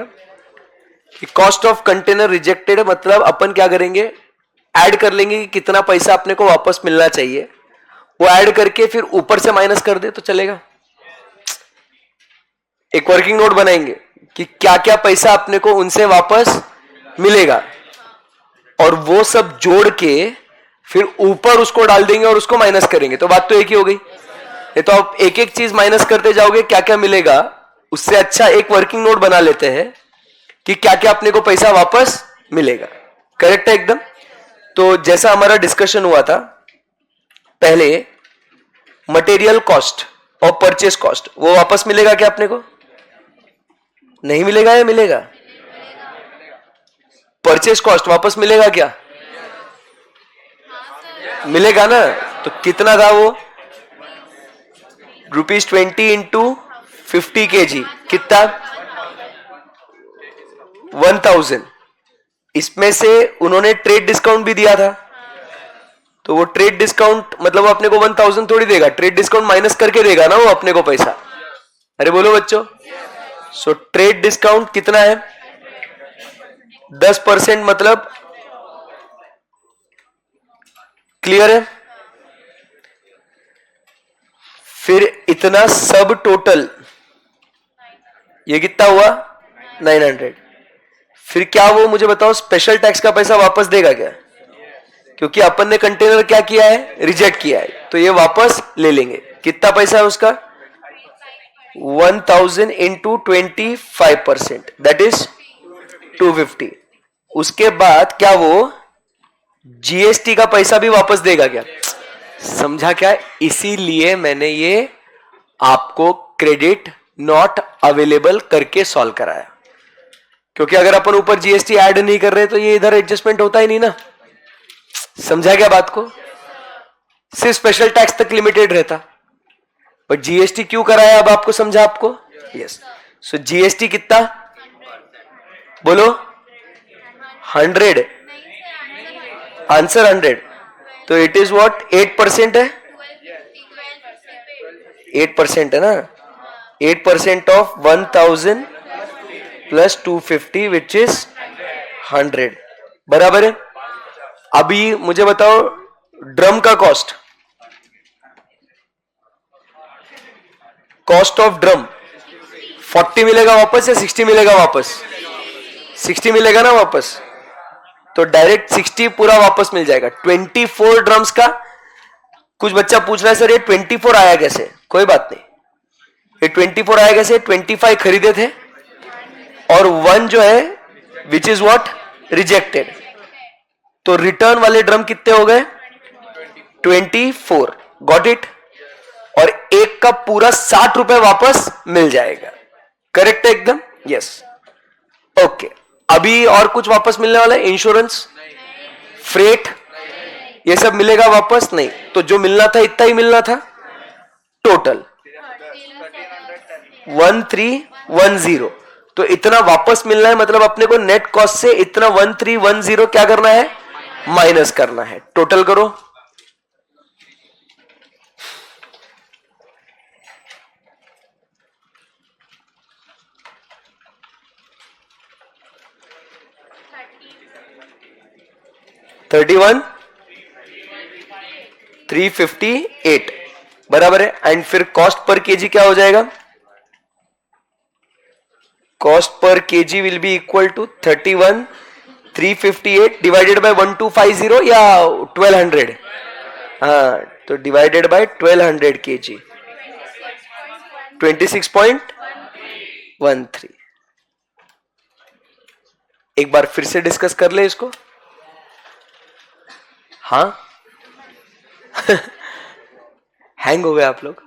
कि कॉस्ट ऑफ कंटेनर रिजेक्टेड मतलब अपन क्या करेंगे, ऐड कर लेंगे कि कितना पैसा अपने को वापस मिलना चाहिए, वो ऐड करके फिर ऊपर से माइनस कर दे तो चलेगा। एक वर्किंग नोट बनाएंगे कि क्या क्या पैसा अपने को उनसे वापस मिलेगा और वो सब जोड़ के फिर ऊपर उसको डाल देंगे और उसको माइनस करेंगे। तो बात तो एक ही हो गई। ये तो आप एक एक चीज माइनस करते जाओगे क्या क्या मिलेगा, उससे अच्छा एक वर्किंग नोट बना लेते हैं कि क्या क्या अपने को पैसा वापस मिलेगा। करेक्ट है एकदम? तो जैसा हमारा डिस्कशन हुआ था पहले, मटेरियल कॉस्ट और परचेस कॉस्ट वो वापस मिलेगा क्या अपने को? नहीं मिलेगा या मिलेगा? परचेस कॉस्ट वापस मिलेगा क्या? मिलेगा ना? तो कितना था वो? ₹20 इंटू 50 kg कितना? 1000। इसमें से उन्होंने ट्रेड डिस्काउंट भी दिया था, तो वो ट्रेड डिस्काउंट मतलब वो अपने को 1000 थोड़ी देगा, ट्रेड डिस्काउंट माइनस करके देगा ना वो अपने को पैसा। अरे बोलो बच्चों। सो ट्रेड डिस्काउंट कितना है? 10% मतलब क्लियर है? फिर इतना सब टोटल ये कितना हुआ? 900। फिर क्या वो मुझे बताओ स्पेशल टैक्स का पैसा वापस देगा क्या? क्योंकि अपन ने कंटेनर क्या किया है? रिजेक्ट किया है, तो ये वापस ले लेंगे। कितना पैसा है उसका? 1000 इंटू 25%, दैट इज 250। उसके बाद क्या वो जीएसटी का पैसा भी वापस देगा क्या? समझा क्या? इसीलिए मैंने ये आपको क्रेडिट नॉट अवेलेबल करके सॉल्व कराया, क्योंकि अगर अपन ऊपर जीएसटी ऐड नहीं कर रहे तो ये इधर एडजस्टमेंट होता ही नहीं ना। समझा क्या बात को? सिर्फ स्पेशल टैक्स तक लिमिटेड रहता, बट जीएसटी क्यों कराया अब आपको समझा आपको? यस। सो जीएसटी कितना? बोलो। 100। आंसर 100। तो इट इज व्हाट? 8% है। 8% है ना? 8% ऑफ 1000 प्लस 250 विच इज 100, बराबर है। अभी मुझे बताओ ड्रम का कॉस्ट, कॉस्ट ऑफ ड्रम 40 मिलेगा वापस या 60 मिलेगा वापस? 60 मिलेगा ना वापस, तो डायरेक्ट 60 पूरा वापस मिल जाएगा। 24 ड्रम्स का कुछ बच्चा पूछ रहा है सर ये 24 आया कैसे? कोई बात नहीं, ये 24 आया कैसे? 25 खरीदे थे और 1 जो है विच इज व्हाट? रिजेक्टेड। तो रिटर्न वाले ड्रम कितने हो गए? 24। Got it? और एक का पूरा 60 रुपए वापस मिल जाएगा। करेक्ट है एकदम? यस। ओके, अभी और कुछ वापस मिलने वाला है? इंश्योरेंस, फ्रेट, ये सब मिलेगा वापस? नहीं। तो जो मिलना था इतना ही मिलना था। टोटल 1310। तो इतना वापस मिलना है, मतलब अपने को नेट कॉस्ट से इतना 1310 क्या करना है? माइनस करना है। टोटल करो। $31 358 बराबर है। एंड फिर कॉस्ट पर केजी क्या हो जाएगा? Cost per kg will be equal to 31 358 divided by 1250 या 1200? हाँ, तो डिवाइडेड बाय 1200 केजी 26.13। एक बार फिर से डिस्कस कर ले इसको। हाँ हैंग हो गए आप लोग,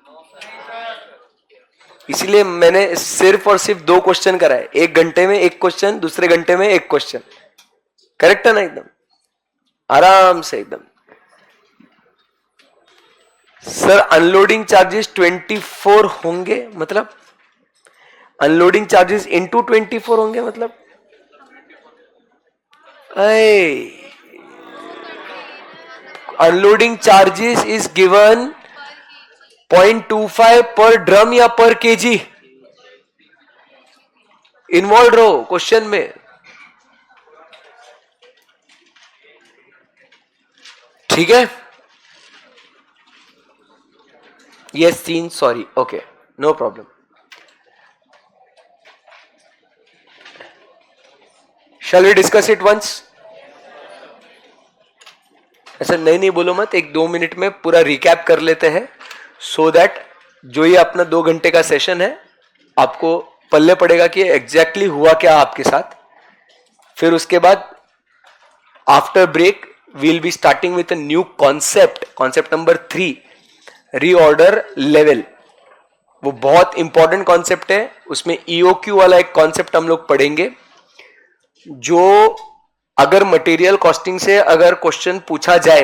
इसीलिए मैंने सिर्फ और सिर्फ 2 क्वेश्चन कराए। 1 घंटे में 1 क्वेश्चन, दूसरे घंटे में 1 क्वेश्चन। करेक्ट है ना? एकदम आराम से एकदम। सर अनलोडिंग चार्जेस 24 होंगे, मतलब अनलोडिंग चार्जेस इंटू 24 होंगे, मतलब अनलोडिंग चार्जेस इज गिवन 0.25 पर ड्रम या पर केजी। इन्वॉल्व रहो क्वेश्चन में। ठीक है? Yes seen, sorry, okay, no problem. Shall we discuss it once? ऐसा नहीं बोलो मत, 1-2 मिनट में पूरा रिकैप कर लेते हैं, सो दैट जो ये अपना 2 घंटे का सेशन है आपको पल्ले पड़ेगा कि एग्जैक्टली हुआ क्या आपके साथ। फिर उसके बाद after break we'll be starting with a new concept number 3, reorder level. वो बहुत इंपॉर्टेंट कॉन्सेप्ट है। उसमें ईओक्यू वाला एक कॉन्सेप्ट हम लोग पढ़ेंगे, जो अगर मटेरियल कॉस्टिंग से अगर क्वेश्चन पूछा जाए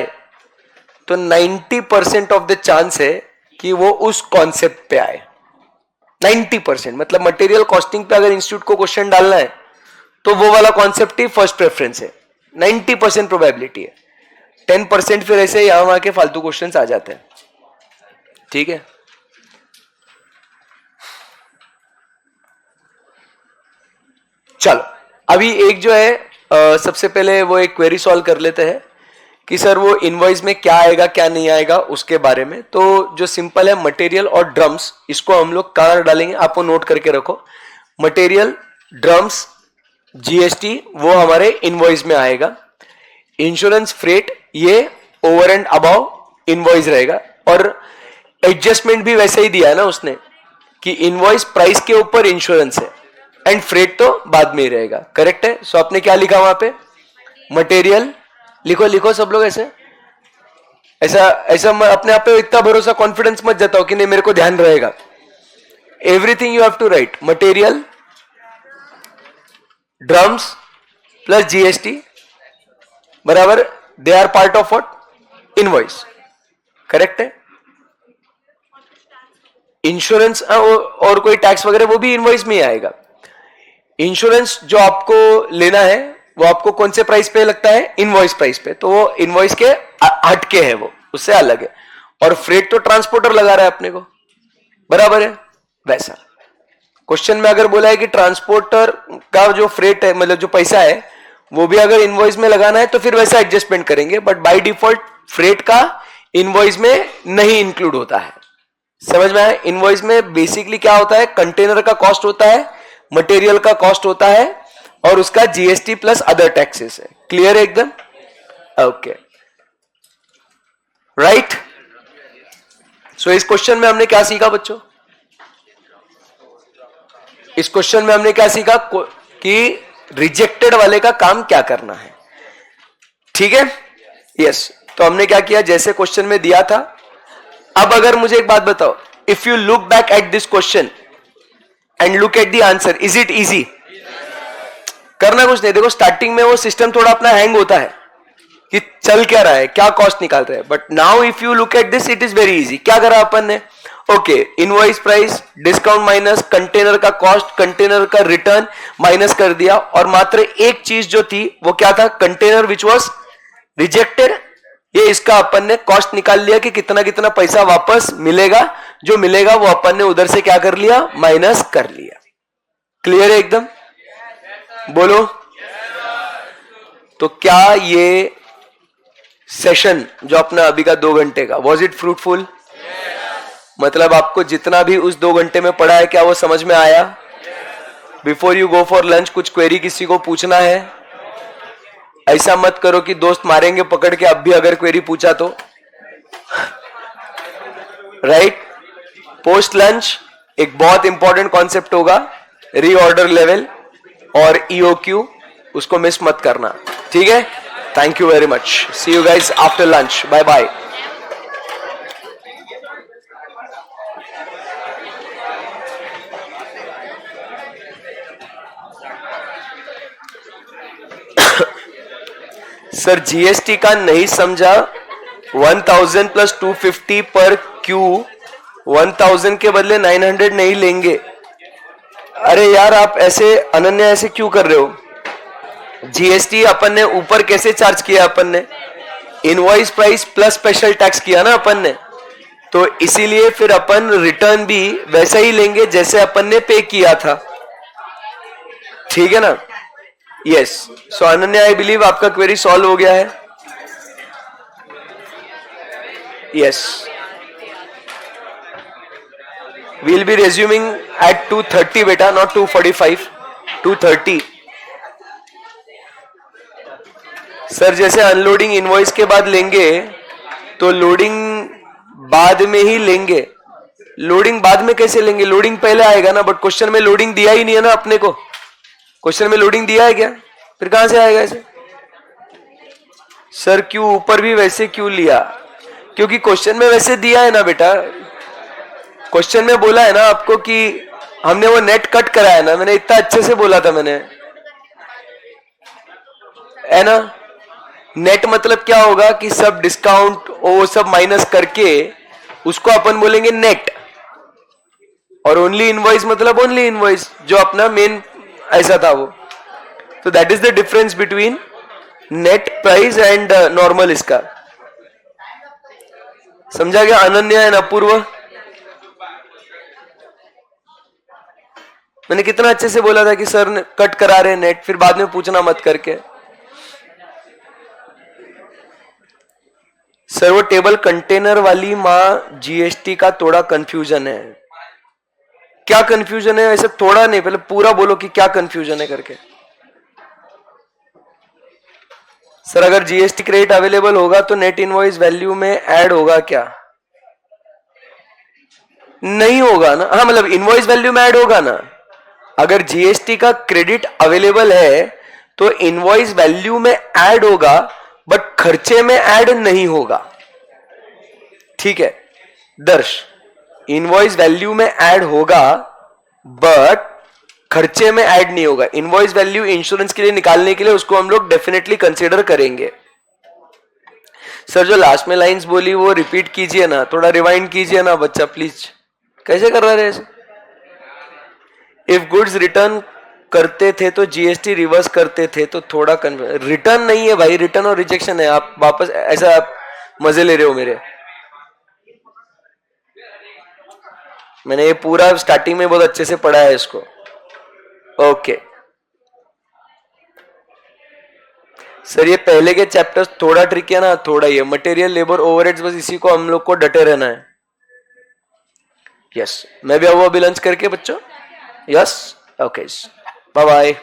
तो 90% ऑफ द चांस है कि वो उस कॉन्सेप्ट पे आए। 90%, मतलब मटेरियल कॉस्टिंग पे अगर इंस्टीट्यूट को क्वेश्चन डालना है तो वो वाला कॉन्सेप्ट ही फर्स्ट प्रेफरेंस है। 90% प्रोबेबिलिटी है। 10% फिर ऐसे यहां वहां के फालतू क्वेश्चंस आ जाते हैं। ठीक है? चलो अभी एक जो है सबसे पहले वो एक क्वेरी सॉल्व कर लेते हैं कि सर वो इनवॉइस में क्या आएगा क्या नहीं आएगा उसके बारे में। तो जो सिंपल है, मटेरियल और ड्रम्स, इसको हम लोग कहां डालेंगे आपको नोट करके रखो। मटेरियल, ड्रम्स, जीएसटी वो हमारे इनवॉइस में आएगा। इंश्योरेंस, फ्रेट ये ओवर एंड अबाव इनवॉइस रहेगा। और एडजस्टमेंट भी वैसे ही दिया है ना उसने कि इनवॉइस प्राइस के ऊपर इंश्योरेंस है एंड फ्रेट तो बाद में ही रहेगा। करेक्ट है? सो आपने क्या लिखा वहां पे? मटेरियल लिखो सब लोग। ऐसा मैं अपने आप पे इतना भरोसा कॉन्फिडेंस मत जताओ कि नहीं मेरे को ध्यान रहेगा। Everything you have to write. Material, drums plus GST बराबर, they are part of what? Invoice. Correct है? इंश्योरेंस और कोई टैक्स वगैरह वो भी इनवॉइस में ही आएगा। इंश्योरेंस जो आपको लेना है वो आपको कौन से प्राइस पे लगता है? इनवॉइस प्राइस पे। तो वो इनवॉइस के हटके है, वो उससे अलग है। और फ्रेट तो ट्रांसपोर्टर लगा रहा है अपने को, बराबर है? वैसा क्वेश्चन में अगर बोला है कि ट्रांसपोर्टर का जो फ्रेट है, मतलब जो पैसा है, वो भी अगर इनवॉइस में लगाना है तो फिर वैसा एडजस्टमेंट करेंगे। बट बाय डिफॉल्ट फ्रेट का इनवॉइस में नहीं इंक्लूड होता है। समझ में आया? इनवॉइस में बेसिकली क्या होता है? कंटेनर का कॉस्ट होता है, मटेरियल का कॉस्ट होता है और उसका जीएसटी प्लस अदर टैक्सेस है। क्लियर है एकदम? Okay, right. सो इस क्वेश्चन में हमने क्या सीखा बच्चों? इस क्वेश्चन में हमने क्या सीखा कि रिजेक्टेड वाले का काम क्या करना है, ठीक है। यस, तो हमने क्या किया जैसे क्वेश्चन में दिया था। अब अगर मुझे एक बात बताओ, if you look back at this question and look at the answer, is it easy? करना कुछ नहीं, देखो स्टार्टिंग में वो सिस्टम थोड़ा अपना हैंग होता है कि चल क्या रहा है, क्या कॉस्ट निकाल रहा है, but now if you look at this it is very easy. क्या करा अपन ने, okay, invoice price, discount minus, container का कॉस्ट, कंटेनर का रिटर्न माइनस कर दिया, और मात्र एक चीज जो थी वो क्या था, कंटेनर विच वॉज रिजेक्टेड, ये इसका अपन ने कॉस्ट निकाल लिया कि कितना कितना पैसा वापस मिलेगा, जो मिलेगा वो अपन ने उधर से क्या कर लिया, माइनस कर लिया। क्लियर है एकदम? बोलो। तो क्या ये सेशन जो अपना अभी का 2 घंटे का, वॉज इट फ्रूटफुल? मतलब आपको जितना भी उस 2 घंटे में पढ़ा है क्या वो समझ में आया? Before you go for lunch कुछ क्वेरी किसी को पूछना है? ऐसा मत करो कि दोस्त मारेंगे पकड़ के, अब भी अगर क्वेरी पूछा तो, राइट। पोस्ट लंच एक बहुत इंपॉर्टेंट कॉन्सेप्ट होगा, रीऑर्डर लेवल और ईओक्यू, उसको मिस मत करना, ठीक है। Thank you very much, see you guys after lunch, bye bye. Sir GST का नहीं समझा, 1000 प्लस 250 पर क्यू, 1000 के बदले 900 नहीं लेंगे? अरे यार आप ऐसे, अनन्या ऐसे क्यों कर रहे हो? जीएसटी अपन ने ऊपर कैसे चार्ज किया, अपन ने invoice price plus special tax किया ना अपन ने, तो इसीलिए फिर अपन रिटर्न भी वैसा ही लेंगे जैसे अपन ने पे किया था, ठीक है ना। Yes, so Ananya I believe आपका क्वेरी सॉल्व हो गया है। Yes, we'll be resuming at 2:30 बेटा, not 2:45, 2:30। सर जैसे अनलोडिंग इनवॉइस के बाद लेंगे तो लोडिंग बाद में ही लेंगे। लोडिंग बाद में कैसे लेंगे, लोडिंग पहले आएगा ना, बट क्वेश्चन में लोडिंग दिया ही नहीं है ना अपने को। क्वेश्चन में लोडिंग दिया है क्या, फिर कहां से आएगा ऐसे? सर क्यों ऊपर भी वैसे क्यों लिया? क्योंकि क्वेश्चन में वैसे दिया है ना बेटा, क्वेश्चन में बोला है ना आपको कि हमने वो नेट कट करा है ना, मैंने इतना अच्छे से बोला था मैंने, है ना। नेट मतलब क्या होगा कि सब डिस्काउंट वो सब माइनस करके उसको अपन बोलेंगे नेट, और ओनली इनवॉइस मतलब ओनली इनवॉइस, जो अपना मेन ऐसा था वो। तो that is the difference between net price and normal. इसका समझा गया अनन्या एंड अपूर्व? मैंने कितना अच्छे से बोला था कि सर ने कट करा रहे नेट, फिर बाद में पूछना मत करके। सर वो टेबल कंटेनर वाली माँ जीएसटी का थोड़ा कंफ्यूजन है। क्या कंफ्यूजन है? ऐसे थोड़ा नहीं, पहले पूरा बोलो कि क्या कंफ्यूजन है करके। सर अगर जीएसटी क्रेडिट अवेलेबल होगा तो नेट इनवॉइस वैल्यू में ऐड होगा क्या? नहीं होगा ना। हाँ मतलब इनवॉइस वैल्यू में ऐड होगा ना। अगर जीएसटी का क्रेडिट अवेलेबल है तो इनवॉइस वैल्यू में ऐड होगा, बट खर्चे में ऐड नहीं होगा, ठीक है दर्श। इनवॉइस वैल्यू में ऐड होगा बट खर्चे में ऐड नहीं होगा। इनवॉइस वैल्यू इंश्योरेंस के लिए निकालने के लिए उसको हम लोग डेफिनेटली कंसीडर करेंगे। सर जो लास्ट में लाइंस बोली वो रिपीट कीजिए ना, थोड़ा रिवाइंड कीजिए ना बच्चा प्लीज। कैसे कर रहे हैं? इफ गुड्स रिटर्न करते थे तो जीएसटी रिवर्स करते थे, तो थोड़ा रिटर्न नहीं है भाई, रिटर्न और रिजेक्शन है। आप वापस ऐसा आप मजे ले रहे हो मेरे। मैंने ये पूरा स्टार्टिंग में बहुत अच्छे से पढ़ा है इसको। ओके सर ये पहले के चैप्टर्स थोड़ा ट्रिकी है ना, थोड़ा ही है। मटेरियल लेबर ओवरहेड्स, बस इसी को हम लोग को डटे रहना है। यस मैं भी अब अभी लंच करके बच्चों। Yes okay bye bye.